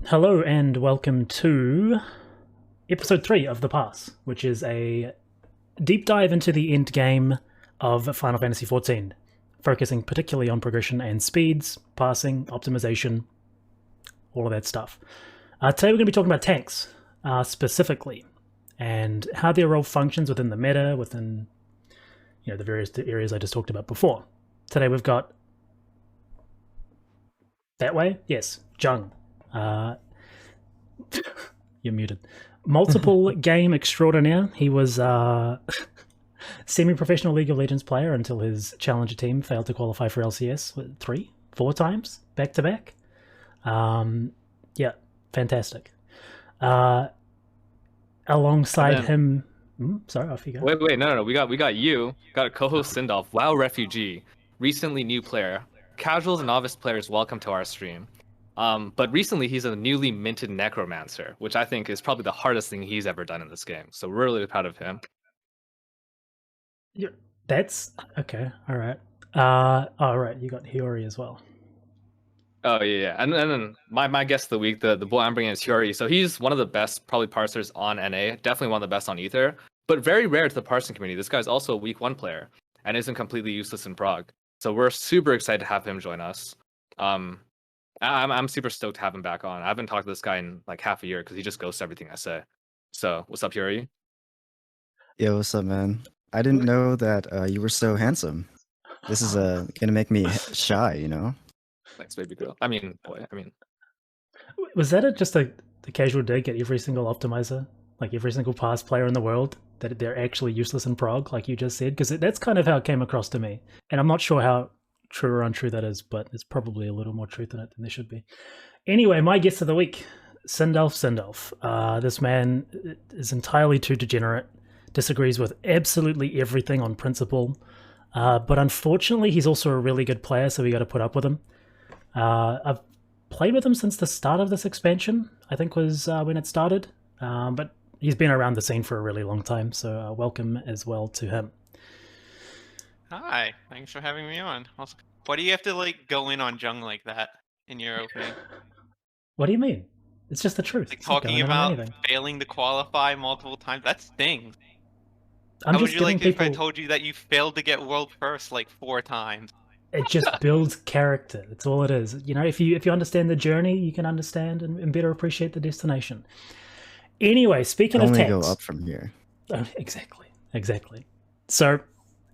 Hello and welcome to episode 3 of the Parse, which is a deep dive into the end game of Final Fantasy XIV, focusing particularly on progression and speeds, parsing, optimization, all of that stuff. Today we're going to be talking about tanks, specifically, and how their role functions within the meta, within the various areas I just talked about before. Today we've got that way, yes, Jung. You're muted. Multiple game extraordinaire. He was semi-professional League of Legends player until his challenger team failed to qualify for LCS 4 times back to back. Yeah, fantastic. Alongside him, sorry, off you go. Wait, no. We got you. Got a co-host Sindalf, WoW refugee, recently new player. Casuals and novice players, welcome to our stream. But recently he's a newly minted necromancer, which I think is probably the hardest thing he's ever done in this game. So we're really proud of him. Yeah, that's okay. All right. All right. You got Hiyori as well. Oh yeah. And then my guest of the week, the boy I'm bringing is Hiyori. So he's one of the best probably parsers on NA, definitely one of the best on Ether, but very rare to the parsing community. This guy's also a week 1 player and isn't completely useless in prog. So we're super excited to have him join us. I'm super stoked to have him back on. I haven't talked to this guy in like half a year because he just ghosts everything I say. So what's up, Hiyori? Yo, what's up, man? I didn't know that you were so handsome. This is gonna make me shy, you know? Thanks, baby girl. I mean, boy. Was that just a casual dig at every single optimizer, like every single pass player in the world, that they're actually useless in prog, like you just said? Because that's kind of how it came across to me, and I'm not sure how true or untrue that is, but it's probably a little more truth in it than there should be. Anyway, my guest of the week, Sindalf. This man is entirely too degenerate, disagrees with absolutely everything on principle, but unfortunately he's also a really good player, so we got to put up with him. I've played with him since the start of this expansion, I think was when it started, but he's been around the scene for a really long time, so welcome as well to him. Hi, thanks for having me on. Why do you have to like go in on Jung like that in your opening? What do you mean? It's just the truth. Like talking about failing to qualify multiple times. That stings. How would you like if I told you that you failed to get world first like 4 times? It just builds character. That's all it is. You know, if you understand the journey, you can understand and better appreciate the destination. Anyway, speaking of tanks, only go up from here. Exactly. So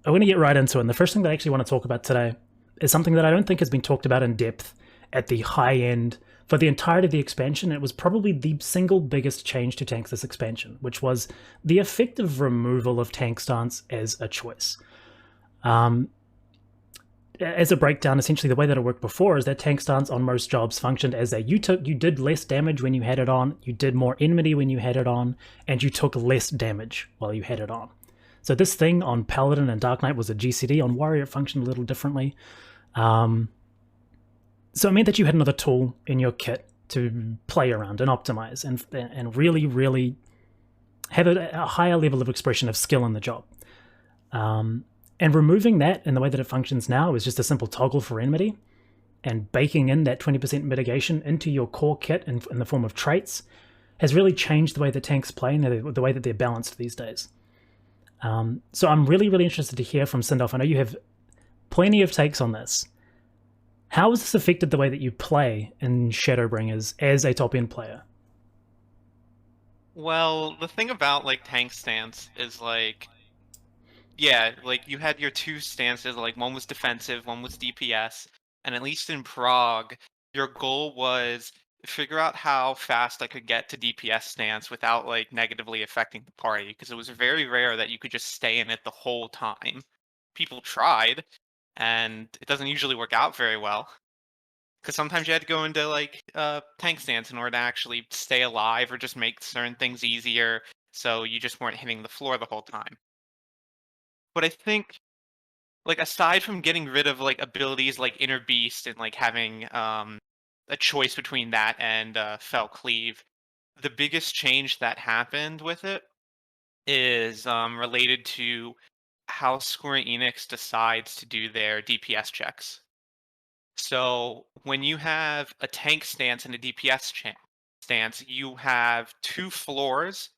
I'm going to get right into it. And the first thing that I actually want to talk about today is something that I don't think has been talked about in depth at the high end for the entirety of the expansion. It was probably the single biggest change to tanks this expansion, which was the effective removal of tank stance as a choice. As a breakdown, essentially the way that it worked before is that tank stance on most jobs functioned as you did less damage when you had it on, you did more enmity when you had it on, and you took less damage while you had it on. So this thing on Paladin and Dark Knight was a GCD. On Warrior, it functioned a little differently. So it meant that you had another tool in your kit to play around and optimize and really, really have a higher level of expression of skill in the job. And removing that in the way that it functions now is just a simple toggle for enmity, and baking in that 20% mitigation into your core kit in the form of traits has really changed the way that tanks play and the way that they're balanced these days. So I'm really, really interested to hear from Sindalf. I know you have plenty of takes on this. How has this affected the way that you play in Shadowbringers as a top-end player? Well, the thing about like tank stance is like, yeah, like you had your 2 stances, like one was defensive, one was DPS, and at least in prog, your goal was figure out how fast I could get to DPS stance without like negatively affecting the party, because it was very rare that you could just stay in it the whole time. People tried, and it doesn't usually work out very well, because sometimes you had to go into like tank stance in order to actually stay alive or just make certain things easier, so you just weren't hitting the floor the whole time. But I think, like, aside from getting rid of like abilities like Inner Beast and like having a choice between that and Fell Cleave, the biggest change that happened with it is related to how Square Enix decides to do their DPS checks. So when you have a tank stance and a DPS stance, you have 2 floors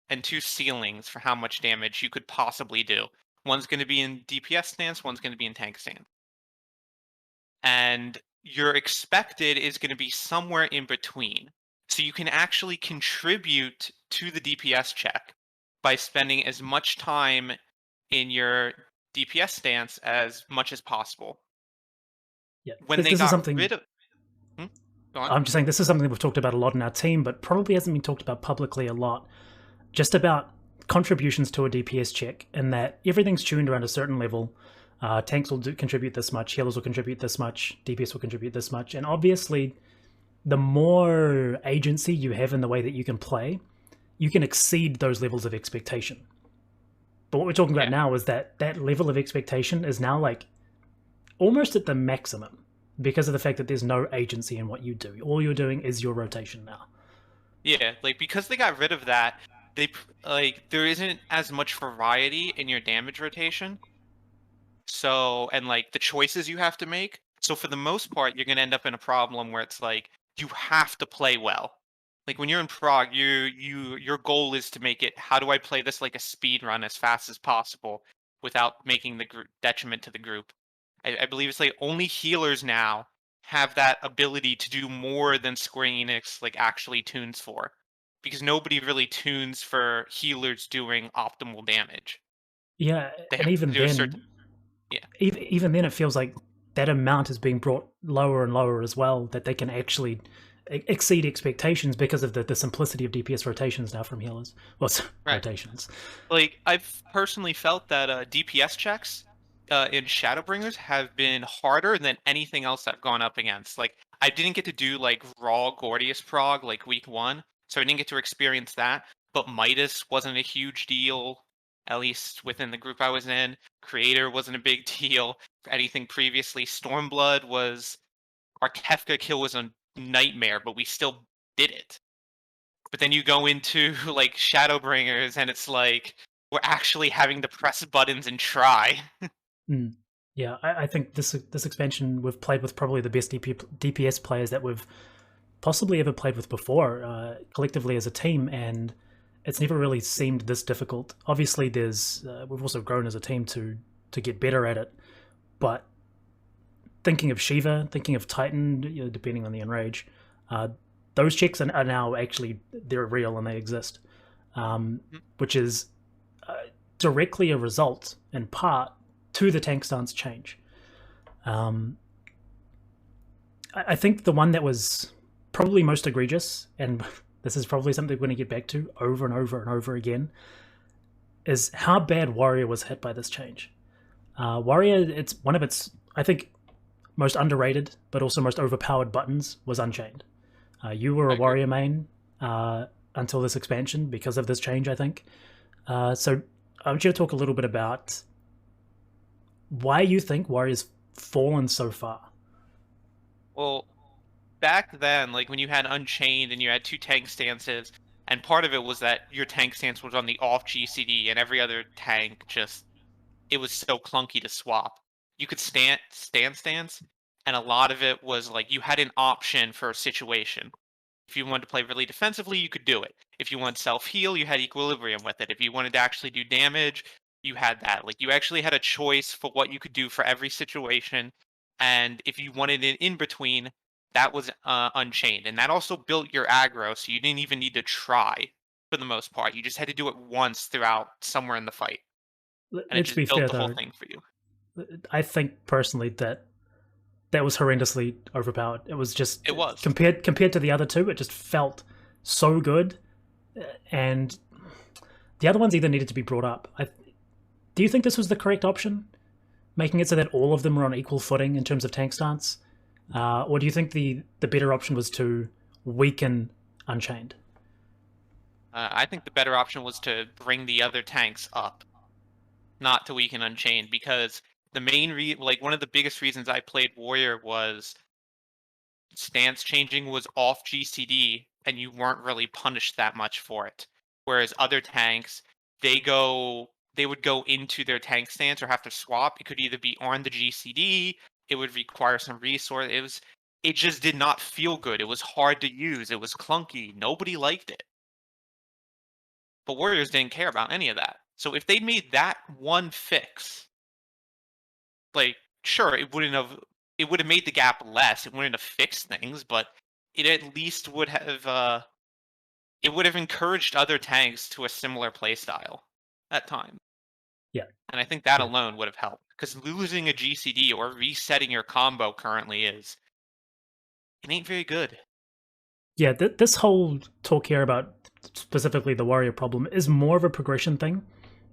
and 2 ceilings for how much damage you could possibly do. One's going to be in DPS stance, one's going to be in tank stance. And your expected is going to be somewhere in between. So you can actually contribute to the DPS check by spending as much time in your DPS stance as much as possible. Yeah, When they this is got something. rid of... Go on. I'm just saying this is something that we've talked about a lot in our team, but probably hasn't been talked about publicly a lot. Just about contributions to a DPS check, and that everything's tuned around a certain level. Tanks will contribute this much, healers will contribute this much, DPS will contribute this much, and obviously, the more agency you have in the way that you can play, you can exceed those levels of expectation. But what we're talking about now is that that level of expectation is now like almost at the maximum because of the fact that there's no agency in what you do. All you're doing is your rotation now. Yeah, like because they got rid of that, they like there isn't as much variety in your damage rotation. So, and like the choices you have to make. So for the most part, you're gonna end up in a problem where it's like you have to play well. Like when you're in prog, your goal is to make it. How do I play this like a speed run as fast as possible without making the detriment to the group? I believe it's like only healers now have that ability to do more than Square Enix like actually tunes for, because nobody really tunes for healers doing optimal damage. Yeah, They and have even to do a then, certain... Yeah. even then, it feels like that amount is being brought lower and lower as well. That they can actually exceed expectations because of the simplicity of DPS rotations now from healers. Well, Right. rotations. Like I've personally felt that DPS checks in Shadowbringers have been harder than anything else I've gone up against. Like I didn't get to do like raw Gordius prog like week 1, so I didn't get to experience that. But Midas wasn't a huge deal, at least within the group I was in. Creator wasn't a big deal. Anything previously, Stormblood was... Our Kefka kill was a nightmare, but we still did it. But then you go into like Shadowbringers and it's like we're actually having to press buttons and try. Yeah, I think this expansion we've played with probably the best DPS players that we've possibly ever played with before, collectively as a team, and it's never really seemed this difficult. Obviously, there's we've also grown as a team to get better at it, but thinking of Shiva, thinking of Titan, you know, depending on the enrage, those checks are now actually they're real and they exist, which is directly a result, in part, to the tank stance change. I think the one that was probably most egregious, and this is probably something we're going to get back to over and over and over again, is how bad Warrior was hit by this change. Warrior, it's one of its, I think, most underrated, but also most overpowered buttons was Unchained. You were a Warrior main until this expansion because of this change, I think. So I want you to talk a little bit about why you think Warrior's fallen so far. Well, back then, like when you had Unchained and you had 2 tank stances, and part of it was that your tank stance was on the off GCD and every other tank just, it was so clunky to swap. You could stance, and a lot of it was like you had an option for a situation. If you wanted to play really defensively, you could do it. If you wanted self-heal, you had equilibrium with it. If you wanted to actually do damage, you had that. Like you actually had a choice for what you could do for every situation. And if you wanted an in-between, that was Unchained. And that also built your aggro, so you didn't even need to try for the most part. You just had to do it once throughout somewhere in the fight. And Let's it be just built fair, the whole though. thing for you. I think personally that was horrendously overpowered. It was just It was. compared to the other two, it just felt so good, and the other ones either needed to be brought up. Do you think this was the correct option, making it so that all of them were on equal footing in terms of tank stance, or do you think the better option was to weaken Unchained? I think the better option was to bring the other tanks up, not to weaken Unchained, because the main one of the biggest reasons I played Warrior was stance changing was off GCD, and you weren't really punished that much for it. Whereas other tanks, they would go into their tank stance or have to swap. It could either be on the GCD, it would require some resource. it just did not feel good. It was hard to use. It was clunky. Nobody liked it. But Warriors didn't care about any of that. So if they'd made that one fix, like, sure, it would have made the gap less. It wouldn't have fixed things, but it at least would have encouraged other tanks to a similar playstyle at time. Yeah. And I think that Yeah. alone would have helped. Because losing a GCD or resetting your combo currently it ain't very good. Yeah, this whole talk here about specifically the warrior problem is more of a progression thing,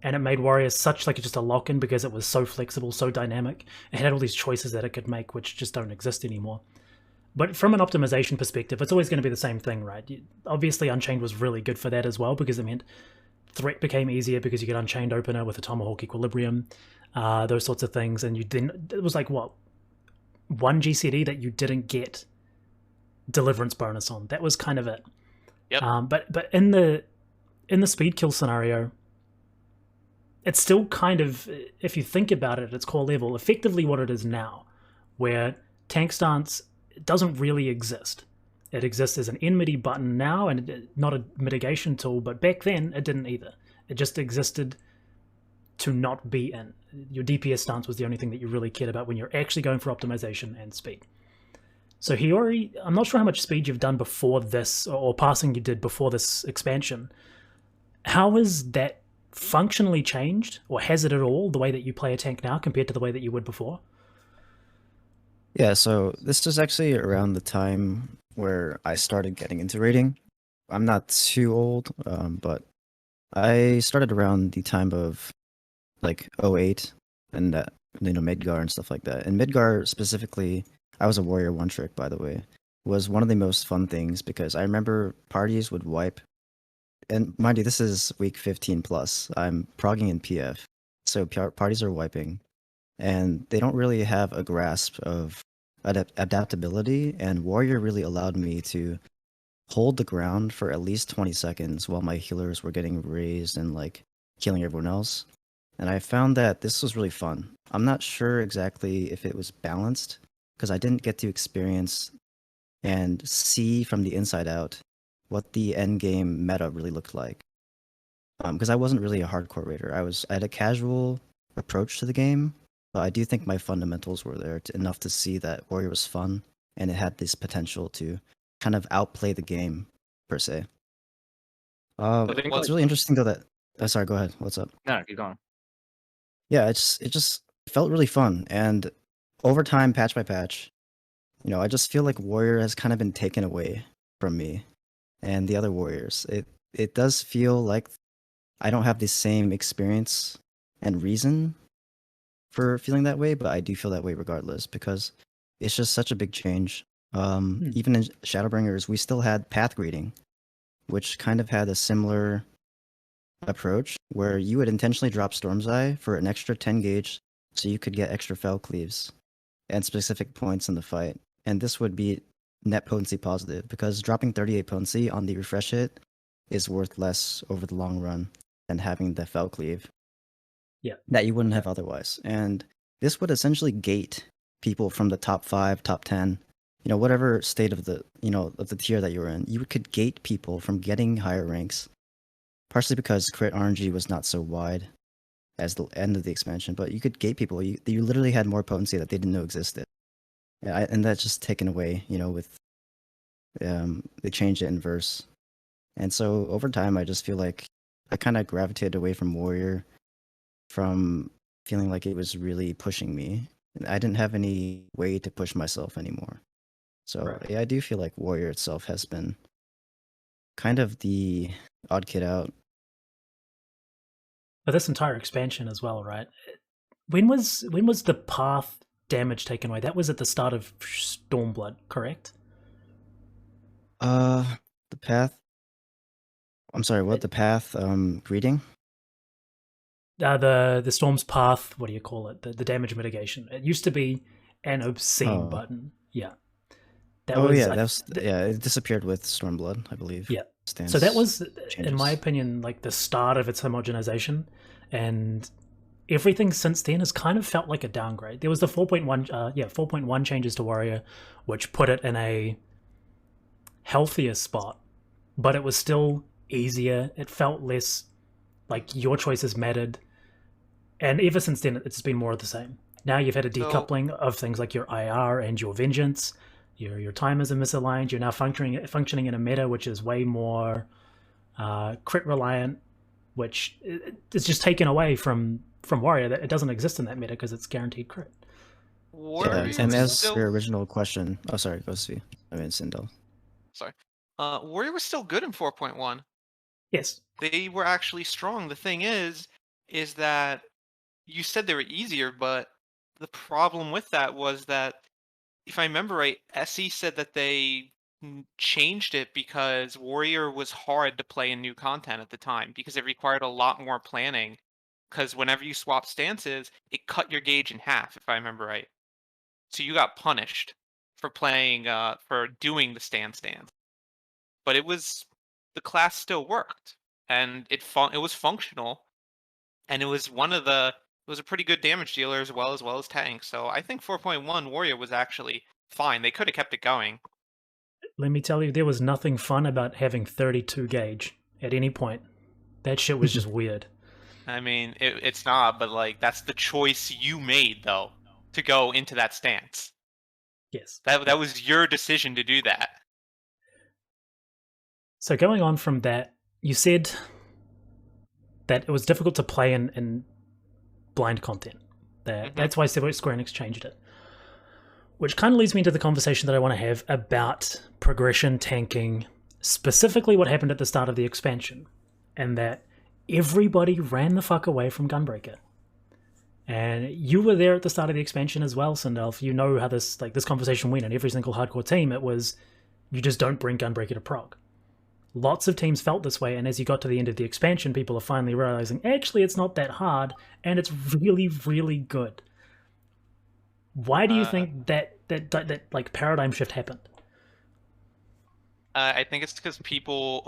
and it made warriors such like just a lock-in because it was so flexible, so dynamic. It had all these choices that it could make, which just don't exist anymore. But from an optimization perspective, it's always going to be the same thing, right? Obviously, Unchained was really good for that as well because it meant threat became easier because you get Unchained opener with a Tomahawk Equilibrium, those sorts of things, and it was like what, one GCD that you didn't get deliverance bonus on. That was kind of it. Yep. But in the speed kill scenario, it's still kind of, if you think about it at its core level, effectively what it is now, where tank stance doesn't really exist. It exists as an enmity button now, and not a mitigation tool, but back then it didn't either. It just existed to not be in. Your DPS stance was the only thing that you really cared about when you're actually going for optimization and speed. So Hiyori, I'm not sure how much speed you've done before this, or parsing you did before this expansion. How has that functionally changed, or has it at all, the way that you play a tank now compared to the way that you would before? Yeah, so this was actually around the time where I started getting into raiding. I'm not too old, but I started around the time of like 08 and that, Midgar and stuff like that. And Midgar specifically, I was a warrior one trick, by the way, was one of the most fun things because I remember parties would wipe. And mind you, this is week 15 plus. I'm progging in PF, so parties are wiping, and they don't really have a grasp of adaptability. And warrior really allowed me to hold the ground for at least 20 seconds while my healers were getting raised and like killing everyone else. And I found that this was really fun. I'm not sure exactly if it was balanced because I didn't get to experience and see from the inside out what the end game meta really looked like. Because I wasn't really a hardcore raider. I had a casual approach to the game, but I do think my fundamentals were there enough to see that warrior was fun and it had this potential to kind of outplay the game per se. It's really interesting though that. Oh, sorry, go ahead. What's up? No, keep going. Yeah, it just felt really fun, and over time, patch by patch, I just feel like warrior has kind of been taken away from me and the other warriors. It does feel like I don't have the same experience and reason for feeling that way, but I do feel that way regardless because it's just such a big change. Even in Shadowbringers, we still had path greeting, which kind of had a similar approach where you would intentionally drop Storm's Eye for an extra 10 gauge so you could get extra fell cleaves and specific points in the fight. And this would be net potency positive because dropping 38 potency on the refresh hit is worth less over the long run than having the fell cleave. Yeah. That you wouldn't have otherwise. And this would essentially gate people from the top 5, top 10, whatever state of the, of the tier that you're in. You could gate people from getting higher ranks. Partially because crit RNG was not so wide as the end of the expansion, but you could gate people. You literally had more potency that they didn't know existed. And that's just taken away, with they changed it in verse. And so over time, I just feel like I kind of gravitated away from warrior from feeling like it was really pushing me. And I didn't have any way to push myself anymore. So Right. yeah, I do feel like warrior itself has been kind of the odd kid out. But this entire expansion as well, right? When was the path damage taken away? That was at the start of Stormblood, correct? The path. I'm sorry, what? The path greeting? The Storm's path, what do you call it? The damage mitigation. It used to be an obscene button. Yeah. It disappeared with Stormblood, I believe. Yeah. Stance so that was, changes. in my opinion, like the start of its homogenization, and everything since then has kind of felt like a downgrade. There was the 4.1 changes to Warrior, which put it in a healthier spot, but it was still easier. It felt less like your choices mattered. And ever since then, it's been more of the same. Now you've had a decoupling of things like your IR and your Vengeance. Your timers are misaligned. You're now functioning in a meta which is way more crit reliant, which is just taken away from Warrior. That it doesn't exist in that meta because it's guaranteed crit. Yeah, and as your original question, oh sorry, go see. I mean Sindalf. Sorry, Warrior was still good in 4.1. Yes, they were actually strong. The thing is that you said they were easier, but the problem with that was that, if I remember right, SE said that they changed it because Warrior was hard to play in new content at the time because it required a lot more planning. Because whenever you swap stances, it cut your gauge in half, if I remember right. So you got punished for playing, for doing the stance. But the class still worked, and it was functional, and it was a pretty good damage dealer as well as tank. So I think 4.1 Warrior was actually fine. They could have kept it going. let me tell you, there was nothing fun about having 32 gauge at any point. That shit was just weird. I mean, it's not, but like that's the choice you made though to go into that stance. Yes. That was your decision to do that. So going on from that, you said that it was difficult to play in blind content. That's why Square Enix changed it. Which kind of leads me into the conversation that I want to have about progression tanking, specifically what happened at the start of the expansion, and that everybody ran the fuck away from Gunbreaker. And you were there at the start of the expansion as well, Sindalf. You know how this conversation went, and every single hardcore team, it was, you just don't bring Gunbreaker to prog. Lots of teams felt this way, and as you got to the end of the expansion, people are finally realizing, actually, it's not that hard, and it's really, really good. Why do you think that like paradigm shift happened? I think it's because people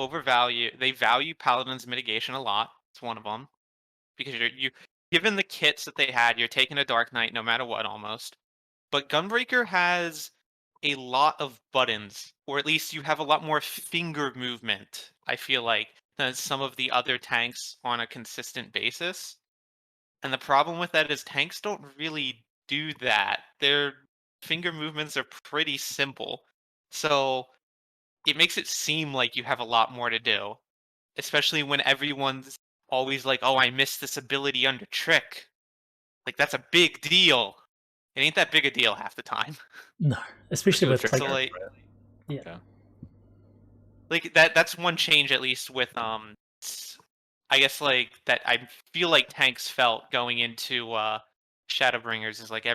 they value Paladin's mitigation a lot. It's one of them. Because given the kits that they had, you're taking a Dark Knight no matter what almost. But Gunbreaker has a lot of buttons, or at least you have a lot more finger movement, I feel like, than some of the other tanks on a consistent basis. And the problem with that is tanks don't really do that. Their finger movements are pretty simple. So it makes it seem like you have a lot more to do, especially when everyone's always like, "Oh, I missed this ability under trick." Like that's a big deal. It ain't that big a deal half the time. No, especially with Trick like, Card, like- right? yeah. Like that's one change at least with I guess like that I feel like tanks felt going into Shadowbringers is like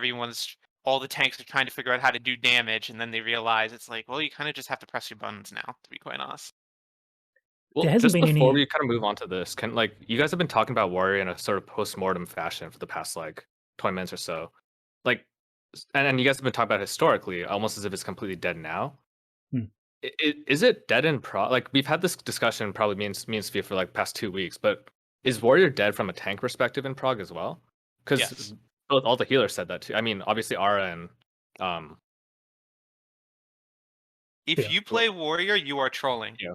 all the tanks are trying to figure out how to do damage, and then they realize it's like, well, you kind of just have to press your buttons now, to be quite honest. There Well, hasn't just been before any- we kind of move on to this, you guys have been talking about Warrior in a sort of post-mortem fashion for the past like 20 minutes or so. Like, and you guys have been talking about it historically, almost as if it's completely dead now. Is it dead in prog? Like, we've had this discussion, probably me and Sfia for like past 2 weeks, but is Warrior dead from a tank perspective in prog as well? Because Yes. all the healers said that too. I mean, obviously Ara and If Yeah. you play Warrior, you are trolling. Yeah.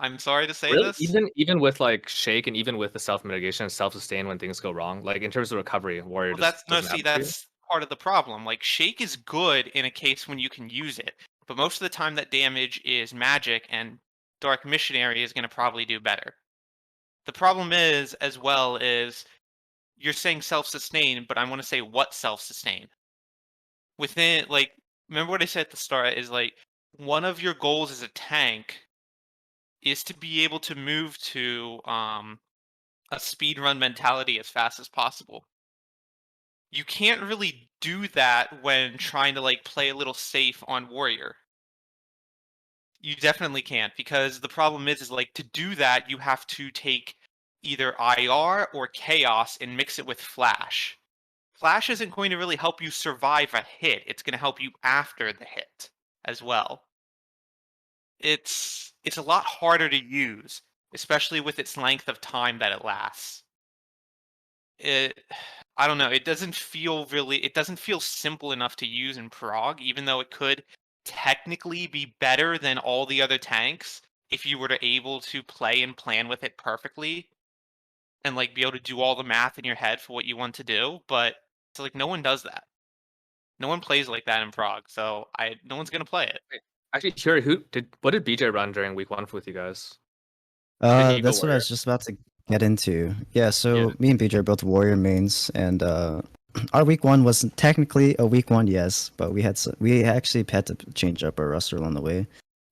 I'm sorry to say really, this. even with like Shake and even with the self mitigation and self sustain when things go wrong, like in terms of recovery, Warrior Well, just doesn't have it for you. that's part of the problem. Like Shake is good in a case when you can use it, but most of the time that damage is magic, and Dark Missionary is going to probably do better. The problem is, as well, is you're saying self-sustain, but I want to say what self-sustain. Within, like, remember what I said at the start is like, one of your goals as a tank is to be able to move to a speed run mentality as fast as possible. You can't really do that when trying to like play a little safe on Warrior. You definitely can't, because the problem is like, to do that you have to take either IR or Chaos and mix it with Flash. Flash isn't going to really help you survive a hit. It's going to help you after the hit as well. It's a lot harder to use, especially with its length of time that it lasts. I don't know. It doesn't feel simple enough to use in prog, even though it could technically be better than all the other tanks if you were to able to play and plan with it perfectly and like be able to do all the math in your head for what you want to do. But it's like no one does that. No one plays like that in prog, so no one's gonna play it. Actually, Hiyori, what did BJ run during week 1 with you guys? Did he go That's what I warrior? was just about to get into. Yeah, so Yeah. me and BJ are both warrior mains, and our week 1 wasn't technically a week 1, yes, but we actually had to change up our roster along the way.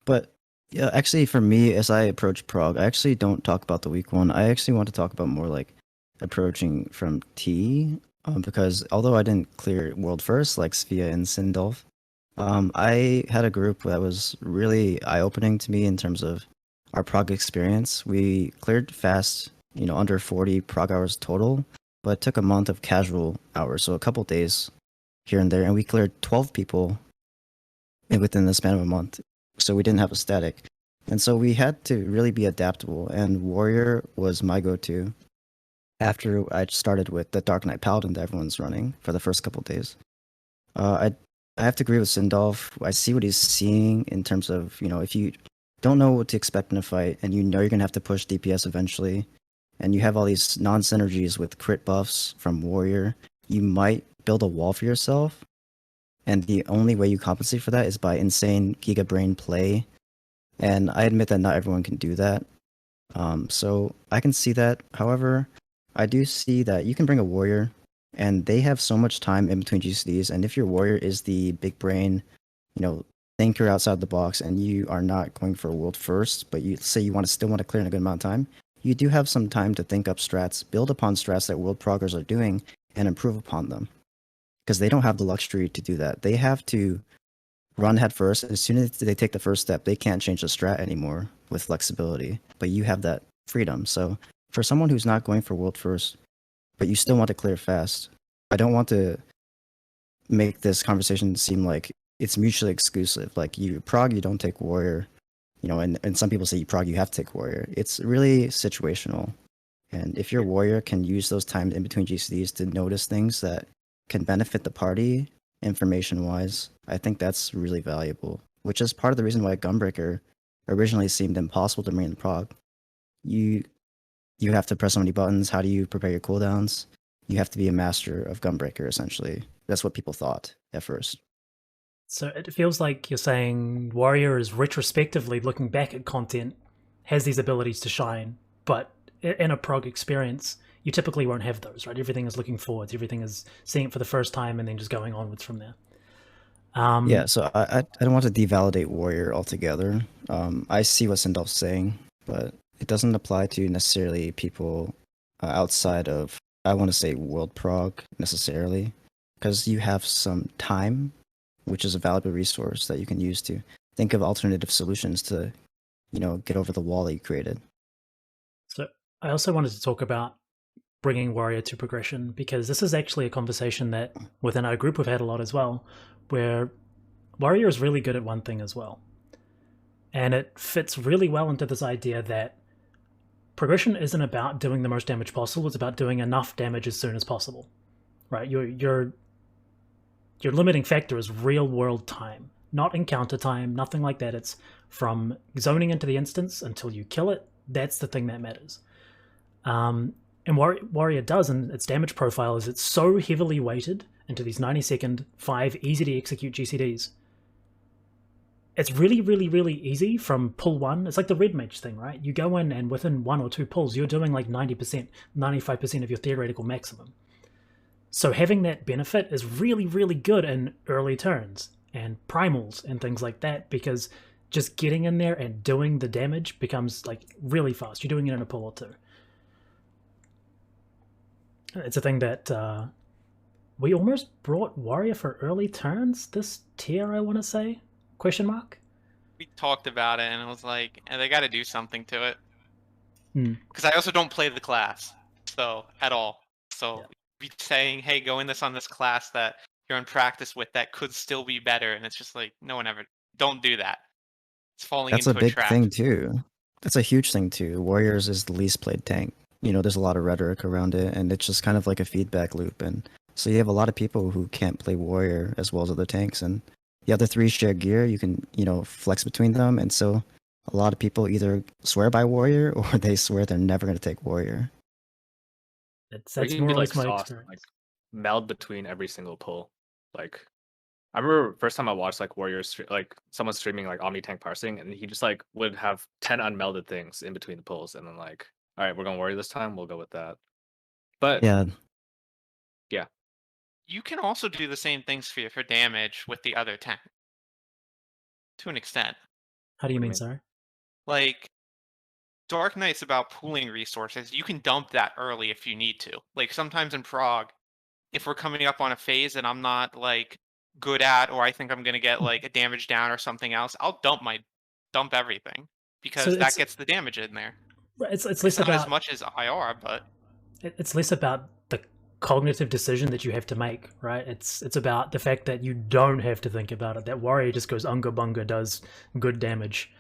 But yeah, actually for me, as I approach prog, I actually don't talk about the week 1. I actually want to talk about more like approaching from T, because although I didn't clear world first like Sfia and Sindalf, I had a group that was really eye-opening to me in terms of our prog experience. We cleared fast, under 40 prog hours total, but it took a month of casual hours, so a couple days here and there, and we cleared 12 people within the span of a month. So we didn't have a static. And so we had to really be adaptable, and warrior was my go-to after I started with the Dark Knight Paladin that everyone's running for the first couple days. I have to agree with Sindalf. I see what he's seeing in terms of, if you don't know what to expect in a fight, and you're going to have to push DPS eventually, and you have all these non-synergies with crit buffs from warrior, you might build a wall for yourself, and the only way you compensate for that is by insane Giga Brain play, and I admit that not everyone can do that. So I can see that. However, I do see that you can bring a warrior, and they have so much time in between GCDs, and if your warrior is the big brain, thinker outside the box, and you are not going for a world first, but you say you still want to clear in a good amount of time, you do have some time to think up strats, build upon strats that world proggers are doing, and improve upon them. Because they don't have the luxury to do that. They have to run head first. As soon as they take the first step, they can't change the strat anymore with flexibility. But you have that freedom. So for someone who's not going for world first, but you still want to clear fast, I don't want to make this conversation seem like it's mutually exclusive. Like you prog, you don't take warrior, and some people say you prog, you have to take warrior. It's really situational. And if your warrior can use those times in between GCDs to notice things that can benefit the party information-wise, I think that's really valuable, which is part of the reason why Gunbreaker originally seemed impossible to bring in prog. You have to press so many buttons. How do you prepare your cooldowns? You have to be a master of Gunbreaker, essentially. That's what people thought at first. So it feels like you're saying warrior is retrospectively looking back at content, has these abilities to shine, but in a prog experience, you typically won't have those, right? Everything is looking forwards, everything is seeing it for the first time and then just going onwards from there. Yeah, so I don't want to devalidate warrior altogether. I see what Sindalf's saying, but it doesn't apply to necessarily people outside of, I want to say, world prog necessarily, because you have some time, which is a valuable resource that you can use to think of alternative solutions to, get over the wall that you created. So I also wanted to talk about bringing warrior to progression, because this is actually a conversation that within our group we've had a lot as well, where warrior is really good at one thing as well. And it fits really well into this idea that progression isn't about doing the most damage possible, it's about doing enough damage as soon as possible. Right? Your limiting factor is real world time, not encounter time, nothing like that. It's from zoning into the instance until you kill it. That's the thing that matters. And warrior does, and its damage profile is it's so heavily weighted into these 90-second, 5 easy to execute GCDs. It's really, really, really easy from pull 1. It's like the red mage thing, right? You go in and within 1 or 2 pulls, you're doing like 90%, 95% of your theoretical maximum. So having that benefit is really, really good in early turns and primals and things like that, because just getting in there and doing the damage becomes like really fast. You're doing it in a pull or 2. It's a thing that we almost brought warrior for early turns this tier, I want to say? Question mark? We talked about it, and it was like, they got to do something to it. Hmm. Because I also don't play the class, so at all. So Yeah. be saying, hey, go in this on this class that you're in practice with that could still be better, and it's just like no one ever. Don't do that. It's falling That's into a big trap. thing too. That's a huge thing too. Warriors is the least played tank. there's a lot of rhetoric around it, and it's just kind of like a feedback loop. And so you have a lot of people who can't play warrior as well as other tanks, and the other three share gear. You can, flex between them, and so a lot of people either swear by warrior or they swear they're never going to take warrior. That's Or you can more be or like less my sauce, experience. like meld between every single pull. Like I remember first time I watched like warriors, like someone streaming like omni-tank parsing, and he just like would have 10 unmelded things in between the pulls, and then like, all right, we're gonna warrior this time, we'll go with that. But Yeah, You can also do the same thing, Sfia, for damage with the other tank. To an extent. How do you What do you mean, mean? sorry? Like, Dark Knight's about pooling resources. You can dump that early if you need to. Like, sometimes in Prague, if we're coming up on a phase that I'm not, like, good at, or I think I'm going to get, like, a damage down or something else, I'll dump everything. So Because that gets the damage in there. it's It's less not as about much as IR, but... it's less about the cognitive decision that you have to make, right? It's about the fact that you don't have to think about it. That warrior just goes unga bunga, does good damage,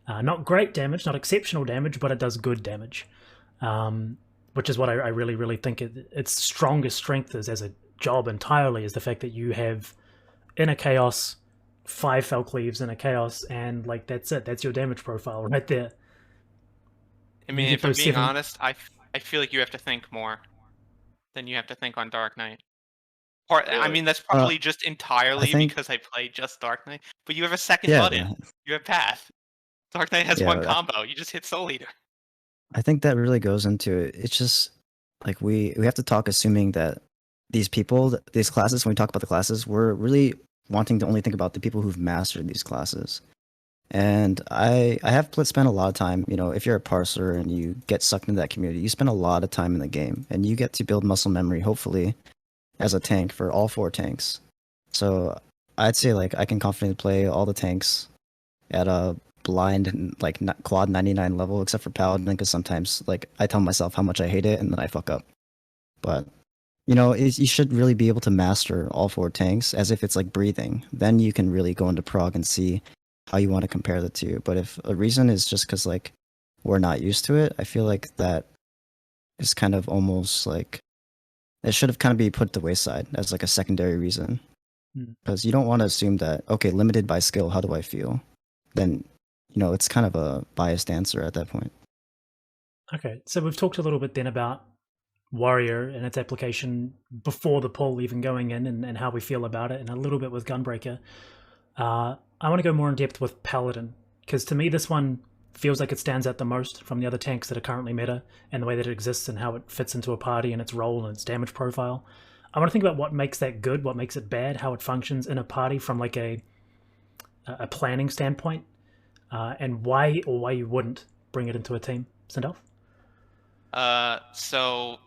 not great damage, not exceptional damage, but it does good damage, which is what I really really think its strongest strength is as a job entirely is the fact that you have in a chaos 5 fell cleaves in a chaos, and like that's it. That's your damage profile right there. I mean, get if I'm those being 7 honest, I feel like you have to think more than you have to think on Dark Knight. I Really? mean, that's probably just I entirely think, because I play just Dark Knight. But you have a second yeah, button. You have Path. Dark Knight has one yeah. combo. You just hit Soul Eater. I think that really goes into it. It's just like we have to talk assuming that these people, these classes, when we talk about the classes, we're really wanting to only think about the people who've mastered these classes. And I have spent a lot of time, if you're a parser and you get sucked into that community, you spend a lot of time in the game and you get to build muscle memory, hopefully, as a tank for all 4 tanks. So I'd say like I can confidently play all the tanks at a blind like quad 99 level, except for Paladin, because sometimes like I tell myself how much I hate it and then I fuck up. But you should really be able to master all 4 tanks as if it's like breathing. Then you can really go into prog and see how you want to compare the two. But if a reason is just because like we're not used to it, I feel like that is kind of almost like it should have kind of be put to the wayside as like a secondary reason. Because you don't want to assume that, okay, limited by skill, how do I feel? Then, it's kind of a biased answer at that point. Okay, so we've talked a little bit then about Warrior and its application before the poll even going in, and how we feel about it, and a little bit with Gunbreaker. I want to go more in depth with Paladin, because to me this one feels like it stands out the most from the other tanks that are currently meta, and the way that it exists and how it fits into a party and its role and its damage profile. I want to think about what makes that good, what makes it bad, how it functions in a party from like a planning standpoint, and why you wouldn't bring it into a team. Sindalf? So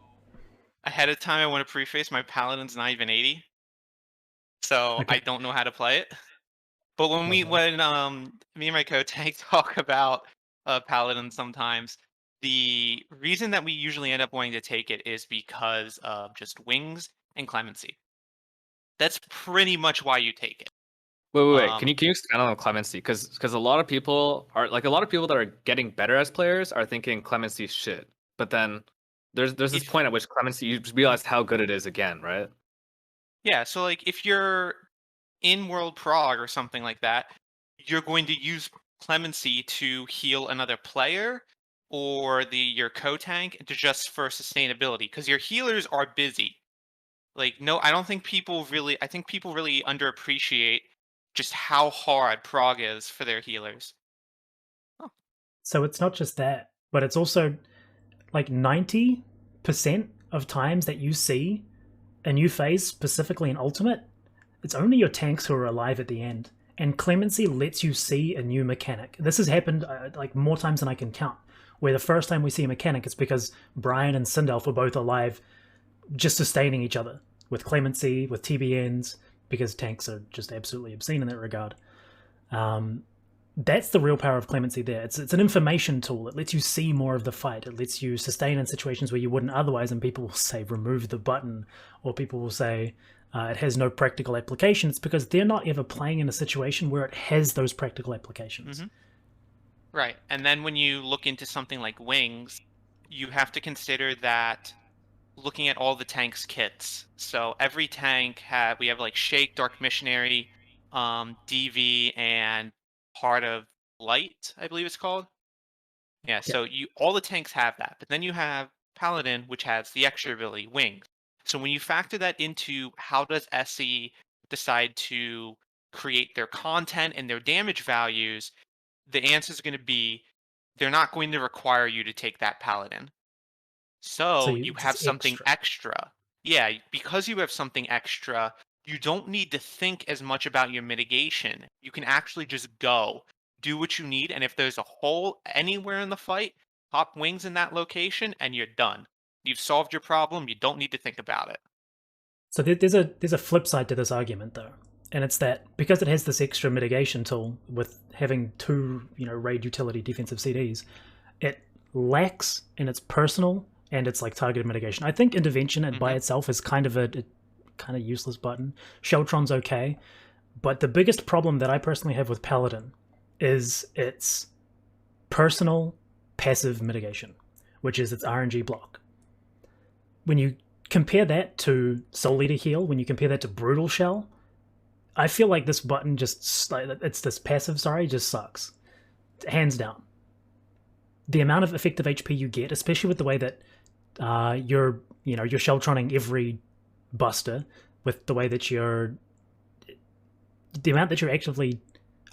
ahead of time, I want to preface my Paladin's not even 80, so Okay. I don't know how to play it. But when me and my co-tank talk about Paladin sometimes, the reason that we usually end up wanting to take it is because of just wings and clemency. That's pretty much why you take it. Wait. Can you expand on clemency? Because a lot of people that are getting better as players are thinking clemency shit. But then there's this point at which clemency, you just realize how good it is again, right? Yeah, so like if you're in World Prog or something like that, you're going to use clemency to heal another player or your co-tank to just for sustainability, because your healers are busy. Like, no, I think people really underappreciate just how hard Prog is for their healers. Oh. So it's not just that, but it's also like 90% of times that you see a new phase, specifically in Ultimate, it's only your tanks who are alive at the end. And Clemency lets you see a new mechanic. This has happened like more times than I can count, where the first time we see a mechanic, it's because Brian and Sindalf were both alive, just sustaining each other with Clemency, with TBNs, because tanks are just absolutely obscene in that regard. That's the real power of Clemency there. It's an information tool. It lets you see more of the fight. It lets you sustain in situations where you wouldn't otherwise, and people will say remove the button, or people will say it has no practical application. It's because they're not ever playing in a situation where it has those practical applications. Mm-hmm. Right. And then when you look into something like wings, you have to consider that looking at all the tanks' kits. So every tank we have like Shake, Dark Missionary, DV, and Heart of Light, I believe it's called. Yeah, Yeah. so all the tanks have that, but then you have Paladin, which has the extra ability, Wings. So when you factor that into how does SE decide to create their content and their damage values, the answer is going to be they're not going to require you to take that Paladin. So So you you have just something extra. extra. Yeah, because you have something extra, you don't need to think as much about your mitigation. You can actually just go, do what you need, and if there's a hole anywhere in the fight, pop wings in that location, and you're done. You've solved your problem. You don't need to think about it. So there's a flip side to this argument though, and it's that because it has this extra mitigation tool with having two raid utility defensive CDs, it lacks in its personal and its like targeted mitigation. I think intervention by Mhm. itself is kind of a kind of useless button. Sheltron's okay, but the biggest problem that I personally have with Paladin is its personal passive mitigation, which is its RNG block. When you compare that to Soul Eater Heal, when you compare that to Brutal Shell, I feel like this button it's this passive, sorry, just sucks. Hands down. The amount of effective HP you get, especially with the way that you're Sheltroning every buster, with the way that the amount that you're actively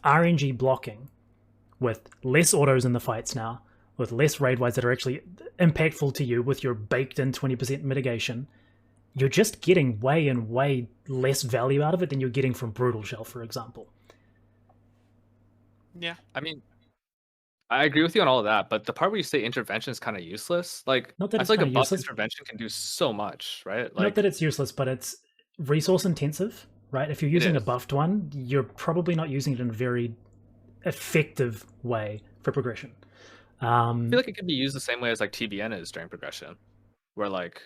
RNG blocking with less autos in the fights now, with less raid wides that are actually impactful to you with your baked in 20% mitigation, you're just getting way and way less value out of it than you're getting from Brutal Shell, for example. Yeah. I mean, I agree with you on all of that, but the part where you say intervention is kind of useless, like Not that I it's feel like a kind of buff useless. intervention can do so much, right? Not Like that it's useless, but it's resource intensive, right? If you're it using a is. buffed one, you're probably not using it in a very effective way for progression. I feel like it can be used the same way as like TBN is during progression, where like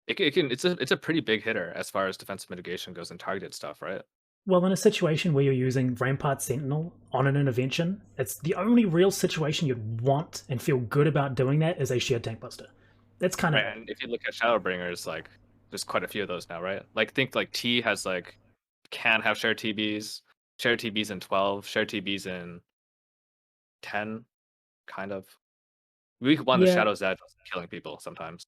it's a pretty big hitter as far as defensive mitigation goes and targeted stuff, right? Well, in a situation where you're using Rampart Sentinel on an intervention, it's the only real situation you'd want and feel good about doing that is a shared tank buster. That's kind of Right. And if you look at Shadowbringers, like there's quite a few of those now, right? Like think like T has like can have shared TBs in 12, shared TBs in 10, kind of. Week one, the yeah. Shadow's Edge was killing people sometimes.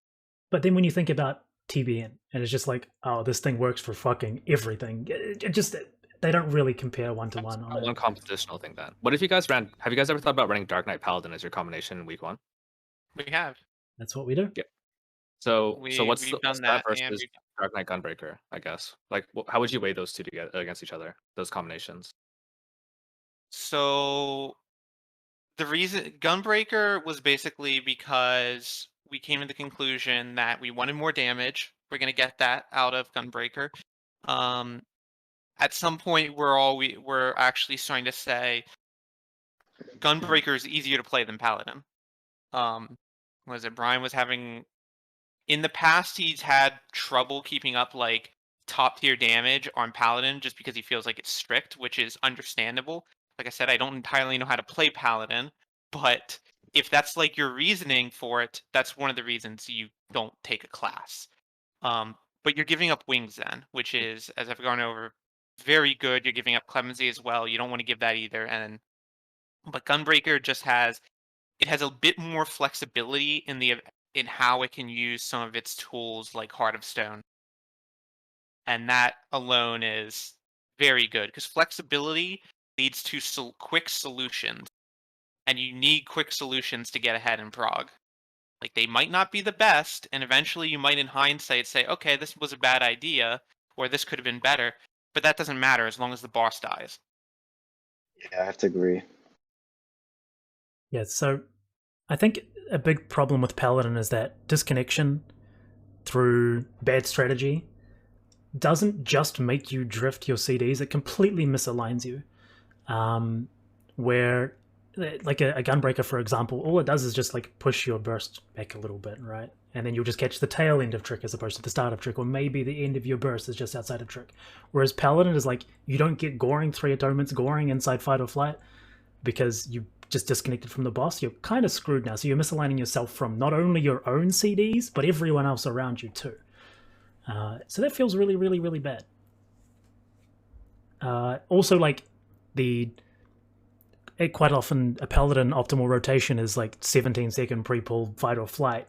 But then when you think about TBN, and it's just like, oh, this thing works for fucking everything. It just they don't really compare one to one on it. One compositional thing then. What if you guys have you guys ever thought about running Dark Knight Paladin as your combination in week one? We have. That's what we do. Yeah. So what's We've what's done that that, and versus Dark Knight Gunbreaker, I guess? Like how would you weigh those two together against each other, those combinations? so the reason Gunbreaker was basically because we came to the conclusion that we wanted more damage. We're gonna get that out of Gunbreaker. Um, at some point, we're actually starting to say Gunbreaker is easier to play than Paladin. Was it Brian was having in the past he's had trouble keeping up like top tier damage on Paladin just because he feels like it's strict, which is understandable. Like I said, I don't entirely know how to play Paladin, but if that's like your reasoning for it, that's one of the reasons you don't take a class. But you're giving up wings then, which is, as I've gone over, very good. You're giving up clemency as well. You don't want to give that either. But Gunbreaker just has a bit more flexibility in how it can use some of its tools like Heart of Stone. And that alone is very good because flexibility leads to quick solutions, and you need quick solutions to get ahead in prog. Like they might not be the best, and eventually you might in hindsight say, okay, this was a bad idea, or this could have been better, but that doesn't matter as long as the boss dies. Yeah, I have to agree. Yeah, so I think a big problem with Paladin is that disconnection through bad strategy doesn't just make you drift your CDs, it completely misaligns you. Where, like a Gunbreaker, for example, all it does is just like push your burst back a little bit, right? And then you'll just catch the tail end of trick as opposed to the start of trick, or maybe the end of your burst is just outside of trick. Whereas Paladin is like, you don't get goring 3 atonements, goring inside fight or flight, because you just disconnected from the boss, you're kind of screwed now. So you're misaligning yourself from not only your own CDs, but everyone else around you too. So that feels really, really, really bad. Also, like, quite often a Paladin optimal rotation is like 17-second pre-pull fight or flight,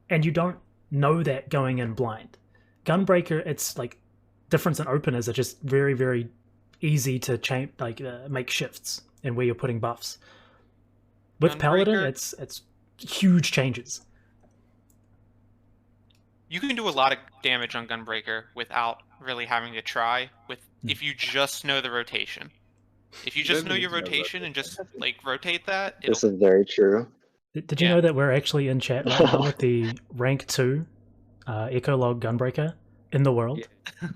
and you don't know that going in blind. Gunbreaker, it's like difference in openers are just very, very easy to change, like make shifts in where you're putting buffs. With Paladin, it's huge changes. You can do a lot of damage on Gunbreaker without really having to try. If you just know the rotation. If you just know your rotation and just like rotate that, This is very true. Did you know that we're actually in chat right now with the rank 2 Ecolog Gunbreaker in the world? Yeah.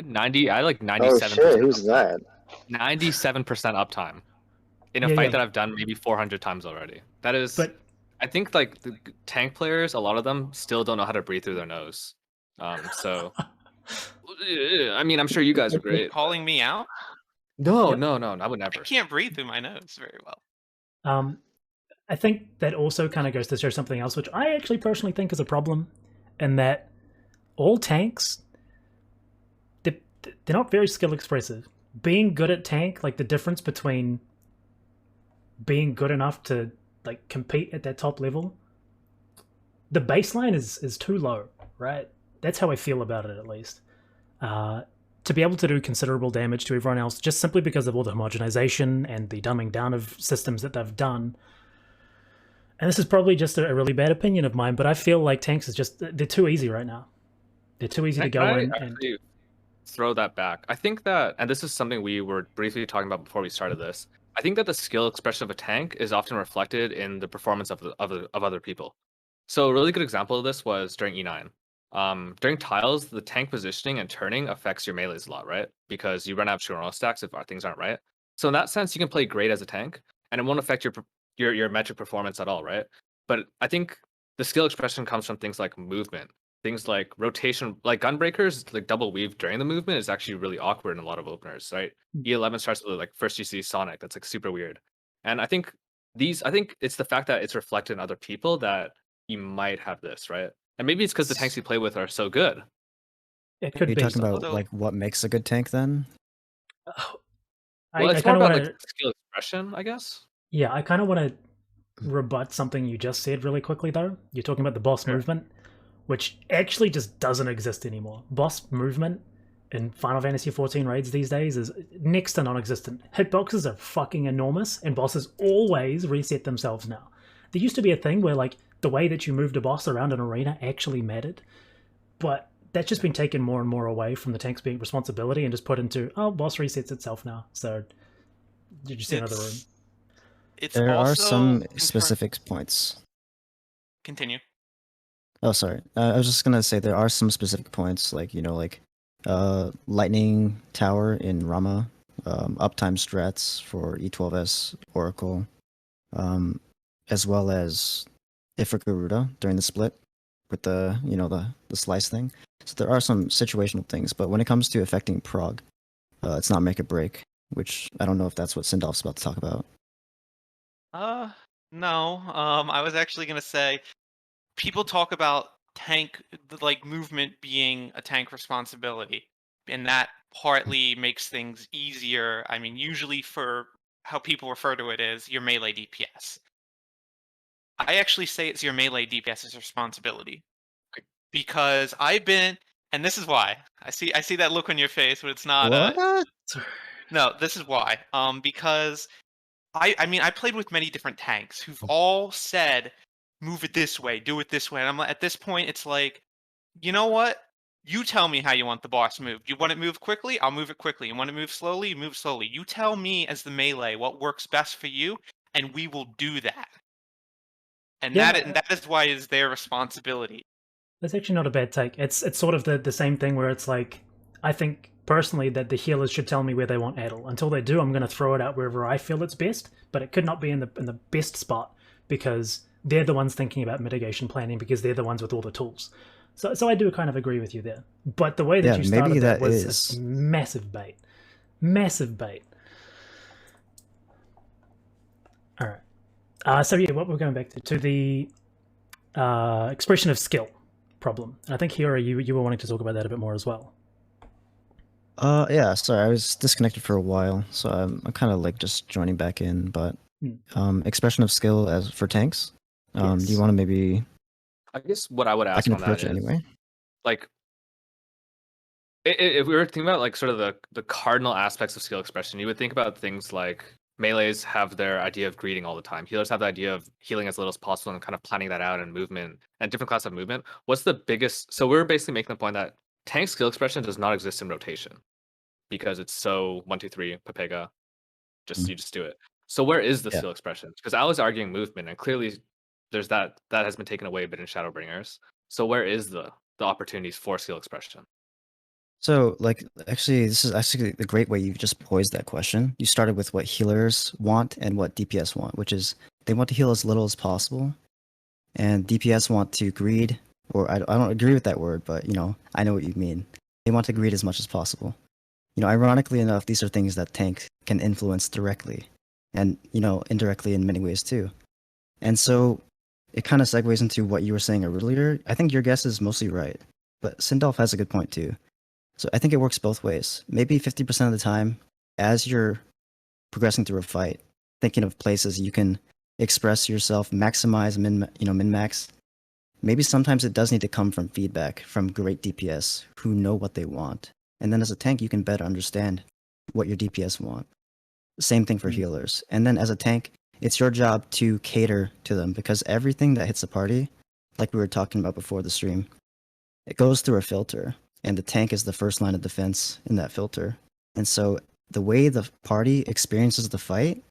90, I like 97%. Oh shit, who's that? 97% uptime in a fight that I've done maybe 400 times already. That is, I think like the tank players, a lot of them still don't know how to breathe through their nose. So, I mean, I'm sure you guys are great. Calling me out? No, I would never. I can't breathe through my nose very well. I think that also kind of goes to show something else, which I actually personally think is a problem, in that all tanks, they're not very skill expressive. Being good at tank, like the difference between being good enough to like compete at that top level, the baseline is too low, right? That's how I feel about it, at least. To be able to do considerable damage to everyone else just simply because of all the homogenization and the dumbing down of systems that they've done. And this is probably just a really bad opinion of mine, but I feel like tanks is just, they're too easy right now. They're too easy to go in. And throw that back. I think that, and this is something we were briefly talking about before we started this, I think that the skill expression of a tank is often reflected in the performance of other people. So a really good example of this was during E9. During tiles, the tank positioning and turning affects your melees a lot, right? Because you run out of Jungroan stacks if things aren't right. So in that sense, you can play great as a tank, and it won't affect your metric performance at all, right? But I think the skill expression comes from things like movement, things like rotation, like Gunbreakers, like double weave during the movement is actually really awkward in a lot of openers, right? E11 starts with like first you see Sonic, that's like super weird. And I think it's the fact that it's reflected in other people that you might have this, right? And maybe it's because the tanks you play with are so good. It could Are you be. talking about like what makes a good tank then? Well, it's more about like skill expression, I guess. Yeah, I kind of want to rebut something you just said really quickly, though. You're talking about the boss movement, which actually just doesn't exist anymore. Boss movement in Final Fantasy XIV raids these days is next to non-existent. Hitboxes are fucking enormous, and bosses always reset themselves now. There used to be a thing where like the way that you moved a boss around an arena actually mattered, but that's just been taken more and more away from the tank's being responsibility and just put into, oh, boss resets itself now. So you just see another room. There are some specific points. Continue. Oh, sorry. I was just gonna say there are some specific points, like Lightning Tower in Rama, uptime strats for E12S Oracle, as well as Ifrikaruta during the split with the slice thing. So there are some situational things, but when it comes to affecting prog, it's not make or break, which I don't know if that's what Sindalf's about to talk about. No. I was actually gonna say, people talk about tank like movement being a tank responsibility, and that partly makes things easier. I mean, usually for how people refer to it is your melee DPS. I actually say it's your melee DPS's responsibility, because I've been, and this is why I see that look on your face, but it's not. What? No, this is why. Because I mean, I played with many different tanks who've all said, move it this way, do it this way. And I'm like, at this point, it's like, you know what? You tell me how you want the boss moved. You want it moved quickly? I'll move it quickly. You want it moved slowly? You move slowly. You tell me as the melee what works best for you, and we will do that. And that is why it's their responsibility. That's actually not a bad take. It's sort of the same thing where it's like, I think personally that the healers should tell me where they want Addle. Until they do, I'm going to throw it out wherever I feel it's best, but it could not be in the best spot because they're the ones thinking about mitigation planning, because they're the ones with all the tools. So I do kind of agree with you there. But the way that you started that was massive bait. Massive bait. All right. So yeah, what we're going back to the expression of skill problem. And I think Hiyori, you were wanting to talk about that a bit more as well. Yeah, sorry, I was disconnected for a while, so I'm kind of like just joining back in. But expression of skill as for tanks. Do you Yes. want to maybe? I guess what I would I ask can on that approach it is anyway. like if we were thinking about like sort of the cardinal aspects of skill expression, you would think about things like melees have their idea of greeting all the time. Healers have the idea of healing as little as possible and kind of planning that out and movement and different class of movement. What's the biggest? So we're basically making the point that tank skill expression does not exist in rotation because it's so 1, 2, 3 Pepega. Mm. You just do it. So where is the Yeah. skill expression? Because I was arguing movement, and clearly there's that has been taken away a bit in Shadowbringers. So where is the opportunities for skill expression? So, like, actually, this is actually a great way you just posed that question. You started with what healers want and what DPS want, which is they want to heal as little as possible, and DPS want to greed, or I don't agree with that word, but I know what you mean. They want to greed as much as possible. Ironically enough, these are things that tank can influence directly, and indirectly in many ways too. And so, it kind of segues into what you were saying earlier. I think your guess is mostly right, but Sindalf has a good point too. So I think it works both ways. Maybe 50% of the time, as you're progressing through a fight, thinking of places you can express yourself, maximize, min-max. Maybe sometimes it does need to come from feedback from great DPS who know what they want. And then as a tank, you can better understand what your DPS want. Same thing for healers. And then as a tank, it's your job to cater to them because everything that hits a party, like we were talking about before the stream, it goes through a filter. And the tank is the first line of defense in that filter. And so the way the party experiences the fight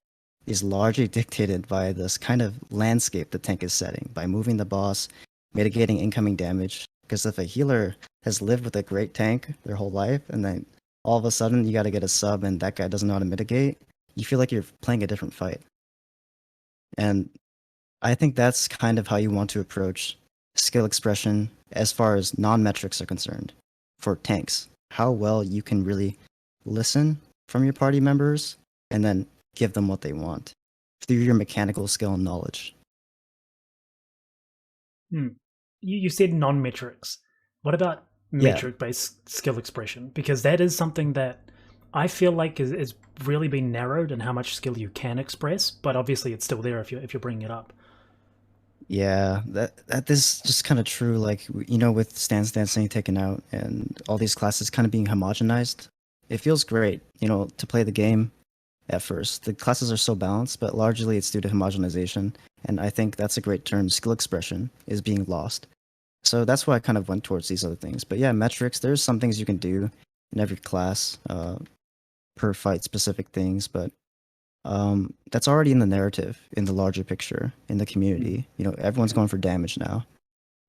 is largely dictated by this kind of landscape the tank is setting, by moving the boss, mitigating incoming damage. Because if a healer has lived with a great tank their whole life, and then all of a sudden you got to get a sub and that guy doesn't know how to mitigate, you feel like you're playing a different fight. And I think that's kind of how you want to approach skill expression as far as non-metrics are concerned. For tanks, how well you can really listen from your party members and then give them what they want through your mechanical skill and knowledge. You said non-metrics. What about metric-based skill expression? Because that is something that I feel like is really been narrowed in how much skill you can express, but obviously it's still there if you're bringing it up. Yeah, that is just kind of true. Like with stance dancing taken out and all these classes kind of being homogenized, it feels great. To play the game at first. The classes are so balanced, but largely it's due to homogenization. And I think that's a great term. Skill expression is being lost. So that's why I kind of went towards these other things. But yeah, metrics. There's some things you can do in every class per fight, specific things, but. That's already in the narrative, in the larger picture, in the community. Everyone's going for damage now.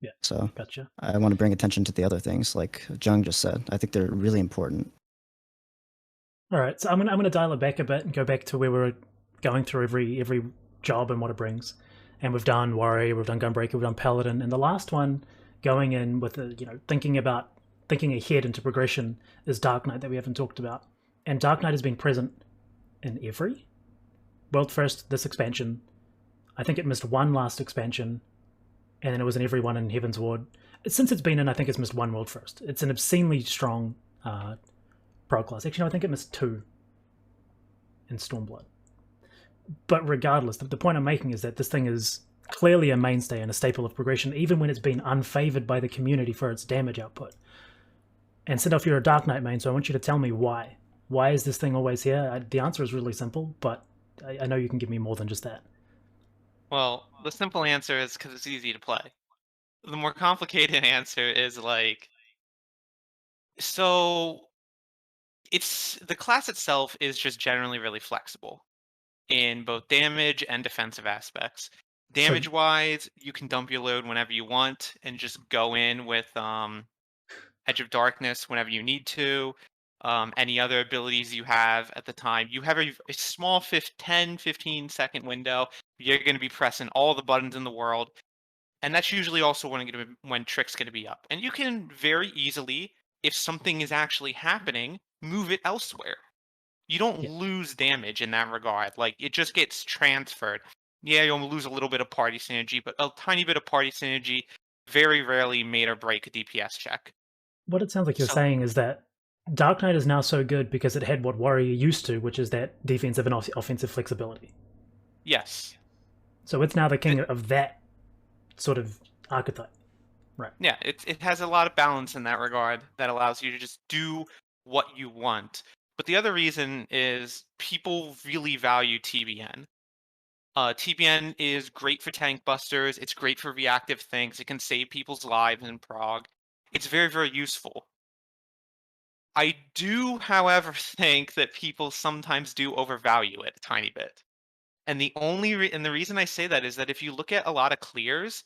Yeah. So gotcha. I want to bring attention to the other things, like Jung just said. I think they're really important. All right, so I'm gonna dial it back a bit and go back to where we were going through every job and what it brings. And we've done Warrior, we've done Gunbreaker, we've done Paladin, and the last one going in with thinking ahead into progression is Dark Knight that we haven't talked about. And Dark Knight has been present in every World First this expansion. I think it missed one last expansion, and then it was in every one in Heaven's Ward. Since it's been in, I think it's missed one World First. It's an obscenely strong pro class. Actually, no, I think it missed 2 in Stormblood. But regardless, the point I'm making is that this thing is clearly a mainstay and a staple of progression, even when it's been unfavored by the community for its damage output. And Sindalf, you're a Dark Knight main, so I want you to tell me why. Why is this thing always here? The answer is really simple, but I know you can give me more than just that. Well, the simple answer is because it's easy to play. The more complicated answer is so the class itself is just generally really flexible in both damage and defensive aspects. Damage wise, you can dump your load whenever you want and just go in with Edge of Darkness whenever you need to. Any other abilities you have at the time. You have a small 10-15 second window. You're going to be pressing all the buttons in the world. And that's usually also when Trick's going to be up. And you can very easily, if something is actually happening, move it elsewhere. You don't Yeah. lose damage in that regard. Like, it just gets transferred. Yeah, you'll lose a little bit of party synergy, but a tiny bit of party synergy very rarely made or break a DPS check. What it sounds like you're So, saying is that Dark Knight is now so good because it had what Warrior used to, which is that defensive and offensive flexibility. yes. So it's now the king of that sort of archetype. Right. Yeah, it has a lot of balance in that regard that allows you to just do what you want. But the other reason is people really value TBN. TBN is great for tank busters. It's great for reactive things. It can save people's lives in prog. It's very, very useful. I do, however, think that people sometimes do overvalue it a tiny bit. And the reason I say that is that if you look at a lot of clears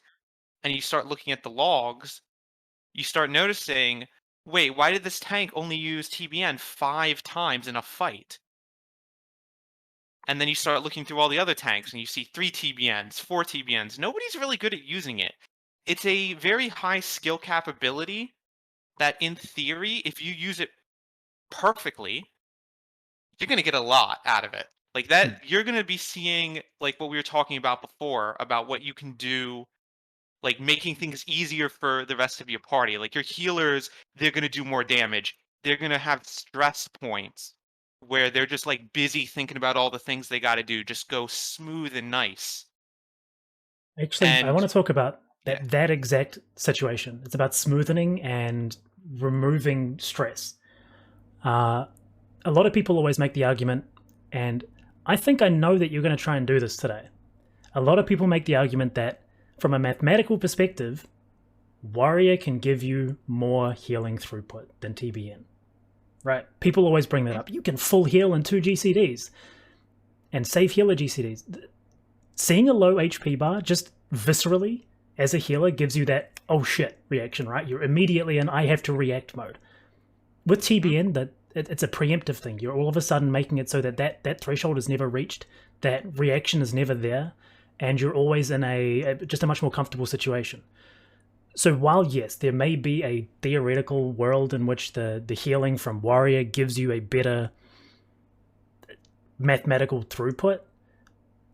and you start looking at the logs, you start noticing, wait, why did this tank only use TBN 5 times in a fight? And then you start looking through all the other tanks and you see 3 TBNs, 4 TBNs. Nobody's really good at using it. It's a very high skill cap ability that, in theory, if you use it perfectly, you're going to get a lot out of it. Like that, you're going to be seeing, like what we were talking about before, about what you can do, like making things easier for the rest of your party. Like your healers, they're going to do more damage. They're going to have stress points where they're just like busy thinking about all the things they got to do. Just go smooth and nice. Actually, I And want to talk about yeah, that exact situation. It's about smoothing and removing stress. A lot of people always make the argument, and I think I know that you're going to try and do this today. A lot of people make the argument that, from a mathematical perspective, Warrior can give you more healing throughput than TBN. Right? People always bring that up. You can full heal in 2 GCDs and save healer GCDs. Seeing a low HP bar just viscerally as a healer gives you that oh shit reaction, right? You're immediately in I have to react mode. With TBN, that it's a preemptive thing. You're all of a sudden making it so that that threshold is never reached, that reaction is never there, and you're always in just a much more comfortable situation. So while yes, there may be a theoretical world in which the healing from Warrior gives you a better mathematical throughput,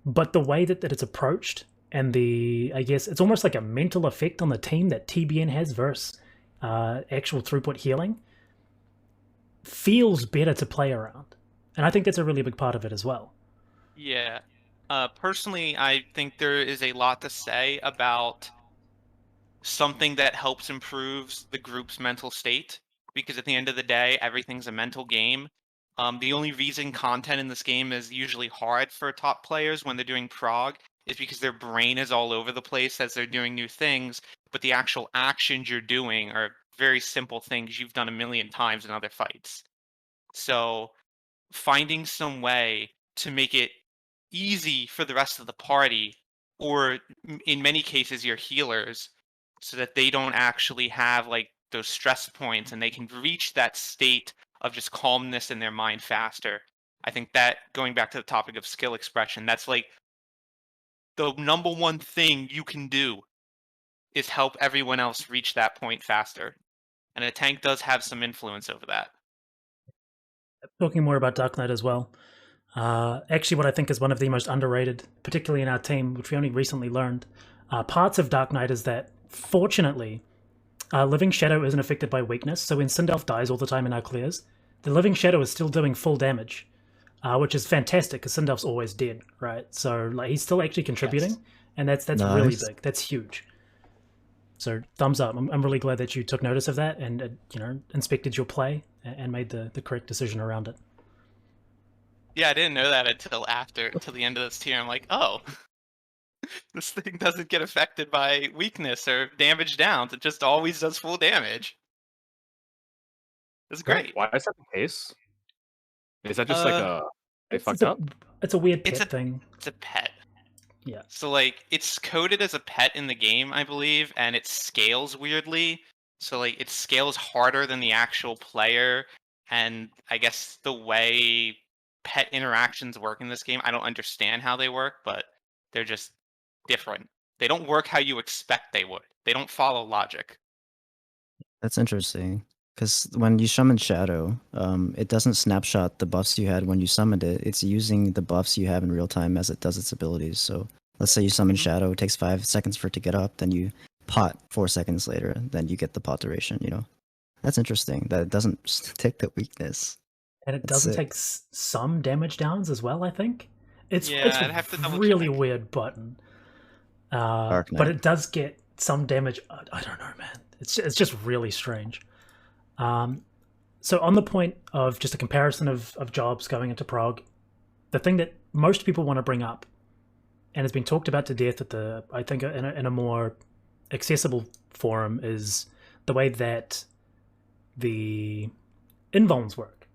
but the way that it's approached and I guess it's almost like a mental effect on the team that TBN has versus actual throughput healing feels better to play around. And I think that's a really big part of it as well. yeah. Personally, I think there is a lot to say about something that helps improves the group's mental state, because at the end of the day, everything's a mental game. The only reason content in this game is usually hard for top players when they're doing prog is because their brain is all over the place as they're doing new things, but the actual actions you're doing are very simple things you've done a million times in other fights. So finding some way to make it easy for the rest of the party, or in many cases your healers, so that they don't actually have like those stress points and they can reach that state of just calmness in their mind faster. I think that, going back to the topic of skill expression, that's like the number one thing you can do is help everyone else reach that point faster. And a tank does have some influence over that. Talking more about Dark Knight as well. Actually, what I think is one of the most underrated, particularly in our team, which we only recently learned, parts of Dark Knight is that, fortunately, Living Shadow isn't affected by weakness, so when Sindalf dies all the time in our clears, the Living Shadow is still doing full damage, which is fantastic, because Sindalf's always dead, right? So like he's still actually contributing, Yes. and that's Nice. really big. That's huge. So thumbs up. I'm really glad that you took notice of that and inspected your play and made the correct decision around it. Yeah, I didn't know that until the end of this tier. I'm like, oh, this thing doesn't get affected by weakness or damage downs. It just always does full damage. It's great. Why is that the case? Is that just like they fucked It's a, up? it's a weird It's pet a- thing. It's a pet. Yeah. So like it's coded as a pet in the game, I believe, and it scales weirdly. So like it scales harder than the actual player, and I guess the way pet interactions work in this game, I don't understand how they work, but they're just different. They don't work how you expect they would. They don't follow logic. That's interesting. Because when you summon Shadow, it doesn't snapshot the buffs you had when you summoned it. It's using the buffs you have in real time as it does its abilities. So let's say you summon Shadow, it takes 5 seconds for it to get up, then you pot 4 seconds later, then you get the pot duration, you know? That's interesting, that it doesn't take the weakness. And it That's doesn't sick. take some damage downs as well, I think. It's I'd have to double really check. weird button. Dark But Knight. it does get some damage. I don't know, man. It's just really strange. So on the point of just a comparison of jobs going into prog, the thing that most people want to bring up, and has been talked about to death at I think in a more accessible forum, is the way that the invulns work,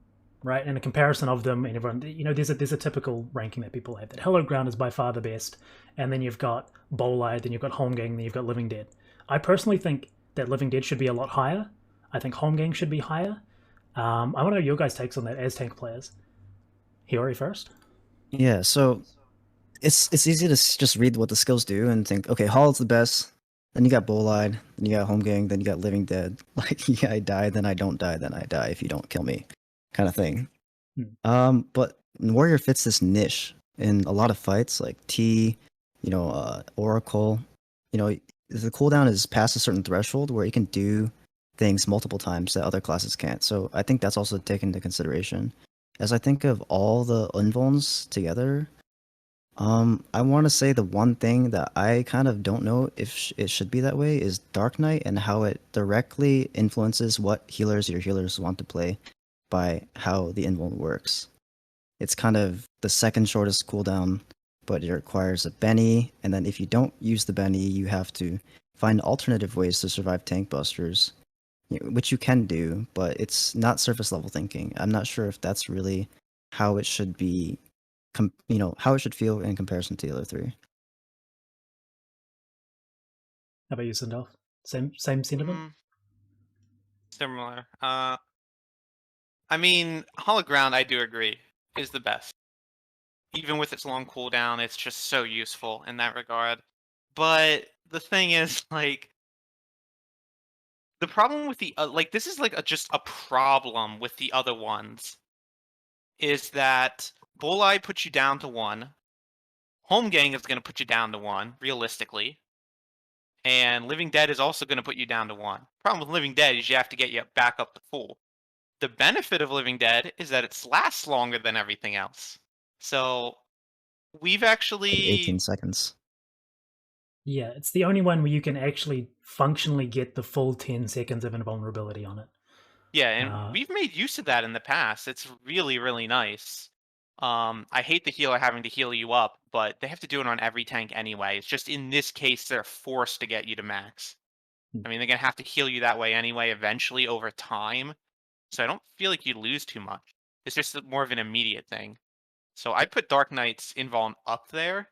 right? And a comparison of them, and everyone, there's a typical ranking that people have. That Hallowed Ground is by far the best, and then you've got Bolide, then you've got Holmgang, then you've got Living Dead. I personally think that Living Dead should be a lot higher. I think Holmgang should be higher. I want to know your guys' takes on that as tank players. Hiyori first. Yeah, so it's easy to just read what the skills do and think, okay, Hall's the best. Then you got Bolide, then you got Holmgang, then you got Living Dead. Like, yeah, I die, then I don't die, then I die if you don't kill me, kind of thing. But Warrior fits this niche in a lot of fights, like T, Oracle. The cooldown is past a certain threshold where you can do things multiple times that other classes can't. So I think that's also taken into consideration. As I think of all the invulns together, I want to say the one thing that I kind of don't know if it should be that way is Dark Knight and how it directly influences what healers your healers want to play by how the invuln works. It's kind of the second shortest cooldown, but it requires a Benny, and then if you don't use the Benny, you have to find alternative ways to survive tank busters, which you can do, but it's not surface level thinking. I'm not sure if that's really how it should be, how it should feel in comparison to the other 3. How about you, Sindalf? Same sentiment? Similar. I mean, Hallowed Ground, I do agree, is the best. Even with its long cooldown, it's just so useful in that regard. But the thing is, like, the problem with the this is like just a problem with the other ones, is that Bolide puts you down to 1. Holmgang is going to put you down to 1, realistically. And Living Dead is also going to put you down to 1. Problem with Living Dead is you have to get you back up to full. The benefit of Living Dead is that it lasts longer than everything else. So we've actually 18 seconds. Yeah, it's the only one where you can actually functionally get the full 10 seconds of invulnerability on it. Yeah, and we've made use of that in the past. It's really, really nice. I hate the healer having to heal you up, but they have to do it on every tank anyway. It's just in this case, they're forced to get you to max. I mean, they're going to have to heal you that way anyway, eventually over time. So I don't feel like you lose too much. It's just more of an immediate thing. So I put Dark Knight's invuln up there.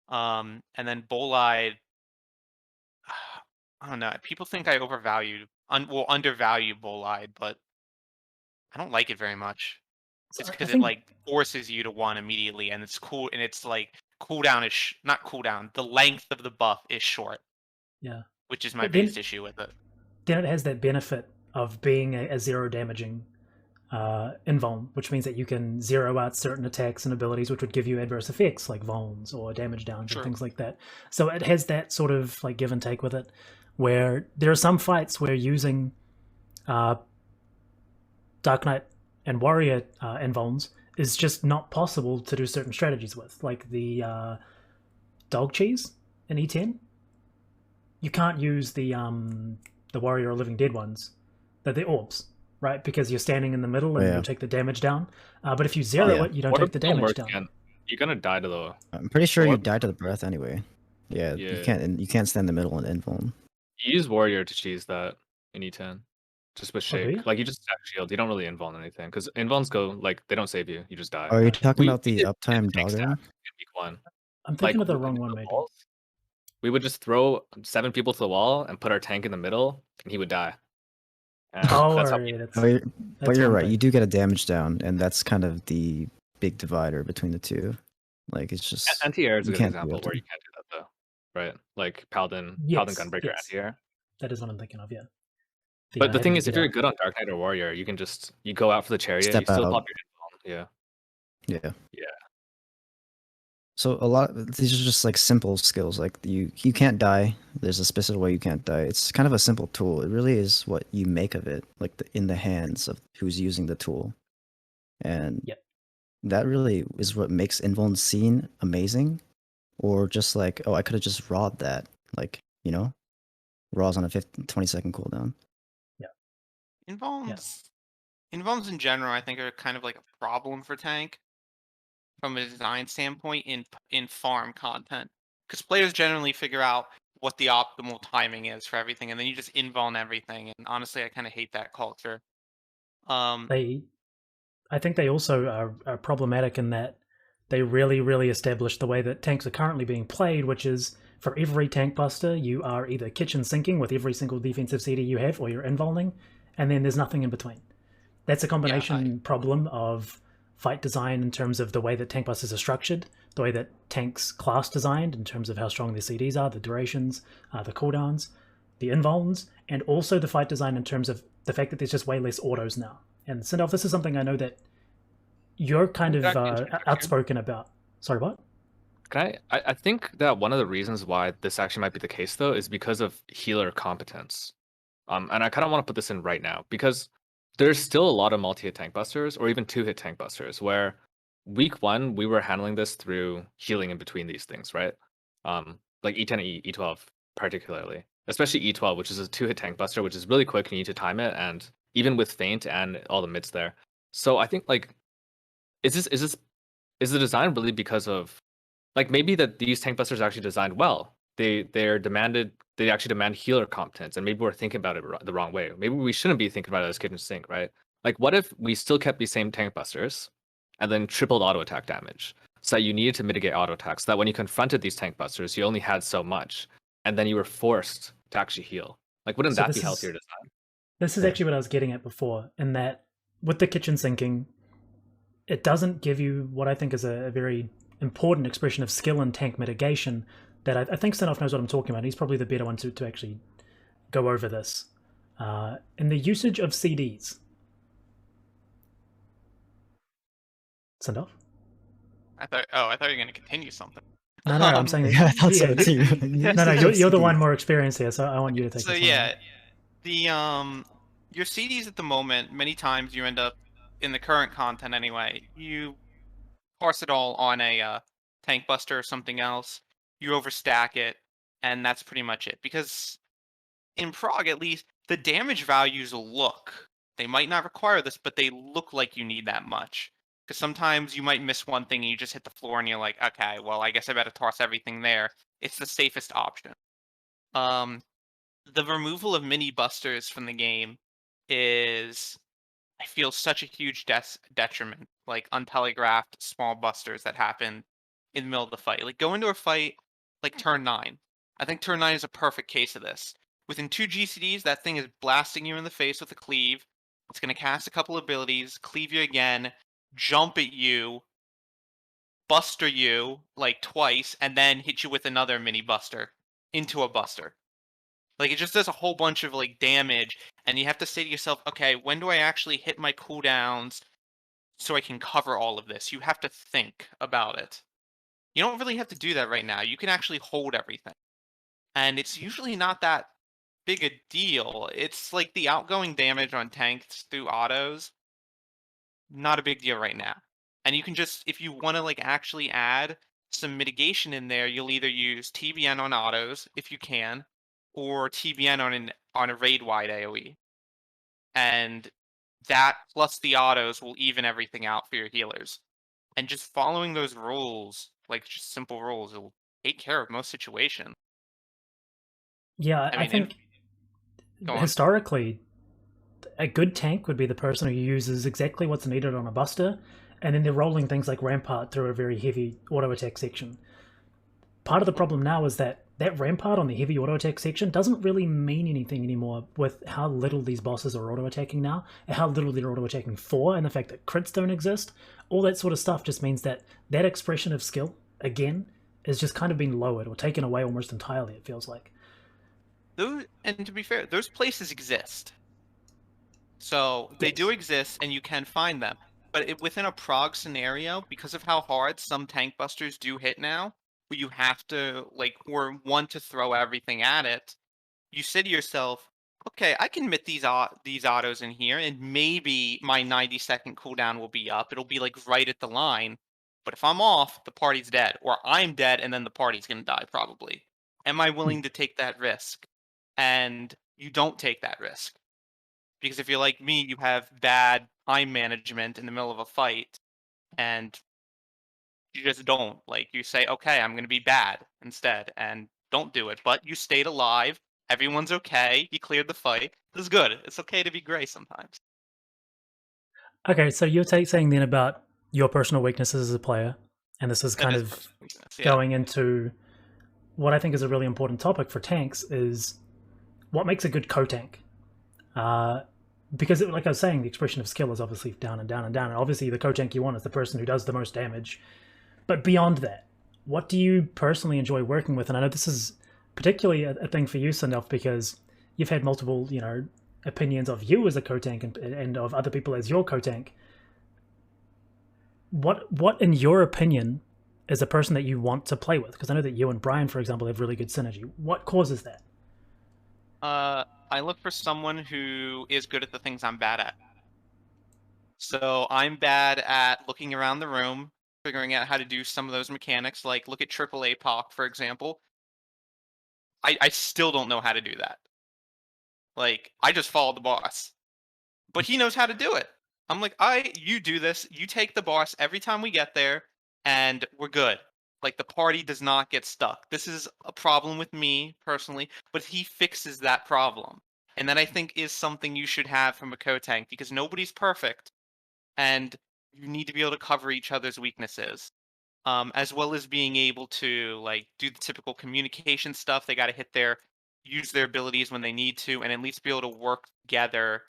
And then Bolide, I don't know. People think I undervalue Bolide, but I don't like it very much. It's because it like forces you to 1 immediately, and it's cool, and it's like cooldown is not cooldown. The length of the buff is short. Yeah, which is my biggest issue with it. Then it has that benefit of being a 0 damaging invuln, which means that you can zero out certain attacks and abilities which would give you adverse effects like vulns or damage downs and things like that. So it has that sort of like give and take with it, where there are some fights where using Dark Knight and Warrior invulns is just not possible to do certain strategies with, like the dog cheese in E10. You can't use the Warrior or Living Dead ones. They're the orbs, right? Because you're standing in the middle and you take the damage down. But if you zero it, you don't take the damage down. Again? You're gonna die to the. I'm pretty sure you die to the breath anyway. Yeah, you can't stand in the middle and invuln. You use Warrior to cheese that in E10. Just with shake, like you just stack shield. You don't really invuln anything because invulns go like they don't save you. You just die. Are you talking about the uptime dogger? In week 1. I'm thinking of the wrong one, maybe. We would just throw 7 people to the wall and put our tank in the middle, and he would die. But you're right. You do get a damage down, and that's kind of the big divider between the two. Like it's just anti-air is a good example where you can't do that though, right? Like Paladin Gunbreaker anti-air. That is what I'm thinking of. Yeah. But the having thing to is, if get you're out. good on Dark Knight or Warrior, you can just go out for the chariot, Step you still out. pop your invuln. Yeah. Yeah. Yeah. So a lot these are just like simple skills. Like you can't die. There's a specific way you can't die. It's kind of a simple tool. It really is what you make of it, like in the hands of who's using the tool. And Yep. that really is what makes invuln scene amazing. Or just like, oh, I could have just rawed that. Like, you know? Raws on a 20-second cooldown. Invulns in general, I think, are kind of like a problem for tank from a design standpoint in farm content, because players generally figure out what the optimal timing is for everything, and then you just invuln everything. And honestly, I kind of hate that culture. I think they also are problematic in that they really establish the way that tanks are currently being played, which is for every tank buster, you are either kitchen sinking with every single defensive CD you have, or you're invulning, and then there's nothing in between. That's a combination problem of fight design in terms of the way that tank busters are structured, the way that tanks class designed in terms of how strong their CDs are, the durations, the cooldowns, the invulns, and also the fight design in terms of the fact that there's just way less autos now. And Sindalf, this is something I know that you're kind of outspoken about. Sorry, what? I think that one of the reasons why this actually might be the case, though, is because of healer competence. And I kind of want to put this in right now, because there's still a lot of multi-hit tank busters, or even two-hit tank busters, where week one, we were handling this through healing in between these things, right? Like E10 and E12 particularly. Especially E12, which is a two-hit tank buster, which is really quick, you need to time it, and even with feint and all the mids there. So I think, like, is the design really because of, like, maybe that these tank busters are actually designed well? They actually demand healer competence, and maybe we're thinking about it the wrong way. Maybe we shouldn't be thinking about it as kitchen sink, right? Like, what if we still kept these same tank busters and then tripled auto attack damage, so that you needed to mitigate auto attacks, so that when you confronted these tank busters, you only had so much, and then you were forced to actually heal? Like, wouldn't that be healthier design? This is actually what I was getting at before, in that with the kitchen sinking, it doesn't give you what I think is a very important expression of skill in tank mitigation that I think Sindalf knows what I'm talking about. He's probably the better one to actually go over this. In the usage of CDs. Sindalf? I thought you were going to continue something. No, I'm saying Yeah, I thought so too. No, you're the one more experienced here, so I want you to take So this yeah, one. the your CDs at the moment, many times you end up, in the current content anyway, you parse it all on a tank buster or something else, you overstack it, and that's pretty much it. Because in prog, at least, the damage values they might not require this, but they look like you need that much. Because sometimes you might miss one thing and you just hit the floor and you're like, okay, well, I guess I better toss everything there. It's the safest option. The removal of mini busters from the game is, I feel, such a huge detriment. Like untelegraphed small busters that happen in the middle of the fight. Like, go into a fight like turn 9. I think turn 9 is a perfect case of this. Within 2 GCDs, that thing is blasting you in the face with a cleave. It's going to cast a couple abilities, cleave you again, jump at you, buster you like twice, and then hit you with another mini buster into a buster. Like, it just does a whole bunch of like damage, and you have to say to yourself, okay, when do I actually hit my cooldowns so I can cover all of this? You have to think about it. You don't really have to do that right now. You can actually hold everything. And it's usually not that big a deal. It's like the outgoing damage on tanks through autos, not a big deal right now. And you can just, if you want to like actually add some mitigation in there, you'll either use TBN on autos if you can, or TBN on a raid wide AoE. And that plus the autos will even everything out for your healers. And just following those rules, like just simple rules, it will take care of most situations. Yeah, I think historically, a good tank would be the person who uses exactly what's needed on a buster, and then they're rolling things like Rampart through a very heavy auto attack section. Part of the problem now is that Rampart on the heavy auto attack section doesn't really mean anything anymore with how little these bosses are auto attacking now, and how little they're auto attacking for, and the fact that crits don't exist. All that sort of stuff just means that expression of skill, again, is just kind of been lowered or taken away almost entirely, it feels like. And to be fair, those places exist. So they do Yes. exist, and you can find them. But within a prog scenario, because of how hard some tank busters do hit now, where you have to like, or want to throw everything at it, you say to yourself, okay, I can mit these autos in here, and maybe my 90-second cooldown will be up. It'll be like right at the line. But if I'm off, the party's dead, or I'm dead, and then the party's gonna die probably. Am I willing to take that risk? And you don't take that risk. Because if you're like me, you have bad time management in the middle of a fight, and you just don't. Like, you say, okay, I'm going to be bad instead, and don't do it. But you stayed alive. Everyone's okay. You cleared the fight. It's good. It's okay to be gray sometimes. Okay, so you're saying then about your personal weaknesses as a player, and this is That kind is of personal weakness, yeah. going into what I think is a really important topic for tanks is what makes a good co-tank. Because, like I was saying, the expression of skill is obviously down and down and down, and obviously the co-tank you want is the person who does the most damage. But beyond that, what do you personally enjoy working with? And I know this is particularly a thing for you, Sindalf, because you've had multiple, opinions of you as a co-tank and of other people as your co-tank. What, in your opinion, is a person that you want to play with? Because I know that you and Brian, for example, have really good synergy. What causes that? I look for someone who is good at the things I'm bad at. So I'm bad at looking around the room, figuring out how to do some of those mechanics. Like, look at triple APOC, for example. I still don't know how to do that. Like, I just follow the boss. But he knows how to do it. I'm like, you do this, you take the boss every time we get there, and we're good. Like, the party does not get stuck. This is a problem with me, personally, but he fixes that problem. And that, I think, is something you should have from a co-tank, because nobody's perfect, and you need to be able to cover each other's weaknesses. As well as being able to, like, do the typical communication stuff. They gotta use their abilities when they need to, and at least be able to work together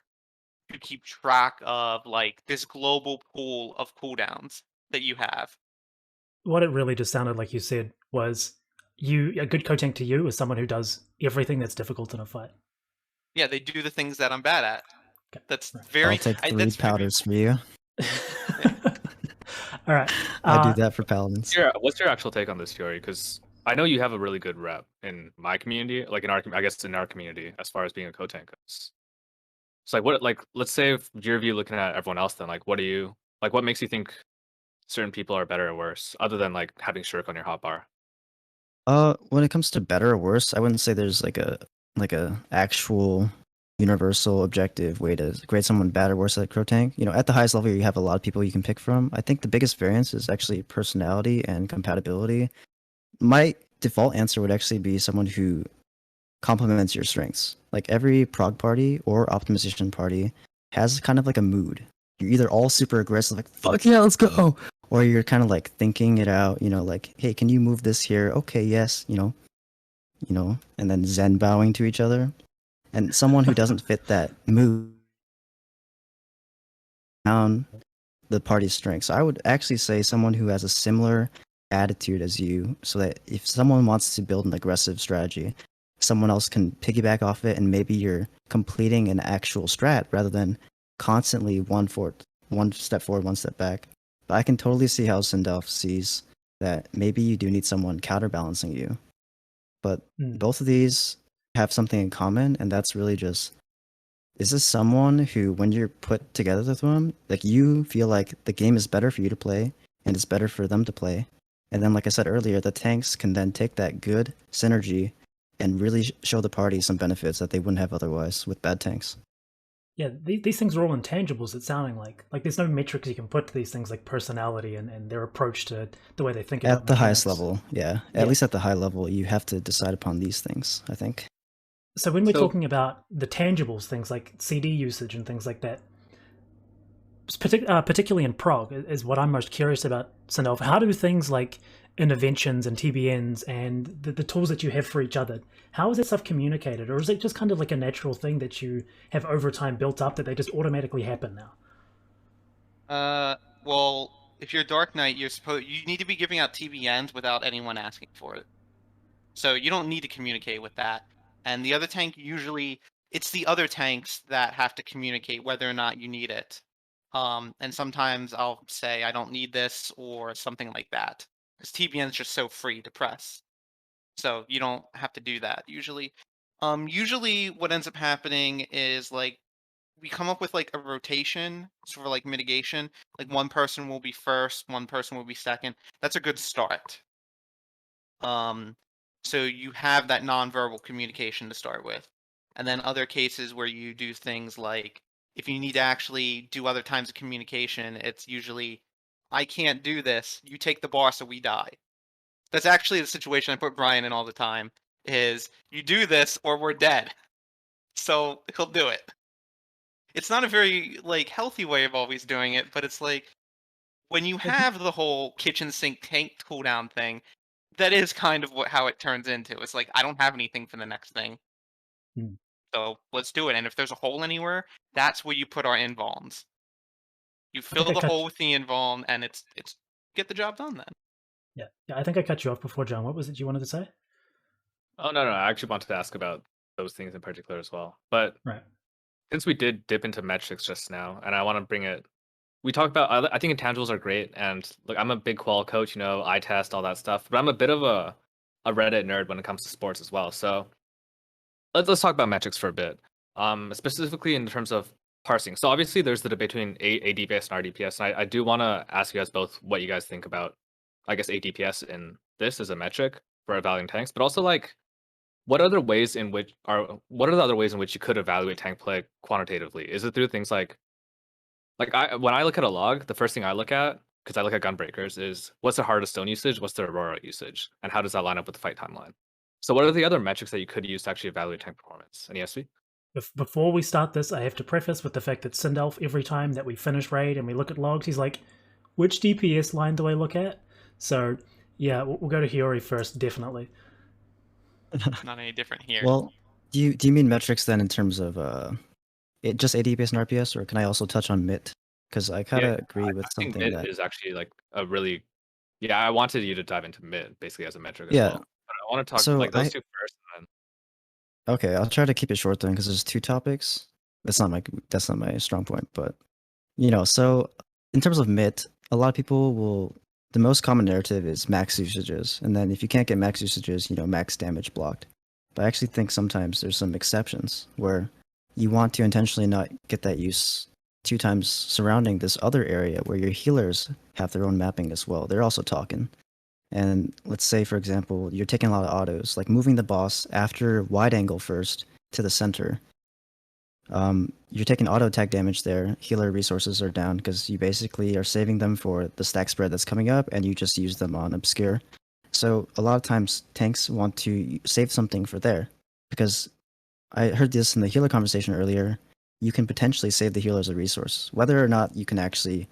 to keep track of, like, this global pool of cooldowns that you have. What it really just sounded like you said was a good co-tank to you is someone who does everything that's difficult in a fight. Yeah, they do the things that I'm bad at. Okay. That's Right. I'll very take 3 that's very, powders for you. All right. I do that for paladins. What's your actual take on this, Hiyori? Because I know you have a really good rep in my community, like I guess in our community, as far as being a co-tank goes. So let's say if your view looking at everyone else, then what makes you think certain people are better or worse, other than like having Shirk on your hotbar? When it comes to better or worse, I wouldn't say there's like a actual universal objective way to grade someone bad or worse at co-tank. At the highest level, you have a lot of people you can pick from. I think the biggest variance is actually personality and compatibility. My default answer would actually be someone who complements your strengths. Like every prog party or optimization party has kind of like a mood. You're either all super aggressive, like fuck yeah, let's go, or you're kind of like thinking it out. Like, hey, can you move this here? Okay, yes. And then zen bowing to each other. And someone who doesn't fit that mood down the party's strengths. I would actually say someone who has a similar attitude as you, so that if someone wants to build an aggressive strategy, someone else can piggyback off it, and maybe you're completing an actual strat rather than constantly one step forward, one step back. But I can totally see how Sindalf sees that maybe you do need someone counterbalancing you. But both of these have something in common, and that's really just, is this someone who, when you're put together with them, like you feel like the game is better for you to play and it's better for them to play. And then, like I said earlier, the tanks can then take that good synergy and really show the party some benefits that they wouldn't have otherwise with bad tanks. Yeah, these things are all intangibles. It's sounding like there's no metrics you can put to these things, like personality and their approach to the way they think about at the highest mechanics. level. Yeah, at least at the high level, you have to decide upon these things, I think. So when we're talking about the tangibles, things like CD usage and things like that, particularly in prog, is what I'm most curious about, Sindalf. How do things like interventions and TBNs and the tools that you have for each other, how is that stuff communicated? Or is it just kind of like a natural thing that you have over time built up that they just automatically happen now? Well, if you're Dark Knight, you need to be giving out TBNs without anyone asking for it. So you don't need to communicate with that. And the other tank usually, it's the other tanks that have to communicate whether or not you need it. And sometimes I'll say I don't need this or something like that, because TBN is just so free to press. So you don't have to do that usually. Usually what ends up happening is like we come up with like a rotation for like mitigation. Like one person will be first, one person will be second. That's a good start. Um, so you have that nonverbal communication to start with. And then other cases where you do things like if you need to actually do other times of communication, it's usually I can't do this. You take the bar so we die. That's actually the situation I put Brian in all the time. Is you do this or we're dead. So he'll do it. It's not a very like healthy way of always doing it, but it's like when you have the whole kitchen sink tank cooldown thing, that is kind of how it turns into. It's like I don't have anything for the next thing, Hmm. so let's do it. And if there's a hole anywhere, that's where you put our invulns. You I think fill I the cut. hole with the invuln, and it's get the job done then. Yeah, I think I cut you off before, John. What was it you wanted to say? Oh no, I actually wanted to ask about those things in particular as well. But Right. since we did dip into metrics just now, and I want to bring it, we talked about. I think intangibles are great, and look, I'm a big qual coach. I test all that stuff, but I'm a bit of a Reddit nerd when it comes to sports as well. So let's talk about metrics for a bit. Specifically in terms of parsing. So obviously there's the debate between ADPS and RDPS, and I do want to ask you guys both what you guys think about, I guess, ADPS in this as a metric for evaluating tanks, but also like what are the other ways in which you could evaluate tank play quantitatively? Is it through things like when I look at a log, the first thing I look at, because I look at gunbreakers, is what's the hardest stone usage, what's the aurora usage, and how does that line up with the fight timeline? So what are the other metrics that you could use to actually evaluate tank performance? Any SV? Before we start this, I have to preface with the fact that Sindalf, every time that we finish raid and we look at logs, he's like, which DPS line do I look at? So, yeah, we'll go to Hiyori first, definitely. Not any different here. Well, do you mean metrics then in terms of just ADPS and RPS, or can I also touch on MIT? Because I kind of agree with I think something mid that is actually like a really, yeah, I wanted you to dive into mid basically as a metric as yeah. well. But I want to talk So like those two first, and okay, I'll try to keep it short then because there's two topics. That's not my strong point, but so in terms of MIT, a lot of people will. The most common narrative is max usages, and then if you can't get max usages, max damage blocked. But I actually think sometimes there's some exceptions where you want to intentionally not get that use two times surrounding this other area where your healers have their own mapping as well. They're also talking. And let's say, for example, you're taking a lot of autos, like moving the boss after wide angle first to the center. You're taking auto attack damage there. Healer resources are down because you basically are saving them for the stack spread that's coming up, and you just use them on obscure. So a lot of times tanks want to save something for there, because I heard this in the healer conversation earlier. You can potentially save the healer as a resource, whether or not you can actually,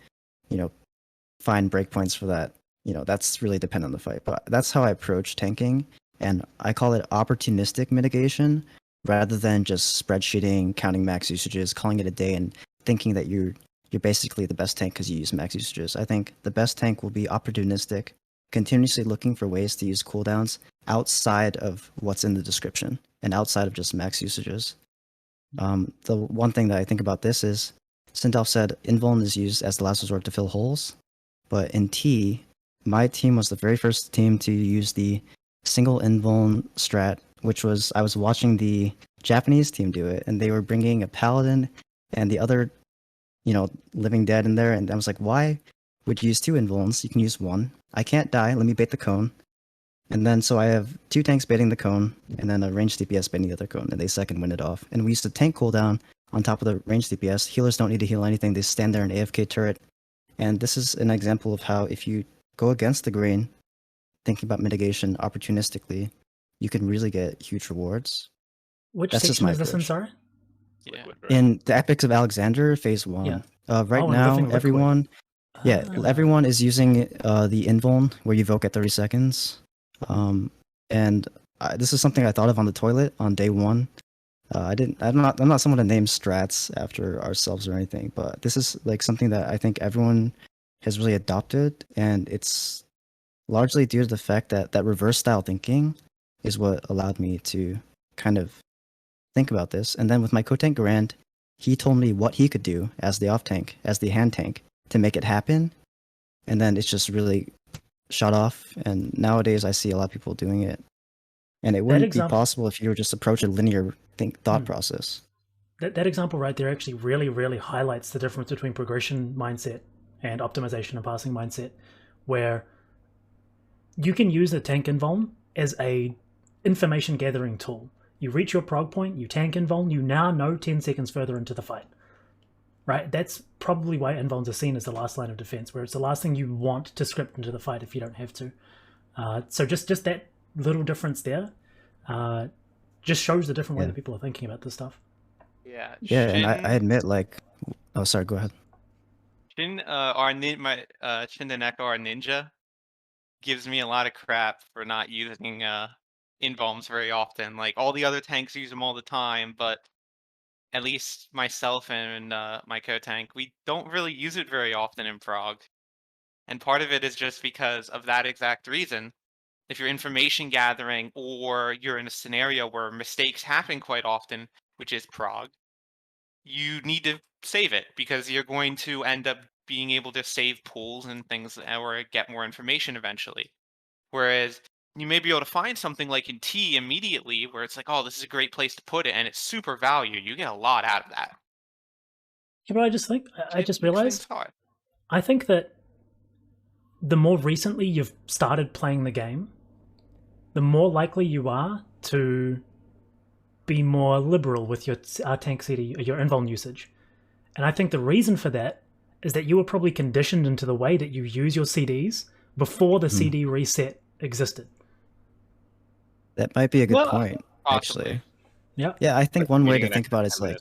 find breakpoints for that. That's really dependent on the fight. But that's how I approach tanking, and I call it opportunistic mitigation, rather than just spreadsheeting, counting max usages, calling it a day, and thinking that you're basically the best tank because you use max usages. I think the best tank will be opportunistic, continuously looking for ways to use cooldowns outside of what's in the description and outside of just max usages. The one thing that I think about this is Sindalf said invuln is used as the last resort to fill holes, but in T, my team was the very first team to use the single invuln strat, which was I was watching the Japanese team do it, and they were bringing a paladin and the other, living dead in there, and I was like, why would you use two invulns? You can use one. I can't die. Let me bait the cone. And then so I have two tanks baiting the cone, and then a ranged DPS baiting the other cone, and they second win it off. And we used a tank cooldown on top of the ranged DPS. Healers don't need to heal anything. They stand there in AFK turret. And this is an example of how if you go against the grain, thinking about mitigation opportunistically, you can really get huge rewards. Which That's just section my is this in, approach. sorry? Yeah. liquid, right? In the Epics of Alexander, phase 1. Yeah. Right Oh, and now, Living Liquid. everyone Ah. everyone is using the invuln where you evoke at 30 seconds. And this is something I thought of on the toilet on day 1. I'm not someone to name strats after ourselves or anything, but this is like something that I think everyone has really adopted, and it's largely due to the fact that reverse style thinking is what allowed me to kind of think about this. And then with my co-tank Garand, he told me what he could do as the off tank, as the hand tank, to make it happen. And then it's just really shot off. And nowadays I see a lot of people doing it. And it wouldn't be possible if you were just approach a linear thought process. That example right there actually really, really highlights the difference between progression mindset and optimization and parsing mindset, where you can use a tank invuln as a information gathering tool. You reach your prog point, you tank invuln, you now know 10 seconds further into the fight. Right? That's probably why invulns are seen as the last line of defense, where it's the last thing you want to script into the fight if you don't have to. So just that little difference there just shows the different way that people are thinking about this stuff. Yeah. Yeah, and I admit, like, oh, sorry, go ahead. Shin, Shindaneko, our ninja, gives me a lot of crap for not using invulns very often. Like, all the other tanks use them all the time, but at least myself and my co-tank, we don't really use it very often in prog. And part of it is just because of that exact reason. If you're information gathering or you're in a scenario where mistakes happen quite often, which is prog, you need to save it because you're going to end up being able to save pools and things or get more information eventually. Whereas you may be able to find something like in T immediately where it's like, oh, this is a great place to put it and it's super value. You get a lot out of that. Yeah, but I just realized, I think that the more recently you've started playing the game, the more likely you are to be more liberal with your tank CD, your invuln usage. And I think the reason for that is that you were probably conditioned into the way that you use your CDs before the CD reset existed. That might be a good point, actually. Yeah. Yeah, I think one way to think about it is like,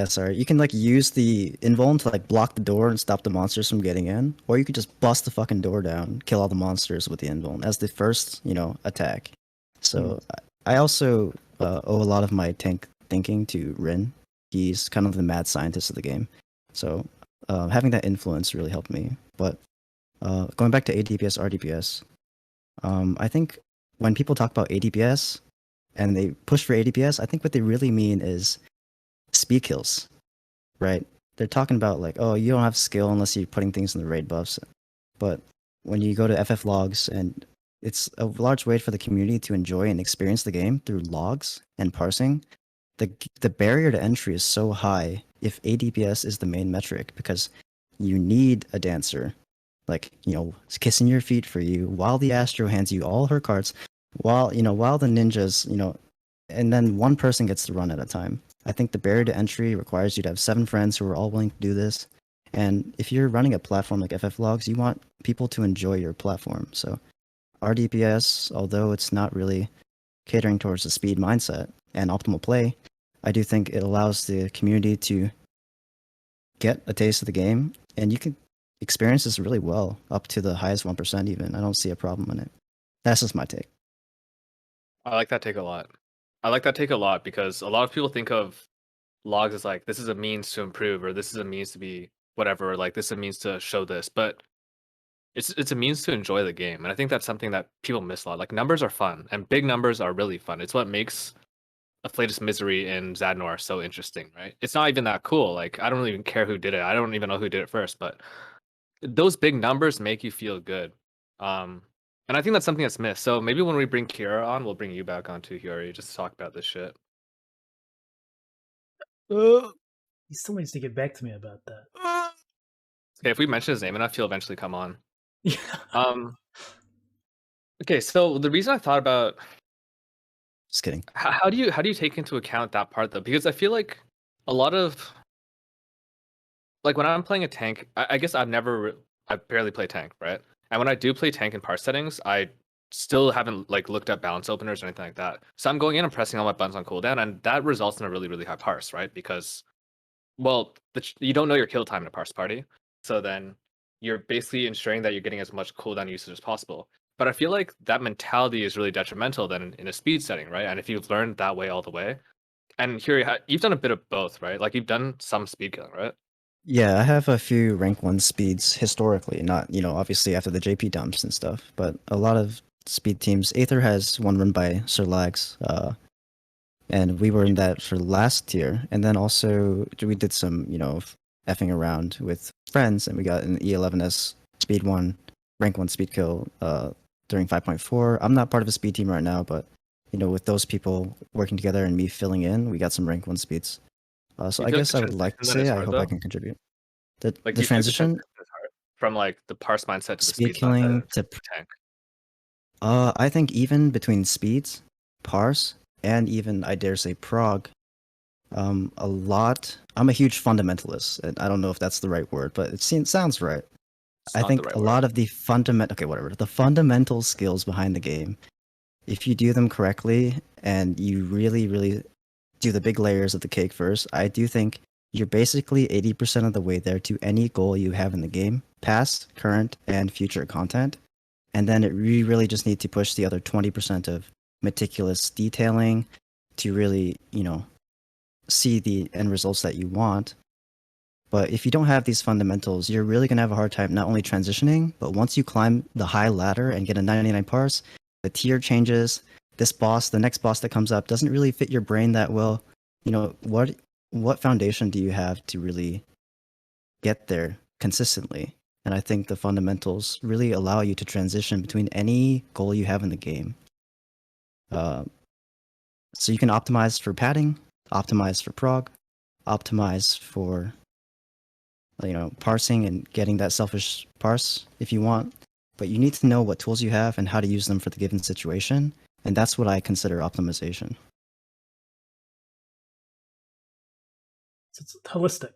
sorry. You can like use the invuln to like block the door and stop the monsters from getting in, or you could just bust the fucking door down, kill all the monsters with the invuln as the first, attack. So I also owe a lot of my tank thinking to Rin. He's kind of the mad scientist of the game. So having that influence really helped me. But going back to ADPS, RDPS, I think when people talk about ADPS and they push for ADPS, I think what they really mean is speed kills, right? They're talking about like, oh, you don't have skill unless you're putting things in the raid buffs. But when you go to FF logs, and it's a large way for the community to enjoy and experience the game through logs and parsing, the barrier to entry is so high if ADPS is the main metric, because you need a dancer, like, kissing your feet for you while the Astro hands you all her cards, while the ninjas, and then one person gets to run at a time. I think the barrier to entry requires you to have 7 friends who are all willing to do this. And if you're running a platform like FF Logs, you want people to enjoy your platform. So RDPS, although it's not really catering towards the speed mindset and optimal play, I do think it allows the community to get a taste of the game, and you can experience this really well, up to the highest 1% even. I don't see a problem in it. That's just my take. I like that take a lot. I like that take a lot because a lot of people think of logs as like, this is a means to improve, or this is a means to be whatever, or like this is a means to show this, but it's a means to enjoy the game. And I think that's something that people miss a lot. Like, numbers are fun, and big numbers are really fun. It's what makes Afflatus Misery and Zadnor so interesting, right? It's not even that cool. Like, I don't even care who did it. I don't even know who did it first, but those big numbers make you feel good. And I think that's something that's missed. So maybe when we bring Kira on, we'll bring you back on to Hiyori just to talk about this shit. He still needs to get back to me about that. Okay, if we mention his name enough, he'll eventually come on. Yeah. Okay, so the reason I thought about, just kidding. How do you take into account that part though? Because I feel like a lot of, like, when I'm playing a tank, I guess I barely play tank, right? And when I do play tank in parse settings, I still haven't like looked at balance openers or anything like that. So I'm going in and pressing all my buttons on cooldown, and that results in a really, really high parse, right? Because, well, you don't know your kill time in a parse party. So then you're basically ensuring that you're getting as much cooldown usage as possible. But I feel like that mentality is really detrimental then in a speed setting, right? And if you've learned that way all the way, and here you've done a bit of both, right? Like, you've done some speed killing, right? Yeah, I have a few rank 1 speeds historically, not, obviously after the JP dumps and stuff, but a lot of speed teams. Aether has one run by Sir Lags. and we were in that for last tier. And then also we did some, effing around with friends, and we got an E11S speed 1, rank 1 speed kill during 5.4. I'm not part of a speed team right now, but with those people working together and me filling in, we got some rank 1 speeds. So You I feel guess I would like to transition then is say I hard, hope I though? can contribute. The Like, do you feel like the transition, transition is hard from like the parse mindset to the speed speed killing mindset to tank? I think even between speeds, parse, and even I dare say prog, a lot. I'm a huge fundamentalist, and I don't know if that's the right word, but it sounds right. It's I not the think right a word. lot of the the fundamental skills behind the game, if you do them correctly and you really, really do the big layers of the cake first, I do think you're basically 80% of the way there to any goal you have in the game, past, current, and future content. And then you really just need to push the other 20% of meticulous detailing to really, see the end results that you want. But if you don't have these fundamentals, you're really going to have a hard time not only transitioning, but once you climb the high ladder and get a 99 parse, the tier changes. This boss, the next boss that comes up, doesn't really fit your brain that well. What foundation do you have to really get there consistently? And I think the fundamentals really allow you to transition between any goal you have in the game. So you can optimize for padding, optimize for prog, optimize for parsing and getting that selfish parse if you want. But you need to know what tools you have and how to use them for the given situation. And that's what I consider optimization. It's holistic.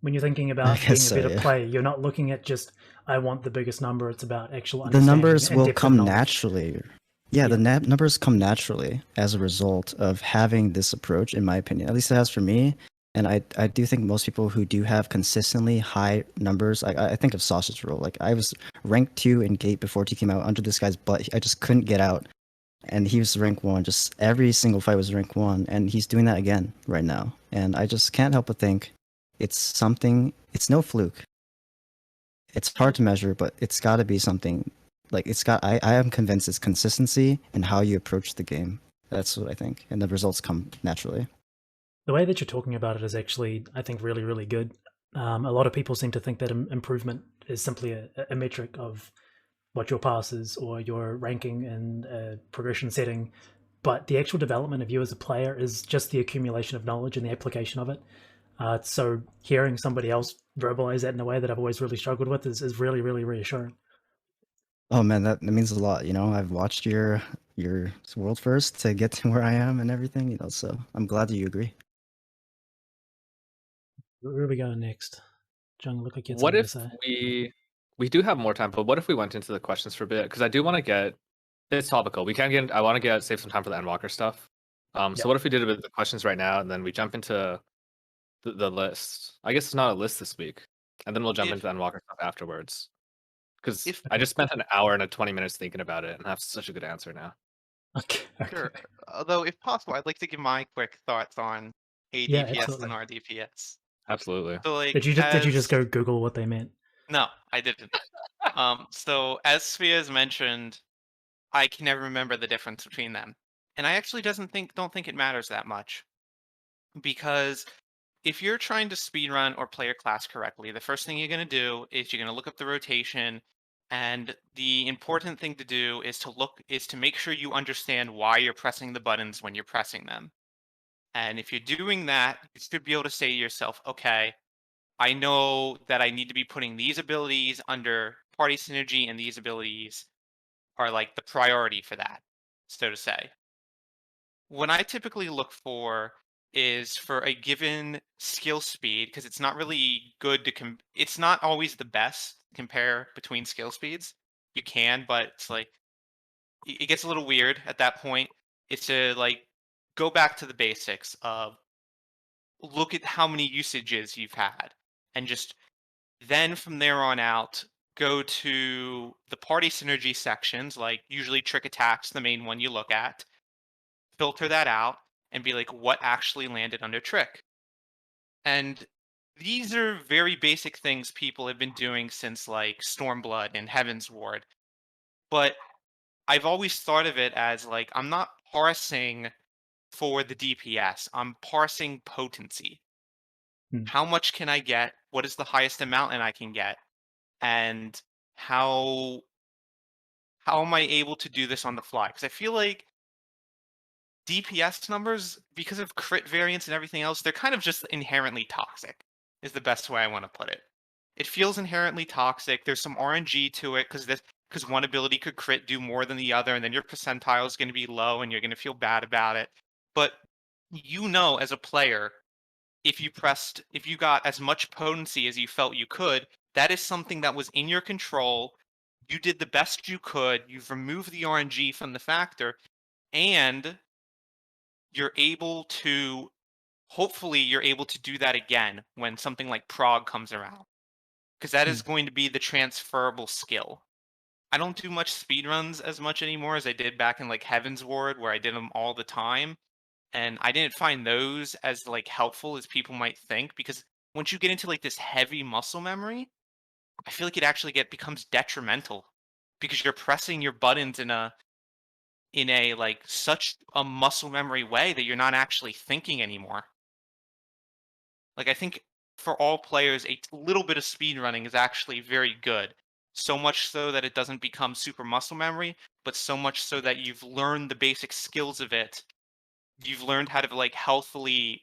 When you're thinking I about guess being a so, better yeah. player, you're not looking at just I want the biggest number. It's about actual The understanding numbers and will depth of come knowledge. naturally. Yeah, the numbers come naturally as a result of having this approach, in my opinion. At least it has for me. And I do think most people who do have consistently high numbers, I think of Sausage Roll. Like, I was ranked 2 in Gate before T came out under this guy's butt. I just couldn't get out. And he was rank 1. Just every single fight was rank 1. And he's doing that again right now. And I just can't help but think it's no fluke. It's hard to measure, but it's got to be something. Like, I am convinced it's consistency in how you approach the game. That's what I think. And the results come naturally. The way that you're talking about it is actually, I think, really, really good. A lot of people seem to think that improvement is simply a metric of what your pass is or your ranking and progression setting. But the actual development of you as a player is just the accumulation of knowledge and the application of it. So hearing somebody else verbalize that in a way that I've always really struggled with is really, really reassuring. Oh man, that means a lot. I've watched your world first to get to where I am and everything. So I'm glad that you agree. Where are we going next? Jung, look like you had What something to if say. we do have more time, but what if we went into the questions for a bit? Because I do want to get it's topical. I want to save some time for the Endwalker stuff. So what if we did it with the questions right now, and then we jump into the list? I guess it's not a list this week, and then we'll jump into the Endwalker stuff afterwards. Because I just spent an hour and 20 minutes thinking about it, and I have such a good answer now. Okay. Sure. Although, if possible, I'd like to give my quick thoughts on Yeah, ADPS absolutely. and RDPS. Absolutely. So, like, Did you just go Google what they meant? No, I didn't. So as Sfia has mentioned, I can never remember the difference between them, and I actually don't think it matters that much, because if you're trying to speedrun or play your class correctly, the first thing you're going to do is you're going to look up the rotation, and the important thing to do is to make sure you understand why you're pressing the buttons when you're pressing them. And if you're doing that, you should be able to say to yourself, okay, I know that I need to be putting these abilities under party synergy, and these abilities are like the priority for that, so to say. What I typically look for is for a given skill speed, because it's not really good to it's not always the best to compare between skill speeds. You can, but it's like it gets a little weird at that point. It's to like go back to the basics of look at how many usages you've had, and just then from there on out go to the party synergy sections, like usually trick attacks, the main one you look at, filter that out, and be like, what actually landed under trick? And these are very basic things people have been doing since like Stormblood and Heaven's Ward. But I've always thought of it as like, I'm not parsing for the DPS. I'm parsing potency. Hmm. How much can I get? What is the highest amount I can get? And how am I able to do this on the fly? Because I feel like DPS numbers, because of crit variance and everything else, they're kind of just inherently toxic, is the best way I want to put it. It feels inherently toxic. There's some RNG to it because one ability could crit do more than the other, and then your percentile is going to be low and you're going to feel bad about it. But you know, as a player, if you got as much potency as you felt you could, that is something that was in your control. You did the best you could. You've removed the RNG from the factor, and you're able to hopefully you're able to do that again when something like prog comes around, because that is going to be the transferable skill. I don't do much speedruns as much anymore as I did back in like Heaven's Ward, where I did them all the time, and I didn't find those as like helpful as people might think, because once you get into like this heavy muscle memory, I feel like it actually becomes detrimental, because you're pressing your buttons in a like such a muscle memory way that you're not actually thinking anymore. Like, I think for all players, a little bit of speed running is actually very good. So much so that it doesn't become super muscle memory, but so much so that you've learned the basic skills of it. You've learned how to like healthily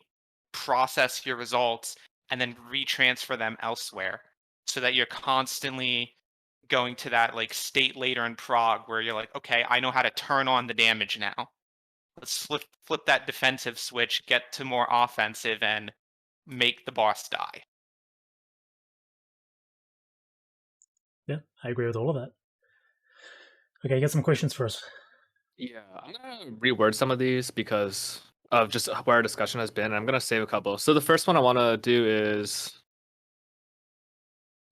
process your results and then retransfer them elsewhere, so that you're constantly going to that like state later in prog where you're like, okay, I know how to turn on the damage now. Let's flip that defensive switch, get to more offensive, and make the boss die. Yeah, I agree with all of that. Okay, you got some questions for us. Yeah, I'm gonna reword some of these because of just where our discussion has been. I'm gonna save a couple. So the first one I want to do is,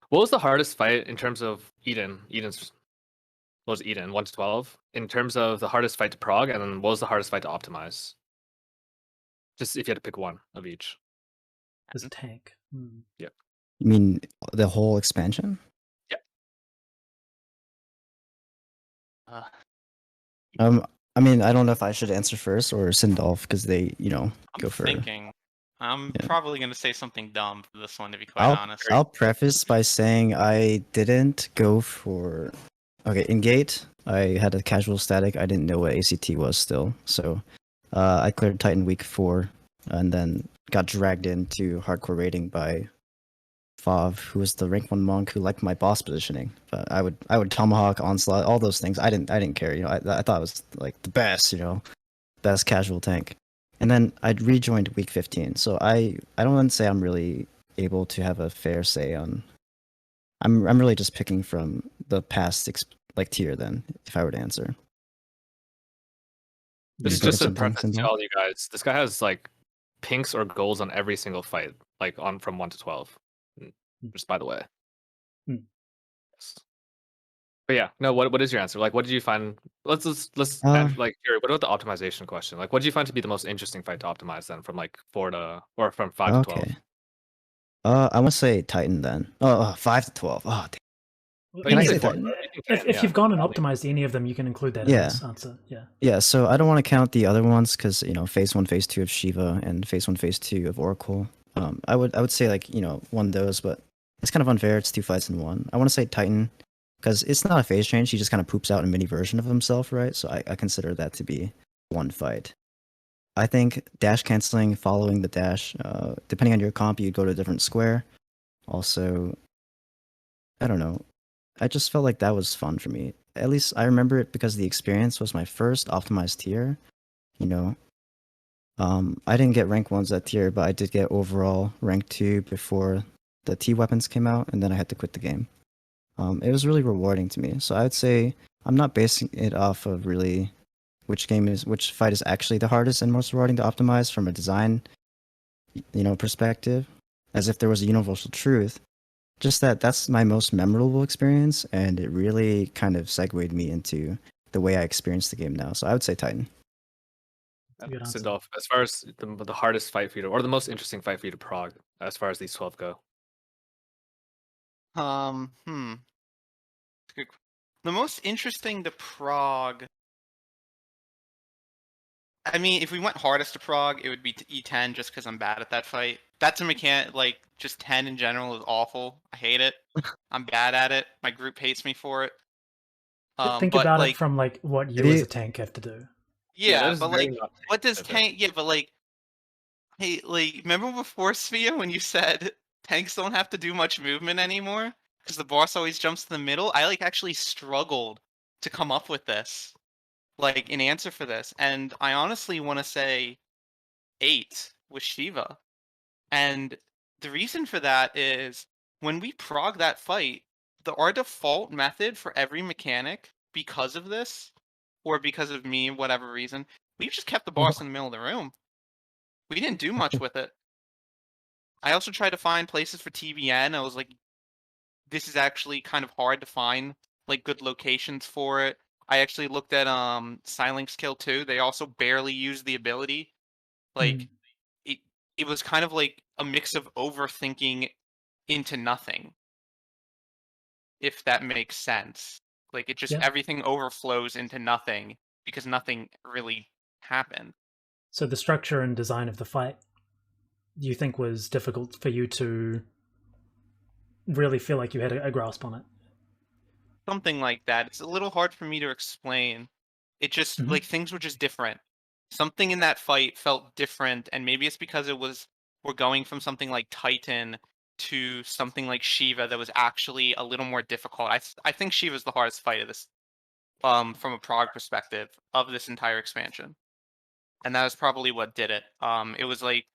what was the hardest fight in terms of Eden? What was Eden 1 to 12 in terms of the hardest fight to prog, and then what was the hardest fight to optimize? Just if you had to pick one of each. As a tank. You mean the whole expansion? Uh, I mean, I don't know if I should answer first or Sindalf, because they, I'm go for. thinking. I'm Yeah. probably going to say something dumb for this one, to be quite I'll honest. I'll preface by saying I didn't go for. Okay, in gate I had a casual static. I didn't know what ACT was still, so I cleared Titan week 4, and then got dragged into hardcore rating by Fav, who was the rank 1 monk who liked my boss positioning. But I would tomahawk, onslaught, all those things. I didn't care. I thought it was like the best. Best casual tank. And then I'd rejoined week 15. So I don't want to say I'm really able to have a fair say on. I'm really just picking from the past tier then, if I were to answer. This is You just got a something, preface to Sindel? all you guys. This guy has like pinks or golds on every single fight, like on from 1 to 12. Just by the way. Hmm. Yes. But yeah, no. What is your answer? Like, what did you find? Let's like here. What about the optimization question? Like, what did you find to be the most interesting fight to optimize then, from like 4 to or from 5 to 12? Okay. I want to say Titan then. 5 to 12. Oh, damn. Oh, Can I say four? Titan? You can, If yeah. you've gone and optimized any of them, you can include that in Yeah. this answer. Yeah. Yeah, so I don't want to count the other ones because phase 1, phase 2 of Shiva and phase 1, phase 2 of Oracle. I would say one of those, but it's kind of unfair. It's 2 fights in one. I want to say Titan because it's not a phase change. He just kind of poops out a mini version of himself, right? So I consider that to be one fight. I think dash canceling, following the dash, depending on your comp, you'd go to a different square. Also, I don't know. I just felt like that was fun for me. At least I remember it because the experience was my first optimized tier. I didn't get rank 1s at tier, but I did get overall rank 2 before the T weapons came out, and then I had to quit the game. It was really rewarding to me. So I would say I'm not basing it off of really which fight is actually the hardest and most rewarding to optimize from a design, perspective, as if there was a universal truth. Just that's my most memorable experience, and it really kind of segued me into the way I experience the game now. So I would say Titan. Good answer. Sindolf, as far as the hardest fight for you to, or the most interesting fight for you to prog, as far as these 12 go. Good. The most interesting to prog, I mean, if we went hardest to prog, it would be to E10 just because I'm bad at that fight. That's a mechanic, like, just 10 in general is awful. I hate it. I'm bad at it. My group hates me for it. Think But, about it like, from like what you as Maybe a tank have to do. Yeah, that yeah, is but, very like, not what does specific. tank, yeah, but, like, hey, like, remember before Sfia when you said tanks don't have to do much movement anymore? Because the boss always jumps to the middle? I, like, actually struggled to come up with this, like, an answer for this. And I honestly want to say 8 with Shiva. And the reason for that is when we prog that fight, our default method for every mechanic, because of this, or because of me, whatever reason, we just kept the boss in the middle of the room. We didn't do much with it. I also tried to find places for TBN. I was like, this is actually kind of hard to find like good locations for it. I actually looked at Silence Kill 2. They also barely used the ability. Like it it was kind of like a mix of overthinking into nothing, if that makes sense. Like it just Yeah. everything overflows into nothing because nothing really happened. So the structure and design of the fight, you think was difficult for you to really feel like you had a grasp on it? Something like that. It's a little hard for me to explain. It just Mhm. like things were just different. Something in that fight felt different, and maybe it's because we're going from something like Titan to something like Shiva that was actually a little more difficult. I think Shiva's the hardest fight of this from a prog perspective of this entire expansion. And that was probably what did it. It was like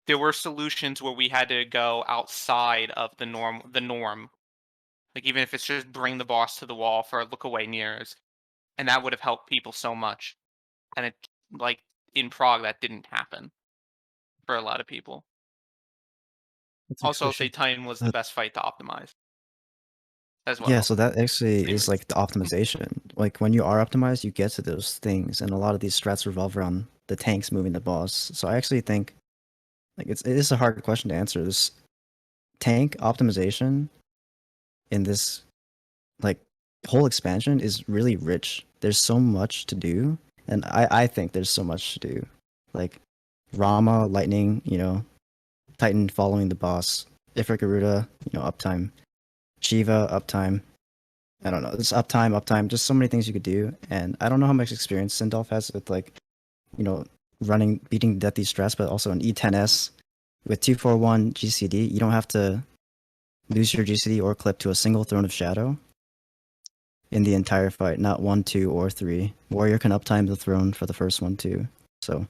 there were solutions where we had to go outside of the norm. Like even if it's just bring the boss to the wall for look away nears, and that would have helped people so much. And it like in Prague that didn't happen for a lot of people. That's a next Also, I'll say question. Titan was the best fight to optimize as Yeah, well. so that actually Same is reason. like the optimization. Like when you are optimized, you get to those things, and a lot of these strats revolve around the tanks moving the boss. So I actually think like it is a hard question to answer. This tank optimization in this like whole expansion is really rich. There's so much to do, and I think there's so much to do. Like Rama, Lightning, Titan following the boss, Ifrit Garuda, uptime, Shiva, uptime. I don't know. It's uptime, just so many things you could do. And I don't know how much experience Sindalf has with like, you know, beating Deathy Stress, but also an E10S with 241 GCD. You don't have to lose your GCD or clip to a single Throne of Shadow in the entire fight, not 1, 2, or 3. Warrior can uptime the throne for the first one too. So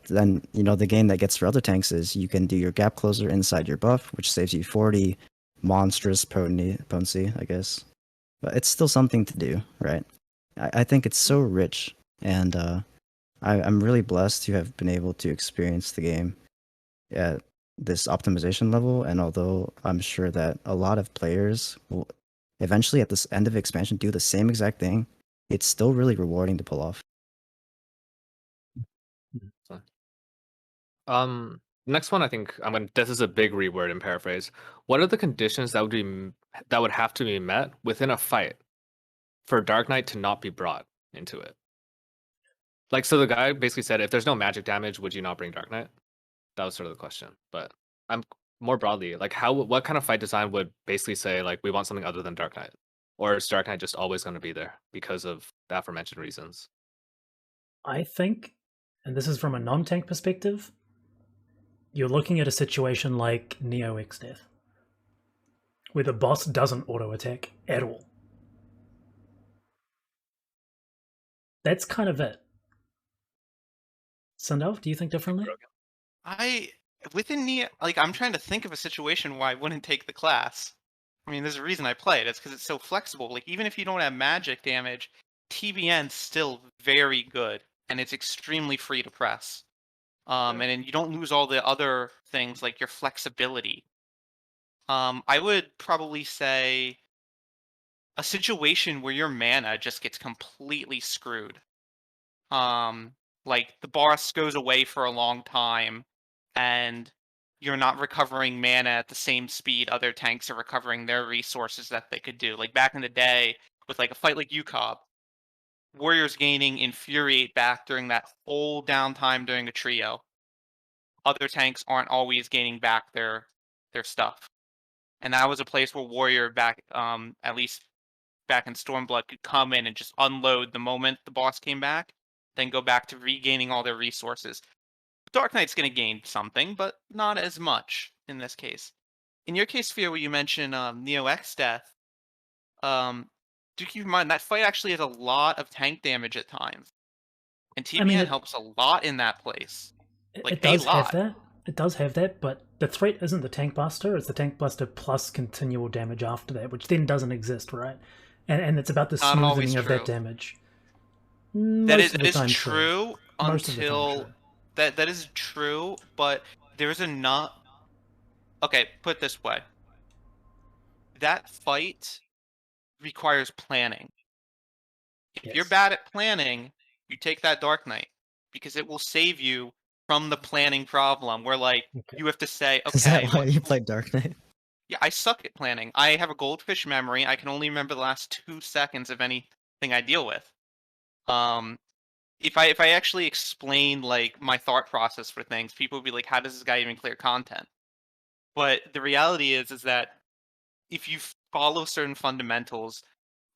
then, the game that gets for other tanks is you can do your gap closer inside your buff, which saves you 40 monstrous potency, I guess. But it's still something to do, right? I think it's so rich, and I'm really blessed to have been able to experience the game at this optimization level. And although I'm sure that a lot of players will eventually at this end of expansion do the same exact thing, it's still really rewarding to pull off. Next one, I think this is a big reword and paraphrase. What are the conditions that would have to be met within a fight for Dark Knight to not be brought into it? Like, so the guy basically said, if there's no magic damage, would you not bring Dark Knight? That was sort of the question. But I'm more broadly, like, what kind of fight design would basically say, like, we want something other than Dark Knight? Or is Dark Knight just always going to be there because of the aforementioned reasons? I think, and this is from a non-tank perspective, you're looking at a situation like Neo X Death, where the boss doesn't auto-attack at all. That's kind of it. Sindalf, do you think differently? Within the like I'm trying to think of a situation where I wouldn't take the class. I mean, there's a reason I play it. It's because it's so flexible. Like even if you don't have magic damage, TBN's still very good, and it's extremely free to press. And then you don't lose all the other things like your flexibility. I would probably say a situation where your mana just gets completely screwed. Like the boss goes away for a long time, and you're not recovering mana at the same speed other tanks are recovering their resources that they could do. Like back in the day with like a fight like UCOB, warriors gaining Infuriate back during that whole downtime during a trio. Other tanks aren't always gaining back their stuff. And that was a place where warrior back at least back in Stormblood could come in and just unload the moment the boss came back, then go back to regaining all their resources. Dark Knight's going to gain something, but not as much in this case. In your case, Sfia, where you mentioned Neo X death, do keep in mind that fight actually has a lot of tank damage at times, and TBN helps a lot in that place. Like, it does have that. It does have that, but the threat isn't the tank buster; it's the tank buster plus continual damage after that, which then doesn't exist, right? And it's about the smoothing of that damage. That is true until that is true, but there's enough. Okay, put it this way: that fight requires planning. If you're bad at planning, you take that Dark Knight because it will save you from the planning problem. Where you have to say, okay, is that why you play Dark Knight? Yeah, I suck at planning. I have a goldfish memory. I can only remember the last 2 seconds of anything I deal with. If I actually explain like my thought process for things, people would be like, "How does this guy even clear content?" But the reality is that if you follow certain fundamentals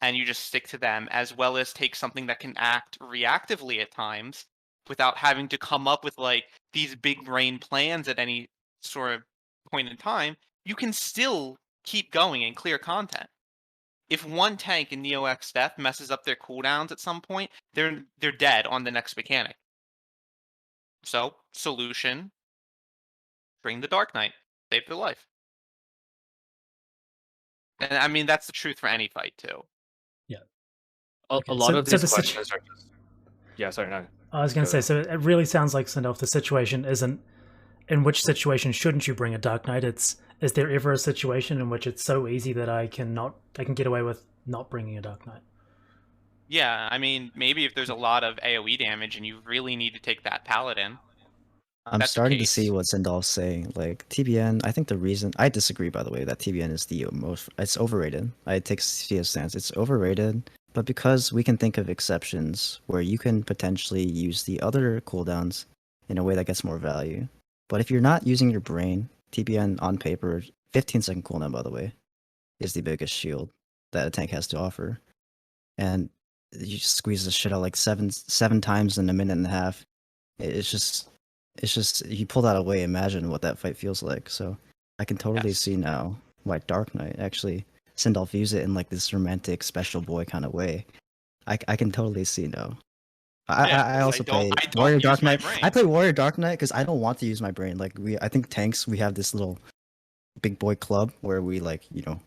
and you just stick to them, as well as take something that can act reactively at times without having to come up with like these big brain plans at any sort of point in time, you can still keep going and clear content. If one tank in Neo X Death messes up their cooldowns at some point, they're dead on the next mechanic. So, solution, bring the Dark Knight, save their life. And I mean, that's the truth for any fight too. Yeah. A lot of these questions are just... Yeah, sorry, no. I was going to say, so it really sounds like, Sindalf, the situation isn't in which situation shouldn't you bring a Dark Knight. It's, is there ever a situation in which it's so easy that I can get away with not bringing a Dark Knight? Yeah, I mean, maybe if there's a lot of AoE damage and you really need to take that Paladin. I'm starting to see what Sindalf's saying. Like, TBN, I think the reason... I disagree, by the way, that TBN is the most... It's overrated. I take Sfia's stance. It's overrated, but because we can think of exceptions where you can potentially use the other cooldowns in a way that gets more value. But if you're not using your brain, TBN on paper, 15-second cooldown, by the way, is the biggest shield that a tank has to offer. And you just squeeze this shit out like seven times in a minute and a half. It's just you pull that away, imagine what that fight feels like. So I can totally see now why Dark Knight, actually Sindalf use it in like this romantic special boy kind of way. I can totally see now. I also play Warrior Dark Knight. I play Warrior Dark Knight because I don't want to use my brain. Like I think tanks, we have this little big boy club where we like, you know,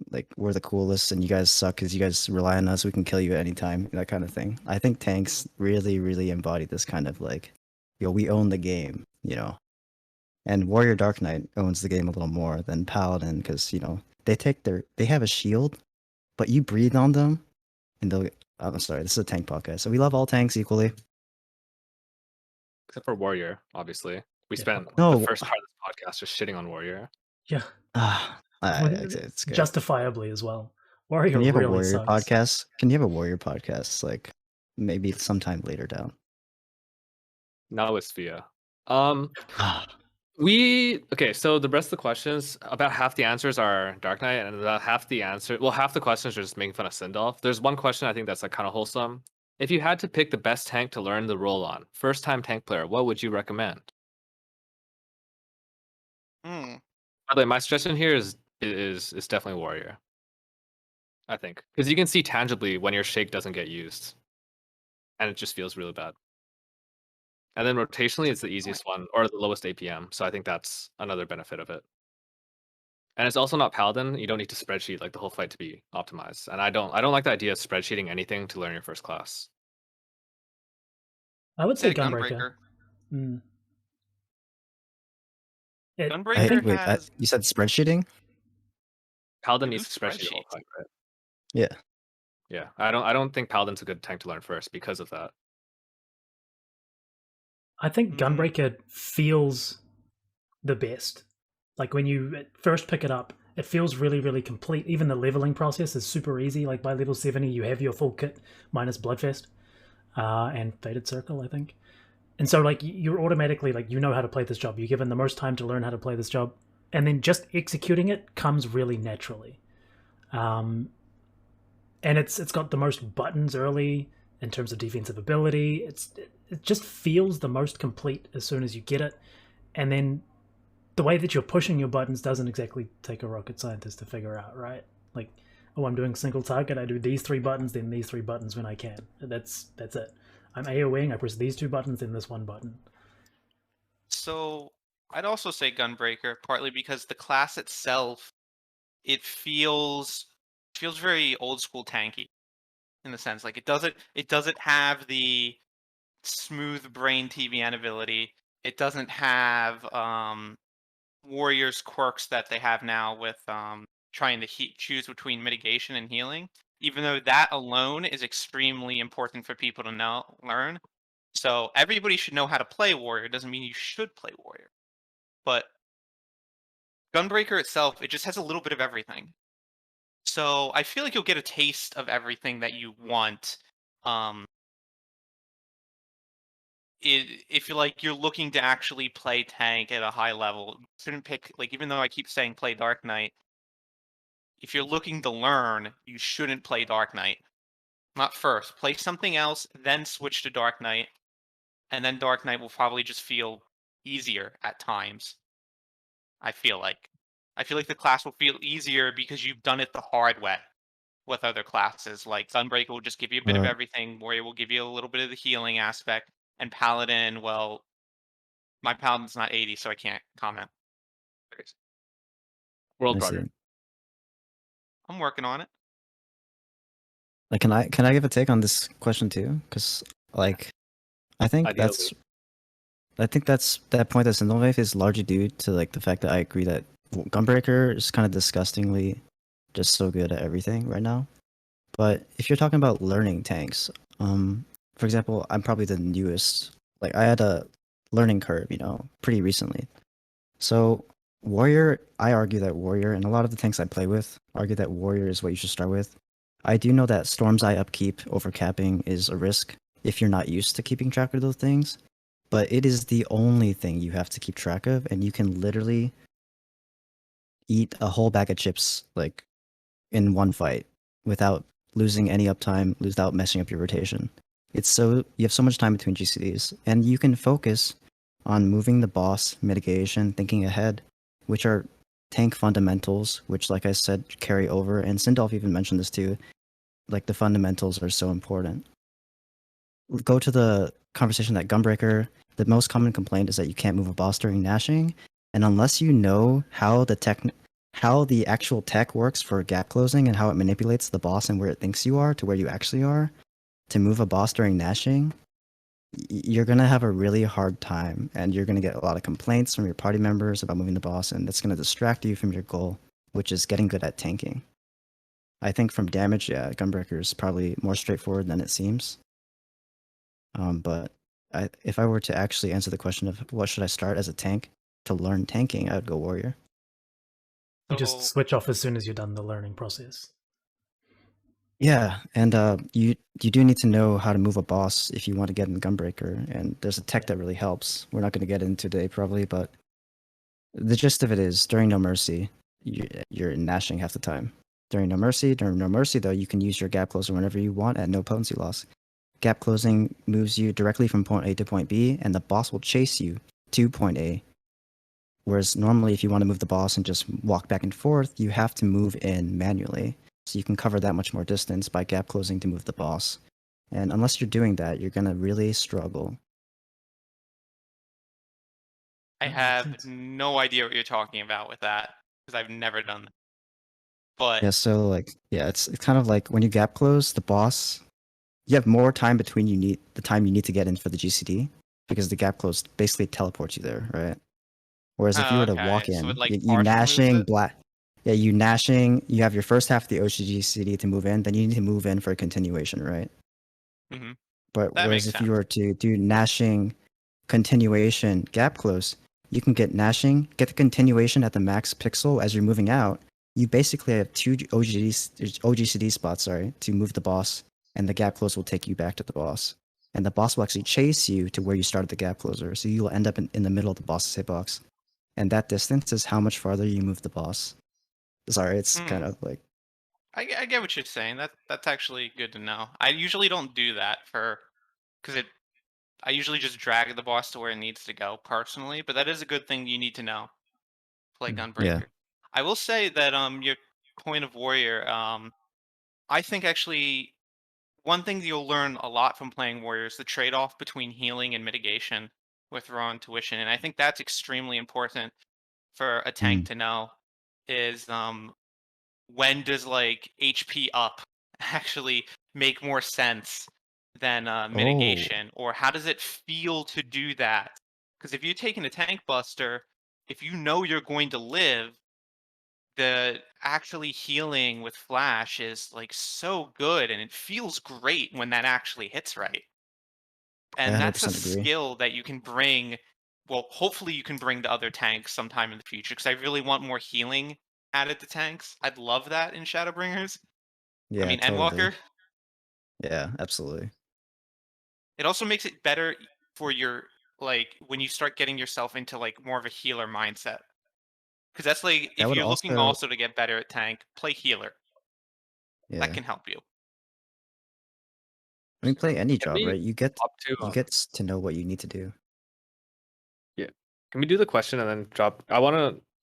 like we're the coolest and you guys suck because you guys rely on us. We can kill you at any time, that kind of thing. I think tanks really, really embody this kind of like, yo, we own the game, you know. And Warrior Dark Knight owns the game a little more than Paladin because, you know, they have a shield, but you breathe on them and they'll... I'm sorry, this is a tank podcast, so we love all tanks equally. Except for Warrior, obviously. We spent the first part of this podcast just shitting on Warrior. Yeah. It's good. Justifiably as well. Warrior Can you have really a Warrior sucks. podcast? Can you have a Warrior podcast, like, maybe sometime later down? Not with Sfia. Okay, so the rest of the questions, about half the answers are Dark Knight, and about half the questions are just making fun of Sindalf. There's one question I think that's like kind of wholesome. If you had to pick the best tank to learn the role on, first time tank player, what would you recommend? By the way, my suggestion here is definitely Warrior. I think. Because you can see tangibly when your shake doesn't get used. And it just feels really bad. And then rotationally, it's the easiest one, or the lowest APM. So I think that's another benefit of it. And it's also not Paladin. You don't need to spreadsheet like the whole fight to be optimized. And I don't like the idea of spreadsheeting anything to learn your first class. I would say Gunbreaker. Gunbreaker you said spreadsheeting? Paladin needs to spreadsheet all the time, right? Yeah. Yeah. I don't think Paladin's a good tank to learn first because of that. I think Gunbreaker feels the best. Like when you first pick it up, It feels really, really complete. Even the leveling process is super easy. Like by level 70, you have your full kit minus Bloodfest and Fated Circle, I think. And so like you're automatically like you know how to play this job. You're given the most time to learn how to play this job, and then just executing it comes really naturally. And it's got the most buttons early in terms of defensive ability. It just feels the most complete as soon as you get it, and then the way that you're pushing your buttons doesn't exactly take a rocket scientist to figure out, right? Like, oh, I'm doing single target. I do these 3 buttons, then these 3 buttons when I can. That's it. I'm AoEing. I press these 2 buttons, then this 1 button. So I'd also say Gunbreaker, partly because the class itself, it feels very old school tanky, in the sense like it doesn't have the smooth brain TBN ability. It doesn't have warriors quirks that they have now with trying to choose between mitigation and healing. Even though that alone is extremely important for people to learn. So everybody should know how to play warrior. It doesn't mean you should play warrior. But Gunbreaker itself, it just has a little bit of everything. So I feel like you'll get a taste of everything that you want. If you're looking to actually play tank at a high level, you shouldn't pick, like, even though I keep saying play Dark Knight, if you're looking to learn, you shouldn't play Dark Knight. Not first. Play something else, then switch to Dark Knight, and then Dark Knight will probably just feel easier at times. I feel like the class will feel easier because you've done it the hard way with other classes. Like Gunbreaker will just give you a bit of everything, Warrior will give you a little bit of the healing aspect, and Paladin, well, my Paladin's not 80, so I can't comment. World I progger. see. I'm working on it. Like, can I give a take on this question too? Because like, I think Ideally. that's that point that Sindalf is largely due to like the fact that I agree that Gunbreaker is kind of disgustingly just so good at everything right now. But if you're talking about learning tanks, for example, I'm probably the newest. Like I had a learning curve, pretty recently. So Warrior, I argue that Warrior, and a lot of the tanks I play with argue that Warrior is what you should start with. I do know that Storm's Eye upkeep over capping is a risk if you're not used to keeping track of those things, but it is the only thing you have to keep track of, and you can literally eat a whole bag of chips like in one fight without losing any uptime, without messing up your rotation. You have so much time between GCDs, and you can focus on moving the boss, mitigation, thinking ahead, which are tank fundamentals, which, like I said, carry over. And Sindalf even mentioned this too. Like the fundamentals are so important. Go to the conversation that Gunbreaker, the most common complaint is that you can't move a boss during gnashing, and unless you know how the actual tech works for gap closing and how it manipulates the boss and where it thinks you are to where you actually are, to move a boss during gnashing, you're going to have a really hard time, and you're going to get a lot of complaints from your party members about moving the boss, and that's going to distract you from your goal, which is getting good at tanking. I think from damage, yeah, Gunbreaker is probably more straightforward than it seems. But if I were to actually answer the question of what should I start as a tank to learn tanking, I would go Warrior. You just switch off as soon as you're done the learning process. Yeah, and you do need to know how to move a boss if you want to get in Gunbreaker, and there's a tech that really helps. We're not going to get into today probably, but the gist of it is during No Mercy, you're gnashing half the time. During No Mercy though, you can use your gap closer whenever you want at no potency loss. Gap closing moves you directly from point A to point B, and the boss will chase you to point A. Whereas normally if you want to move the boss and just walk back and forth, you have to move in manually. So you can cover that much more distance by gap closing to move the boss. And unless you're doing that, you're going to really struggle. I have no idea what you're talking about with that, because I've never done that. But yeah, so like, yeah, it's kind of like when you gap close the boss, you have more time between the time you need to get in for the GCD, because the gap close basically teleports you there, right? Whereas if you were to walk in, so it, like, you gnashing, you gnashing, you have your first half of the OGGCD to move in, then you need to move in for a continuation, right? Mhm. But That whereas makes if you were to do gnashing, continuation, gap close, you can get gnashing, get the continuation at the max pixel as you're moving out, you basically have two OGCD spots, to move the boss, and the gap close will take you back to the boss. And the boss will actually chase you to where you started the gap closer, so you'll end up in the middle of the boss's hitbox. And that distance is how much farther you move the boss. Sorry, it's kind of like... I get what you're saying. That's actually good to know. I usually don't do that because I usually just drag the boss to where it needs to go personally, but that is a good thing you need to know. Play Gunbreaker. Yeah. I will say that your point of warrior, I think actually one thing that you'll learn a lot from playing warrior is the trade-off between healing and mitigation with raw intuition, and I think that's extremely important for a tank to know. Is when does like HP up actually make more sense than mitigation, or how does it feel to do that? Because if you're taking a tank buster, if you know you're going to live, the actually healing with flash is like so good, and it feels great when that actually hits right. I And that's a 100% agree. skill that you can bring. Well, hopefully you can bring to other tanks sometime in the future, because I really want more healing added to tanks. I'd love that in Shadowbringers. I Yeah, mean, totally. Endwalker. Yeah, absolutely. It also makes it better for your like when you start getting yourself into like more of a healer mindset. Because that's like That if would you're looking also... also to get better at tank, play healer. That Yeah. can help you. I mean, play any Can job, we right? You get hop to to know what you need to do. Yeah. Can we do the question and then drop?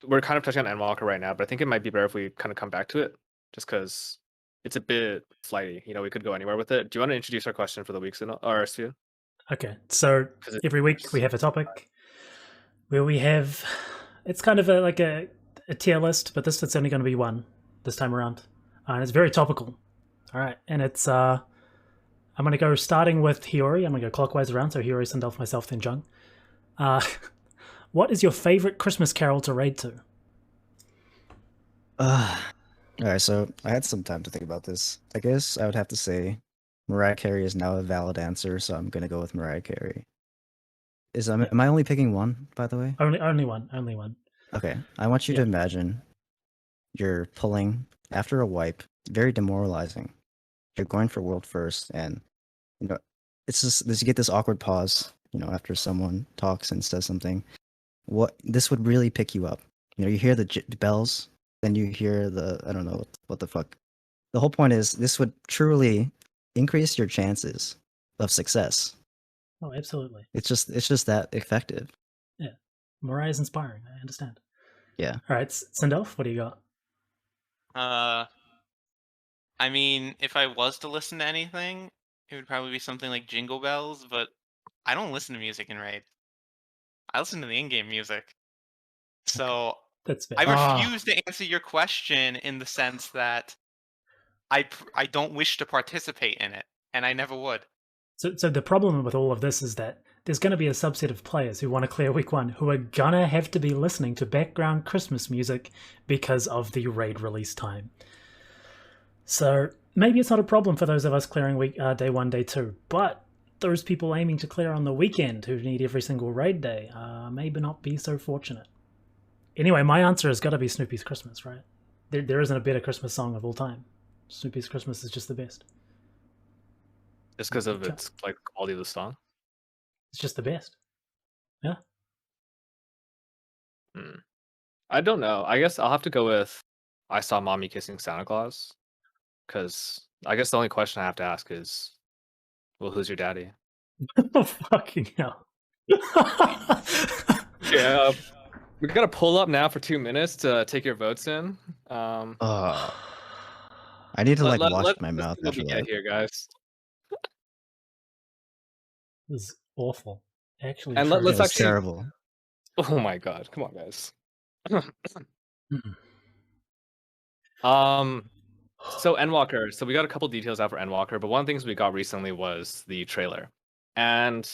We're kind of touching on Endwalker right now, but I think it might be better if we kind of come back to it, just because it's a bit flighty. You know, we could go anywhere with it. Do you want to introduce our question for the week, or Sfia? Okay, so 'Cause every week we have a topic where we have, it's kind of like a tier list, but it's only going to be one this time around, and it's very topical. All right, and it's I'm going to go starting with Hiyori. I'm going to go clockwise around, so Hiyori, Sindalf, myself, then Jung. What is your favorite Christmas carol to raid to? Alright, so I had some time to think about this. I guess I would have to say Mariah Carey is now a valid answer, so I'm gonna go with Mariah Carey. Am I only picking one, by the way? Only one. Okay. I want you to imagine you're pulling after a wipe, very demoralizing. You're going for world first, and it's just you get this awkward pause, after someone talks and says something. What this would really pick you up. You hear the bells, then you hear I don't know what the fuck. The whole point is this would truly increase your chances of success. Oh, absolutely. It's just that effective. Yeah, Mariah's inspiring. I understand. Yeah. All right, Sindalf, what do you got? I mean, if I was to listen to anything, it would probably be something like Jingle Bells, but I don't listen to music in Raid. I listen to the in-game music. So That's fair. I refuse to answer your question in the sense that I don't wish to participate in it, and I never would. So the problem with all of this is that there's going to be a subset of players who want to clear week one who are gonna have to be listening to background Christmas music because of the raid release time. So maybe it's not a problem for those of us clearing day one, day two, but those people aiming to clear on the weekend who need every single raid day maybe not be so fortunate. Anyway, my answer has got to be Snoopy's Christmas, right? There isn't a better Christmas song of all time. Snoopy's Christmas is just the best. Just because of its like quality of the song. It's just the best. Yeah. I don't know. I guess I'll have to go with I Saw Mommy Kissing Santa Claus. Because I guess the only question I have to ask is, well, who's your daddy? Oh, fucking hell. Yeah, we got to pull up now for 2 minutes to take your votes in. I need to wash my mouth after that. Here, guys. This is awful. Actually, and let's actually terrible. Oh my god! Come on, guys. So Endwalker. So we got a couple details out for Endwalker, but one of the things we got recently was the trailer, and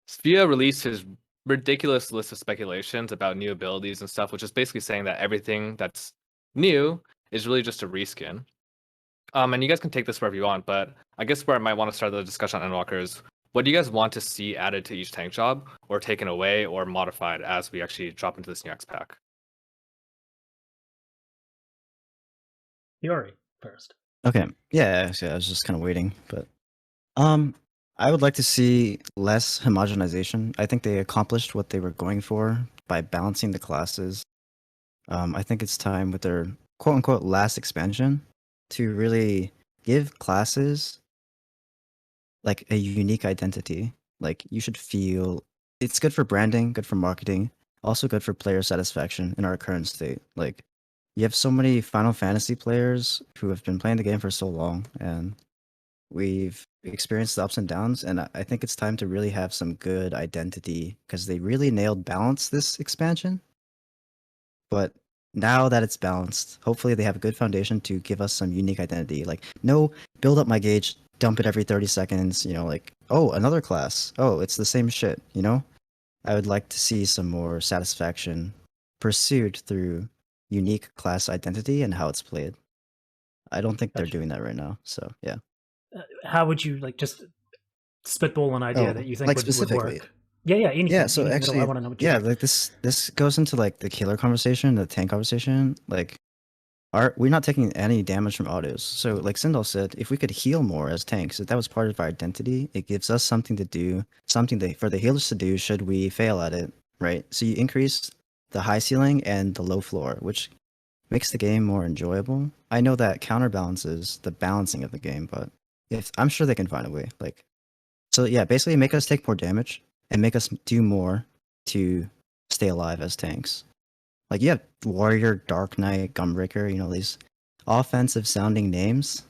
Sfia released his ridiculous list of speculations about new abilities and stuff, which is basically saying that everything that's new is really just a reskin. And you guys can take this wherever you want, but I guess where I might want to start the discussion on Endwalker is, what do you guys want to see added to each tank job, or taken away, or modified as we actually drop into this new X pack? Hiyori first. Okay. Yeah, actually, I was just kind of waiting, but I would like to see less homogenization. I think they accomplished what they were going for by balancing the classes. I think it's time with their quote unquote last expansion to really give classes like a unique identity. Like you should feel it's good for branding, good for marketing, also good for player satisfaction in our current state. Like you have so many Final Fantasy players who have been playing the game for so long, and we've experienced the ups and downs, and I think it's time to really have some good identity because they really nailed balance this expansion. But now that it's balanced, hopefully they have a good foundation to give us some unique identity. Like, no, build up my gauge, dump it every 30 seconds, like, oh, another class. Oh, it's the same shit, I would like to see some more satisfaction pursued through unique class identity and how it's played. I don't think they're Gotcha. doing that right now, so yeah. How would you just spitball an idea that you think like would specifically. work? Yeah, anything. Yeah, so anything actually, I want to know what you yeah, think. like this goes into like the killer conversation, the tank conversation. Like, we're not taking any damage from autos. So, like Sindalf said, if we could heal more as tanks, if that was part of our identity, it gives us something to do, for the healers to do should we fail at it, right? So you increase the high ceiling and the low floor, which makes the game more enjoyable. I know that counterbalances the balancing of the game, but I'm sure they can find a way. Like, so yeah, basically make us take more damage and make us do more to stay alive as tanks. Like you have Warrior, Dark Knight, Gunbreaker, these offensive sounding names.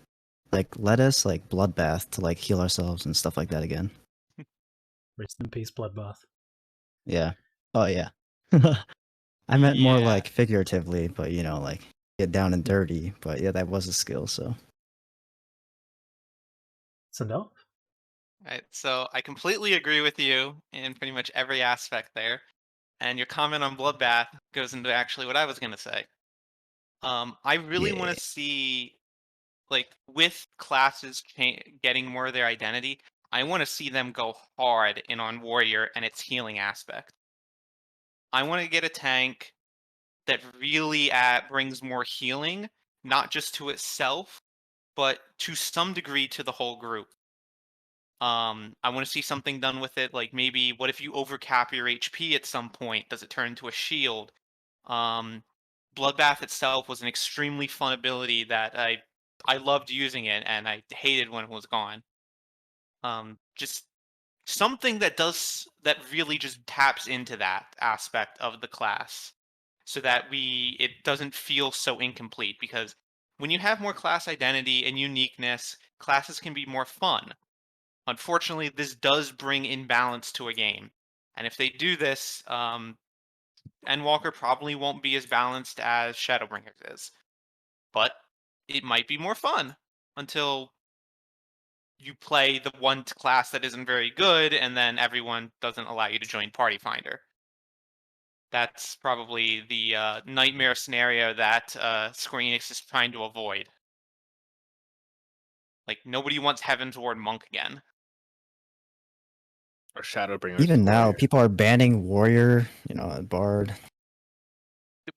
Like let us like Bloodbath to like heal ourselves and stuff like that again. Rest in peace, Bloodbath. Yeah. Oh yeah. I meant more Yeah. like figuratively, but like get down and dirty. But yeah, that was a skill, so. Sindalf? Right, so I completely agree with you in pretty much every aspect there. And your comment on Bloodbath goes into actually what I was going to say. I really want Yeah. to see, like, with classes getting more of their identity, I want to see them go hard in on Warrior and its healing aspect. I want to get a tank that really brings more healing, not just to itself, but to some degree to the whole group. I want to see something done with it, like maybe what if you overcap your HP at some point? Does it turn into a shield? Um, Bloodbath itself was an extremely fun ability that I loved using it, and I hated when it was gone. Just something that really just taps into that aspect of the class, so that it doesn't feel so incomplete. Because when you have more class identity and uniqueness, classes can be more fun. Unfortunately, this does bring imbalance to a game. And if they do this, Endwalker probably won't be as balanced as Shadowbringers is. But it might be more fun until you play the one class that isn't very good, and then everyone doesn't allow you to join Party Finder. That's probably the nightmare scenario that Square Enix is trying to avoid. Like, nobody wants Heaven's Ward Monk again. Or Shadowbringers. Even now, Warrior. people are banning Warrior, Bard.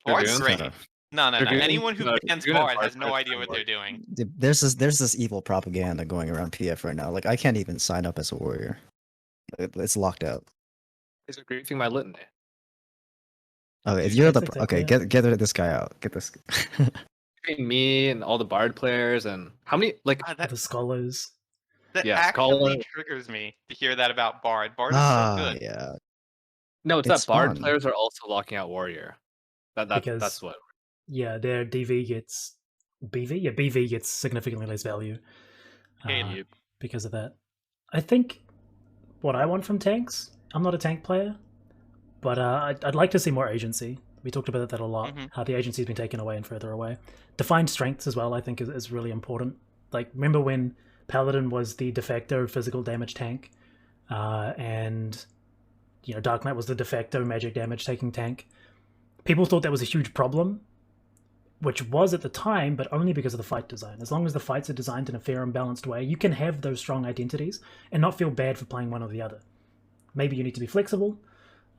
Bard's Dragoon? great. No. Dragoon? Anyone who No, bans Dragoon and Bard has Bard no are idea what pretty they're doing. There's this evil propaganda going around PF right now. Like I can't even sign up as a warrior. It's locked out. Is it griefing my litany? Okay, if Dude, you're that's the exactly okay, it. get this guy out. Get this. Between me and all the Bard players, and how many The scholars. That Yeah, actively Scholar. triggers me to hear that about Bard. Bard is so good. Yeah, No, it's it's that Bard fun. players are also locking out Warrior. That's Because what. yeah, their DV gets BV. Yeah, BV gets significantly less value Hated. because of that. I think what I want from tanks. I'm not a tank player, but I'd like to see more agency. We talked about that a lot. Mhm. How the agency's been taken away and further away. Defined strengths as well, I think, is really important. Like, remember when Paladin was the de facto physical damage tank, and Dark Knight was the de facto magic damage taking tank. People thought that was a huge problem, which was at the time, but only because of the fight design. As long as the fights are designed in a fair and balanced way, you can have those strong identities and not feel bad for playing one or the other. Maybe you need to be flexible,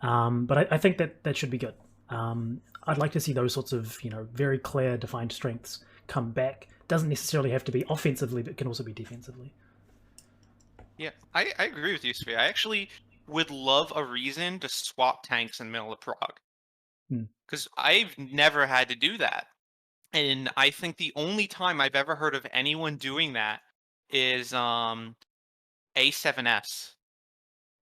but I think that should be good. I'd like to see those sorts of very clear, defined strengths come back. Doesn't necessarily have to be offensively, but can also be defensively. Yeah, I agree with you, Sfia. I actually would love a reason to swap tanks in the middle of prog. Because I've never had to do that. And I think the only time I've ever heard of anyone doing that is A7S.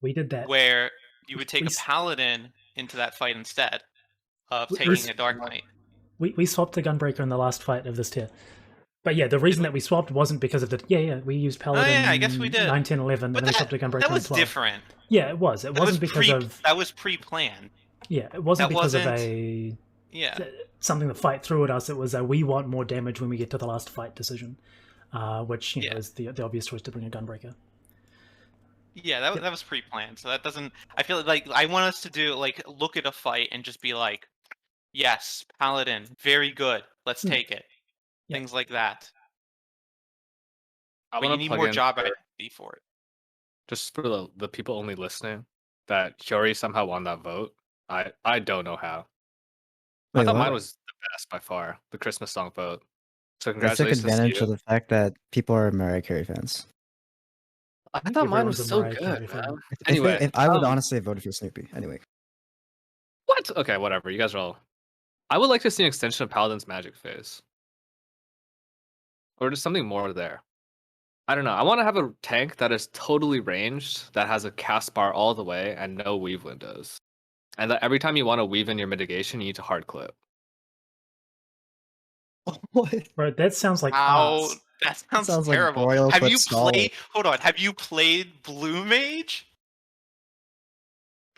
We did that. Where you would take We a paladin into that fight instead of taking a Dark Knight. We swapped the Gunbreaker in the last fight of this tier. But yeah, the reason that we swapped wasn't because of the... Yeah, we used Paladin I guess we did. 9, 10, 11, But and then we swapped to Gunbreaker that was in 12. different. Yeah, it was. It wasn't because of... That was pre-planned. Yeah, it wasn't That because of wasn't- something the fight threw at us. It was we want more damage when we get to the last fight decision, which is the obvious choice to bring a Gunbreaker. Yeah, that was pre-planned. So that doesn't... I feel like I want us to do, like, look at a fight and just be like, yes, Paladin, very good. Let's take it. Yeah. Things like that. I But you want to need plug more in job for- ID for it. just for the people only listening, that Hiyori somehow won that vote. I don't know how. I Wait, thought what? mine was the best by far, the Christmas song vote. So I took congratulations to advantage you. of the fact that people are Mariah Carey fans. I thought mine was everyone's a so Mariah Carey good, fan. man. If Anyway, I would honestly have voted for Snoopy. Anyway, what? Okay, whatever. You guys are all. I would like to see an extension of Paladin's magic phase, or just something more there. I don't know. I want to have a tank that is totally ranged, that has a cast bar all the way and no weave windows, and that every time you want to weave in your mitigation, you need to hard clip. what? Bro, that sounds like How... arts. That sounds, Sounds like terrible. Royal Have Foot you Stall. played... Hold on. Have you played Blue Mage?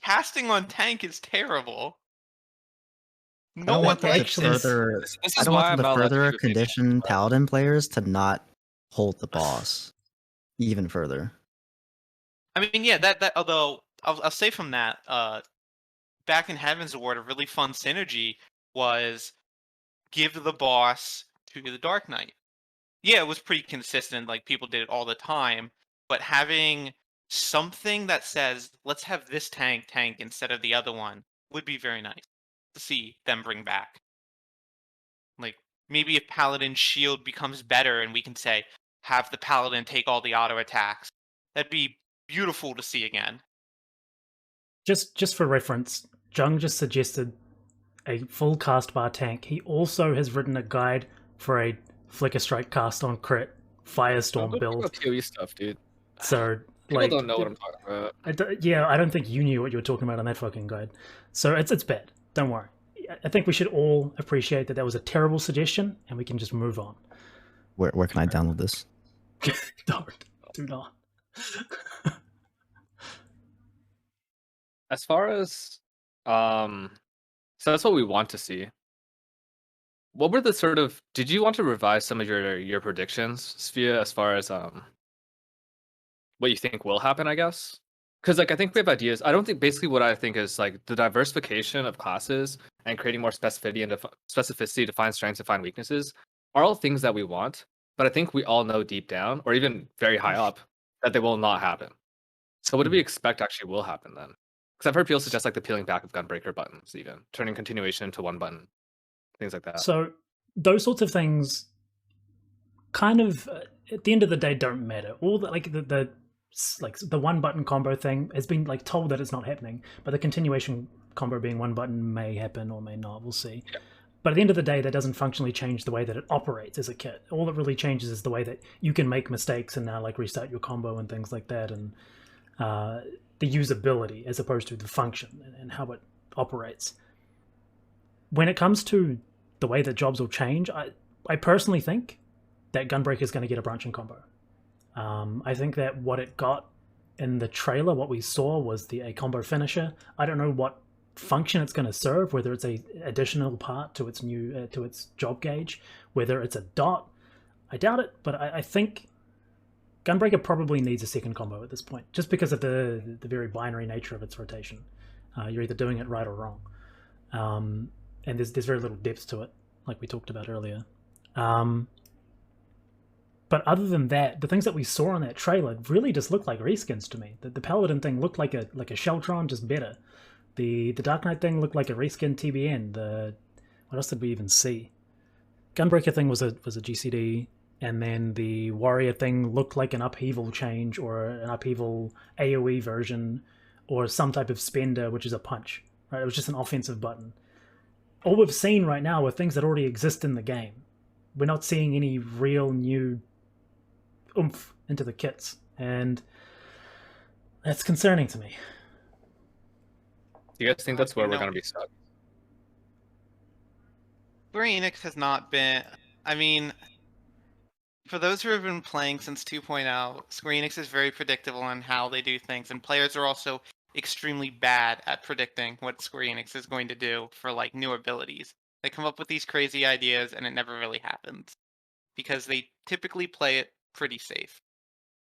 Casting on tank is terrible. I No don't one want them to likes it. further. This I is don't why want I'm them not to allowed to further do the video. condition Paladin players to not hold the boss even further. I mean, yeah, that although I'll say from that, back in Heaven's Ward, a really fun synergy was give the boss to the Dark Knight. Yeah, it was pretty consistent, like people did it all the time, but having something that says, let's have this tank instead of the other one would be very nice to see them bring back. Like, maybe if Paladin's shield becomes better and we can say, have the Paladin take all the auto attacks, that'd be beautiful to see again. Just for reference, Jung just suggested a full cast bar tank. He also has written a guide for a Flicker Strike cast on crit Firestorm build. PoE stuff, dude. So People like, don't know what I'm talking about. I don't think you knew what you were talking about on that fucking guide. So it's bad. Don't worry. I think we should all appreciate that was a terrible suggestion, and we can just move on. Where can I download this? Do not. As far as so that's what we want to see. What were the sort of... Did you want to revise some of your predictions, Sfia, as far as what you think will happen, I guess? Because like I think we have ideas. I don't think... Basically what I think is like the diversification of classes and creating more specificity to find strengths and find weaknesses are all things that we want, but I think we all know deep down, or even very high up, that they will not happen. So what do we expect actually will happen then? Because I've heard people suggest like the peeling back of Gunbreaker buttons, even turning continuation into one button, things like that. So those sorts of things kind of at the end of the day don't matter. All the the one button combo thing has been like told that it's not happening, but the continuation combo being one button may happen or may not. We'll see. Yeah. But at the end of the day, that doesn't functionally change the way that it operates as a kit. All that really changes is the way that you can make mistakes and now like restart your combo and things like that, and the usability as opposed to the function and how it operates. When it comes to the way that jobs will change, I personally think that Gunbreaker is going to get a branching combo. I think that what it got in the trailer, what we saw was a combo finisher. I don't know what function it's going to serve, whether it's a additional part to its new to its job gauge, whether it's a dot. I doubt it, but I think Gunbreaker probably needs a second combo at this point, just because of the very binary nature of its rotation. You're either doing it right or wrong, and there's very little depth to it, like we talked about earlier. But other than that, the things that we saw in that trailer really just looked like reskins to me. The Paladin thing looked like a Sheltron, just better. The Dark Knight thing looked like a reskin TBN. What else did we even see? Gunbreaker thing was a GCD, and then the warrior thing looked like an upheaval change or an upheaval AoE version, or some type of spender, which is a punch. Right? It was just an offensive button. All we've seen right now are things that already exist in the game. We're not seeing any real new oomph into the kits, and that's concerning to me. Do you guys think that's where You we're know- going to be stuck? Square Enix has not been. I mean, for those who have been playing since 2.0, Square Enix is very predictable on how they do things, and players are also extremely bad at predicting what Square Enix is going to do for like new abilities. They come up with these crazy ideas, and it never really happens because they typically play it pretty safe,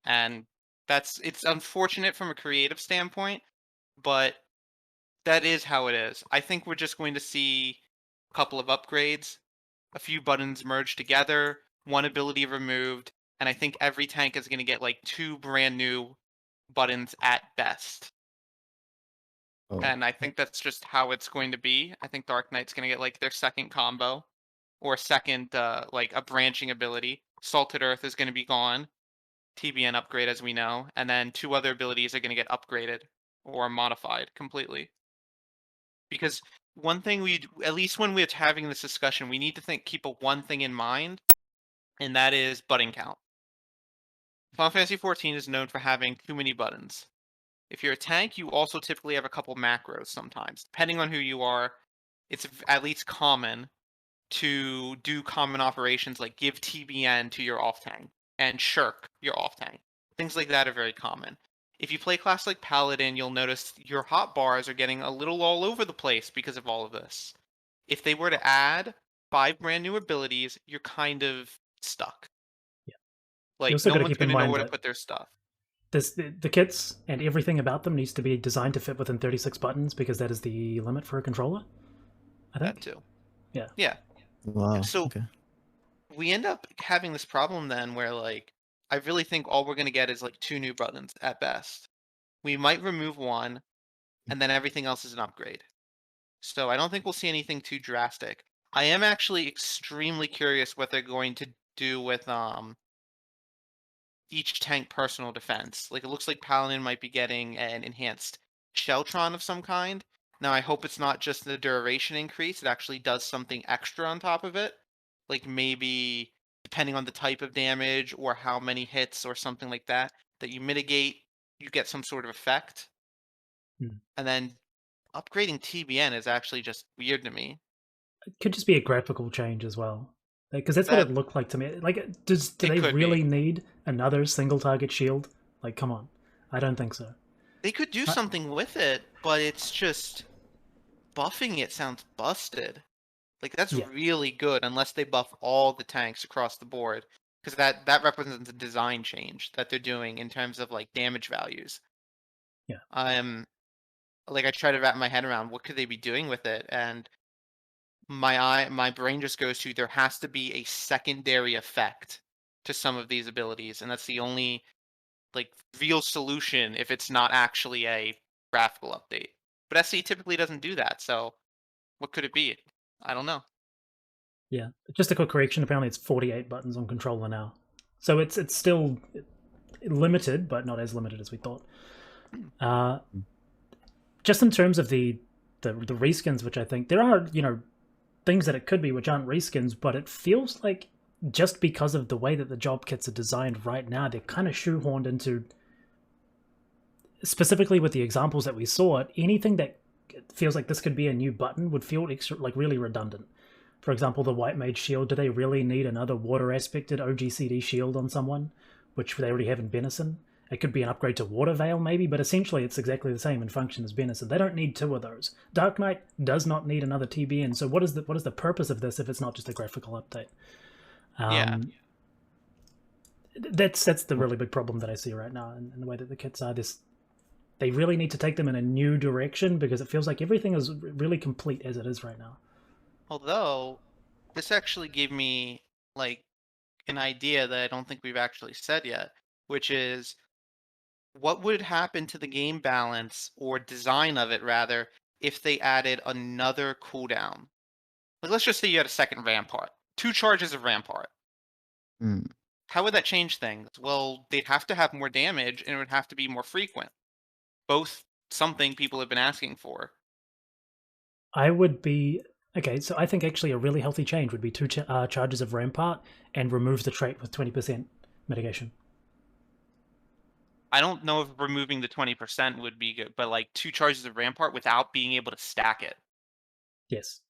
and it's unfortunate from a creative standpoint, but that is how it is. I think we're just going to see a couple of upgrades, a few buttons merged together, one ability removed, and I think every tank is going to get like 2 brand new buttons at best. Oh, And I think that's just how it's going to be. I think Dark Knight's going to get like their second combo or second like a branching ability. Salted Earth is going to be gone. TBN upgrade as we know, and then 2 other abilities are going to get upgraded or modified completely. Because one thing at least when we're having this discussion, we need to keep one thing in mind, and that is button count. Final Fantasy XIV is known for having too many buttons. If you're a tank, you also typically have a couple macros sometimes. Depending on who you are, it's at least common to do common operations like give TBN to your off tank and shirk your off tank. Things like that are very common. If you play class like Paladin, you'll notice your hotbars are getting a little all over the place because of all of this. If they were to add 5 brand new abilities, you're kind of stuck. Yeah. Like, also no gotta one's keep in going to know mind where to that put their stuff. The kits and everything about them needs to be designed to fit within 36 buttons because that is the limit for a controller, I think. That too. Yeah. Yeah. wow. So Okay. we end up having this problem then where like I really think all we're going to get is like 2 new buttons at best. We might remove one and then everything else is an upgrade. So I don't think we'll see anything too drastic. I am actually extremely curious what they're going to do with each tank personal defense. Like it looks like Paladin might be getting an enhanced Sheltron of some kind. Now I hope it's not just the duration increase, it actually does something extra on top of it. Like maybe depending on the type of damage or how many hits or something like that that you mitigate, you get some sort of effect. Hmm. And then upgrading TBN is actually just weird to me. It could just be a graphical change as well. Because that's what That it looked like to me. Like, do it they could really be. need another single target shield? Like, come on. I don't think so. They could do I- something with it, but it's just buffing it sounds busted. Like that's Yeah. really good unless they buff all the tanks across the board, because that represents a design change that they're doing in terms of like damage values. Yeah. Like I try to wrap my head around what could they be doing with it, and my brain just goes to there has to be a secondary effect to some of these abilities, and that's the only like real solution if it's not actually a graphical update. But SC typically doesn't do that, so what could it be? I don't know. Yeah. Just a quick correction. Apparently, it's 48 buttons on controller now. So it's still limited, but not as limited as we thought. Just in terms of the reskins, which I think there are, things that it could be which aren't reskins, but it feels like just because of the way that the job kits are designed right now, they're kind of shoehorned into, specifically with the examples that we saw, anything that feels like this could be a new button would feel extra, like really redundant. For example, the White Mage shield, do they really need another water aspected OGCD shield on someone, which they already have in Benison? It could be an upgrade to Water Veil, maybe, but essentially it's exactly the same in function as Benison. They don't need 2 of those. Dark Knight does not need another TBN, so what is the purpose of this if it's not just a graphical update? Yeah. That's the really big problem that I see right now in the way that the kits are. They really need to take them in a new direction because it feels like everything is really complete as it is right now. Although, this actually gave me like an idea that I don't think we've actually said yet, which is what would happen to the game balance or design of it rather if they added another cooldown? Like let's just say you had a second Rampart, 2 charges of Rampart. Mm. How would that change things? Well, they'd have to have more damage, and it would have to be more frequent. Both something people have been asking for. I would be okay. So I think actually a really healthy change would be 2 charges of Rampart and remove the trait with 20% mitigation. I don't know if removing the 20% would be good, but like 2 charges of Rampart without being able to stack it. Yes.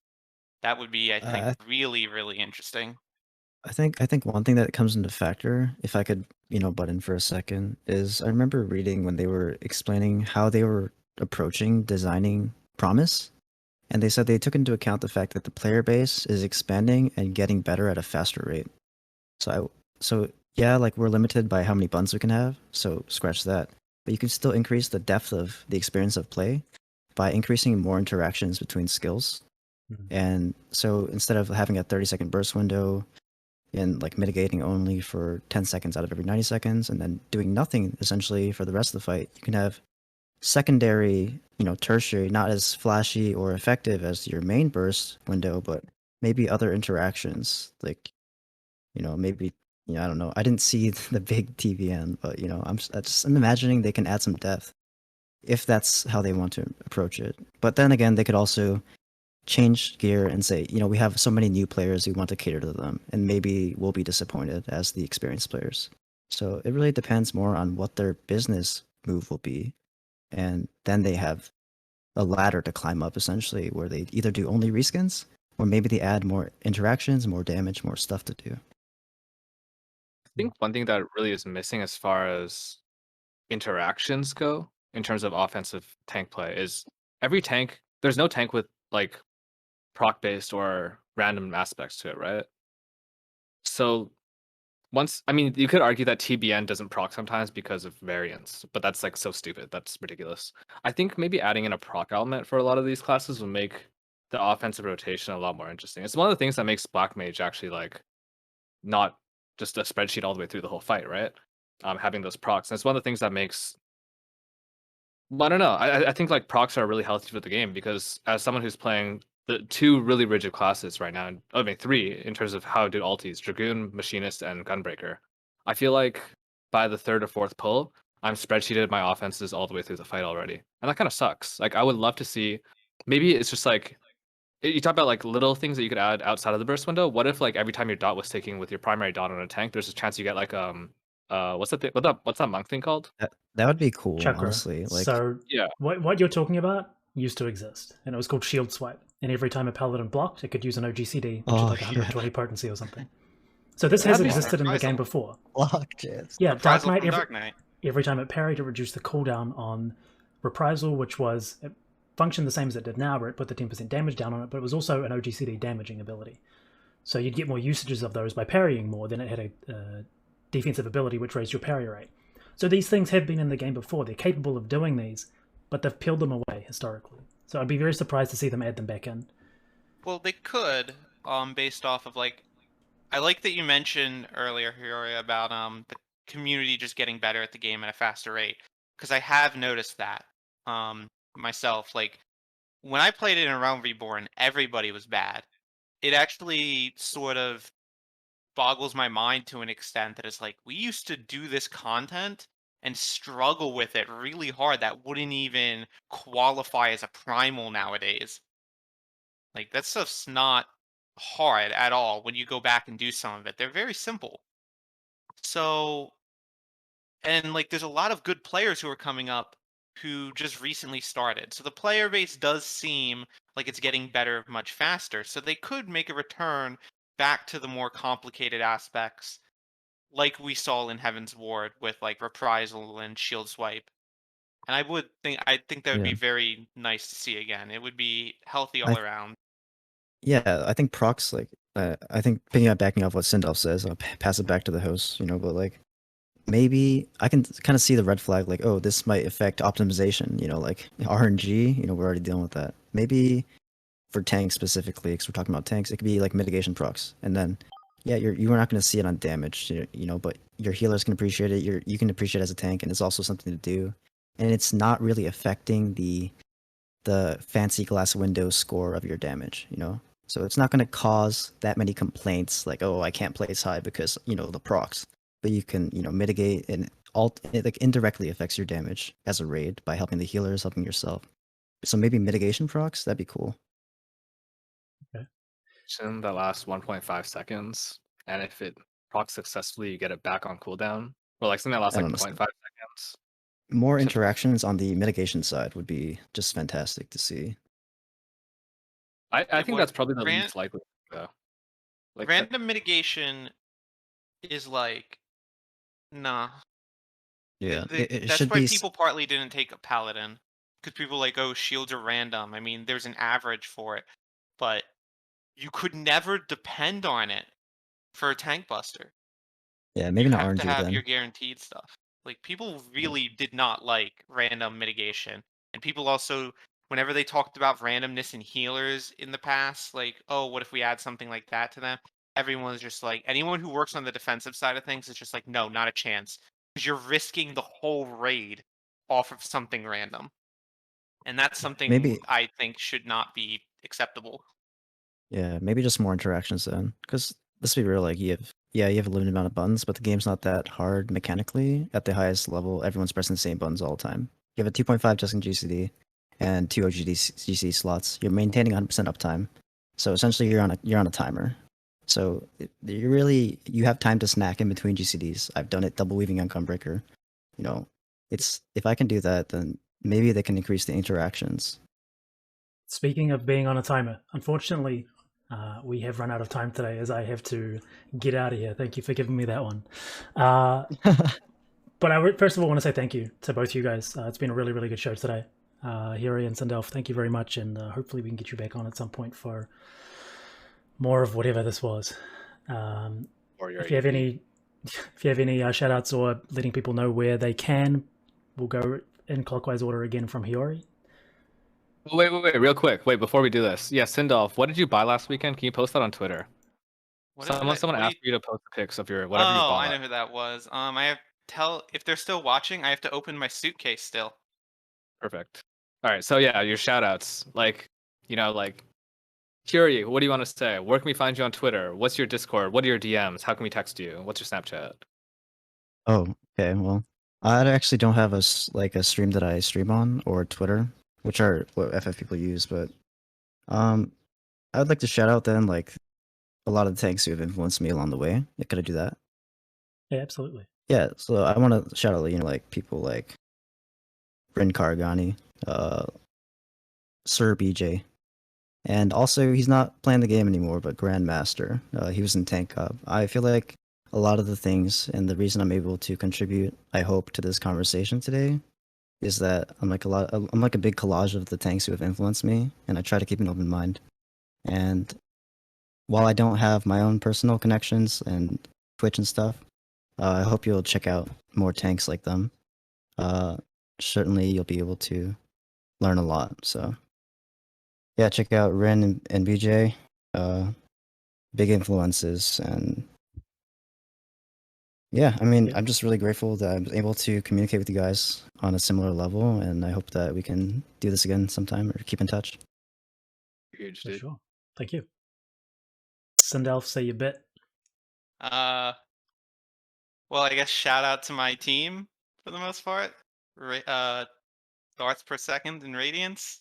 That would be, I think, I really, really interesting. I think one thing that comes into factor, if I could, butt in for a second, is I remember reading when they were explaining how they were approaching designing Promise, and they said they took into account the fact that the player base is expanding and getting better at a faster rate. So yeah, like we're limited by how many buttons we can have, so scratch that. But you can still increase the depth of the experience of play by increasing more interactions between skills. Mhm. And so instead of having a 30-second burst window and like mitigating only for 10 seconds out of every 90 seconds and then doing nothing essentially for the rest of the fight, you can have secondary, tertiary, not as flashy or effective as your main burst window, but maybe other interactions like, maybe, I don't know. I didn't see the big TBN, but I'm imagining they can add some depth if that's how they want to approach it. But then again, they could also change gear and say, we have so many new players, we want to cater to them, and maybe we'll be disappointed as the experienced players. So it really depends more on what their business move will be, and then they have a ladder to climb up essentially, where they either do only reskins or maybe they add more interactions, more damage, more stuff to do. I think one thing that really is missing as far as interactions go in terms of offensive tank play is every tank. There's no tank with like proc based or random aspects to it, right? So you could argue that TBN doesn't proc sometimes because of variance, but that's like so stupid. That's ridiculous. I think maybe adding in a proc element for a lot of these classes will make the offensive rotation a lot more interesting. It's one of the things that makes Black Mage actually like not just a spreadsheet all the way through the whole fight, right? Having those procs. And it's one of the things that makes I don't know. I think like procs are really healthy for the game because as someone who's playing the 2 really rigid classes right now, 3 in terms of how to do alties, Dragoon, Machinist, and Gunbreaker. I feel like by the 3rd or 4th pull, I'm spreadsheeted my offenses all the way through the fight already. And that kind of sucks. Like I would love to see, maybe it's just like, you talk about like little things that you could add outside of the burst window. What if like every time your dot was taking with your primary dot on a tank, there's a chance you get like what's that thing? What's that monk thing called? That would be cool, Chakra. honestly. Like, So Yeah. what you're talking about used to exist, and it was called shield swipe. And every time a paladin blocked, it could use an OGCD, which is like 120 potency or something. So this has That'd be existed in the game surprising. before. block jets. Yeah, Dark Reprisal Knight, from Dark Knight. every time it parried, it reduced the cooldown on Reprisal, which was, it functioned the same as it did now, where it put the 10% damage down on it, but it was also an OGCD damaging ability. So you'd get more usages of those by parrying more than it had a defensive ability which raised your parry rate. So these things have been in the game before. They're capable of doing these, but they've peeled them away historically. So I'd be very surprised to see them add them back in. Well, they could, based off of like, I like that you mentioned earlier, Hiyori, about the community just getting better at the game at a faster rate. Because I have noticed that myself. Like when I played it in Realm Reborn, everybody was bad. It actually sort of boggles my mind to an extent that it's like we used to do this content and struggle with it really hard that wouldn't even qualify as a primal nowadays. Like that stuff's not hard at all when you go back and do some of it. They're very simple. So, and like there's a lot of good players who are coming up who just recently started. So the player base does seem like it's getting better much faster. So they could make a return back to the more complicated aspects like we saw in Heaven's Ward with like reprisal and shield swipe. And I think that would Yeah. be very nice to see again. It would be healthy I- all around. Yeah, I think procs, like, I think backing off what Sindalf says, I'll pass it back to the host, but like, maybe I can kind of see the red flag, like, oh, this might affect optimization, like RNG, we're already dealing with that. Maybe for tanks specifically, because we're talking about tanks, it could be like mitigation procs. And then, yeah, you're not going to see it on damage, but your healers can appreciate it, you can appreciate it as a tank, and it's also something to do. And it's not really affecting the fancy glass window score of your damage, So it's not going to cause that many complaints like, oh, I can't place high because, the procs. But you can, mitigate and it like indirectly affects your damage as a raid by helping the healers, helping yourself. So maybe mitigation procs, that'd be cool. In the last 1.5 seconds, and if it procs successfully, you get it back on cooldown. Or like something that lasts I like don't know. 0.5 seconds. More So- interactions on the mitigation side would be just fantastic to see. I think well, that's probably the ran- least likely, though. Like Random mitigation is like, nah. Yeah, it That's should why be. people partly didn't take a Paladin. Because people like, oh, shields are random. I mean, there's an average for it. But you could never depend on it for a tank buster. Yeah, maybe You not have to RNG have then. your guaranteed stuff. Like, people really did not like random mitigation. And people also, whenever they talked about randomness in healers in the past, like, oh, what if we add something like that to them? Everyone's just like, anyone who works on the defensive side of things is just like, no, not a chance. Because you're risking the whole raid off of something random. And that's something Maybe. I think should not be acceptable. Yeah, maybe just more interactions then. Because let's be real, like you have a limited amount of buttons, but the game's not that hard mechanically. At the highest level, everyone's pressing the same buttons all the time. You have a 2.5 just in GCD and 2 GC slots. You're maintaining 100% uptime. So essentially you're on a timer. So you have time to snack in between GCDs. I've done it double weaving on Gunbreaker. It's if I can do that, then maybe they can increase the interactions. Speaking of being on a timer, unfortunately, we have run out of time today as I have to get out of here. Thank you for giving me that one. But I first of all want to say thank you to both you guys. It's been a really, really good show today. Hiyori and Sindalf, thank you very much, and hopefully we can get you back on at some point for more of whatever this was. If you have any shout outs or letting people know where they can, we'll go in clockwise order again from Hiyori. Wait, real quick. Wait, before we do this. Yeah, Sindalf, what did you buy last weekend? Can you post that on Twitter? Someone asked you to post the pics of your whatever you bought. I know who that was. I have if they're still watching, I have to open my suitcase still. Perfect. All right, so yeah, your shout outs. Like Hiyori, what do you want to say? Where can we find you on Twitter? What's your Discord? What are your DMs? How can we text you? What's your Snapchat? Oh, okay. Well, I actually don't have a stream that I stream on or Twitter, which are what FF people use. But I would like to shout out then like a lot of the tanks who have influenced me along the way. Could I do that? Yeah, absolutely. Yeah. So I want to shout out like people like Bryn Karagani, Sir BJ, and also he's not playing the game anymore, but Grandmaster. He was in Tank Cup. I feel like a lot of the things and the reason I'm able to contribute, I hope, to this conversation today is that I'm like a big collage of the tanks who have influenced me, and I try to keep an open mind. And while I don't have my own personal connections and Twitch and stuff, I hope you'll check out more tanks like them. Certainly you'll be able to learn a lot. So yeah, check out Ren and BJ. Big influences, and yeah, I mean, I'm just really grateful that I'm able to communicate with you guys on a similar level, and I hope that we can do this again sometime or keep in touch. Huge, For dude. sure. Thank you. Sindalf, say your bit. Well, I guess shout out to my team for the most part. Darts per second in Radiance.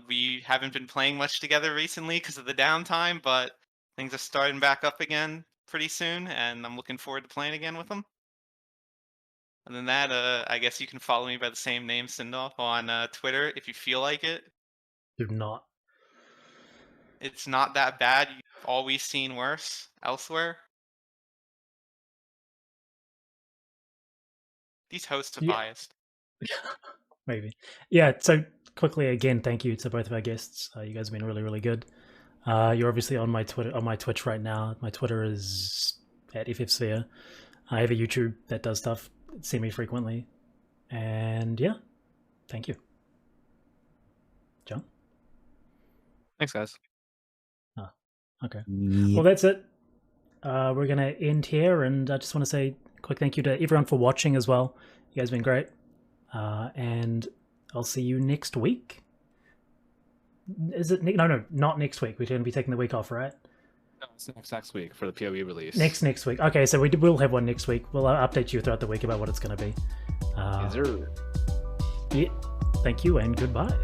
We haven't been playing much together recently because of the downtime, but things are starting back up again pretty soon, and I'm looking forward to playing again with them. Other than that, I guess you can follow me by the same name, Sindalf, on Twitter if you feel like it. Do not. It's not that bad. You've always seen worse elsewhere. These hosts are biased. Maybe. Yeah, so quickly again, thank you to both of our guests. You guys have been really, really good. You're obviously on my Twitch right now. My Twitter is at FFXIV. I have a YouTube that does stuff semi-frequently. And yeah, thank you. John? Thanks, guys. Oh, okay. Yeah. Well, that's it. We're going to end here, and I just want to say a quick thank you to everyone for watching as well. You guys have been great. And I'll see you next week. Is it? No, not next week. We're going to be taking the week off, right? No, it's next week for the PoE release. Next week. Okay, so will have one next week. We'll update you throughout the week about what it's going to be. Is there... Yeah. Thank you and goodbye.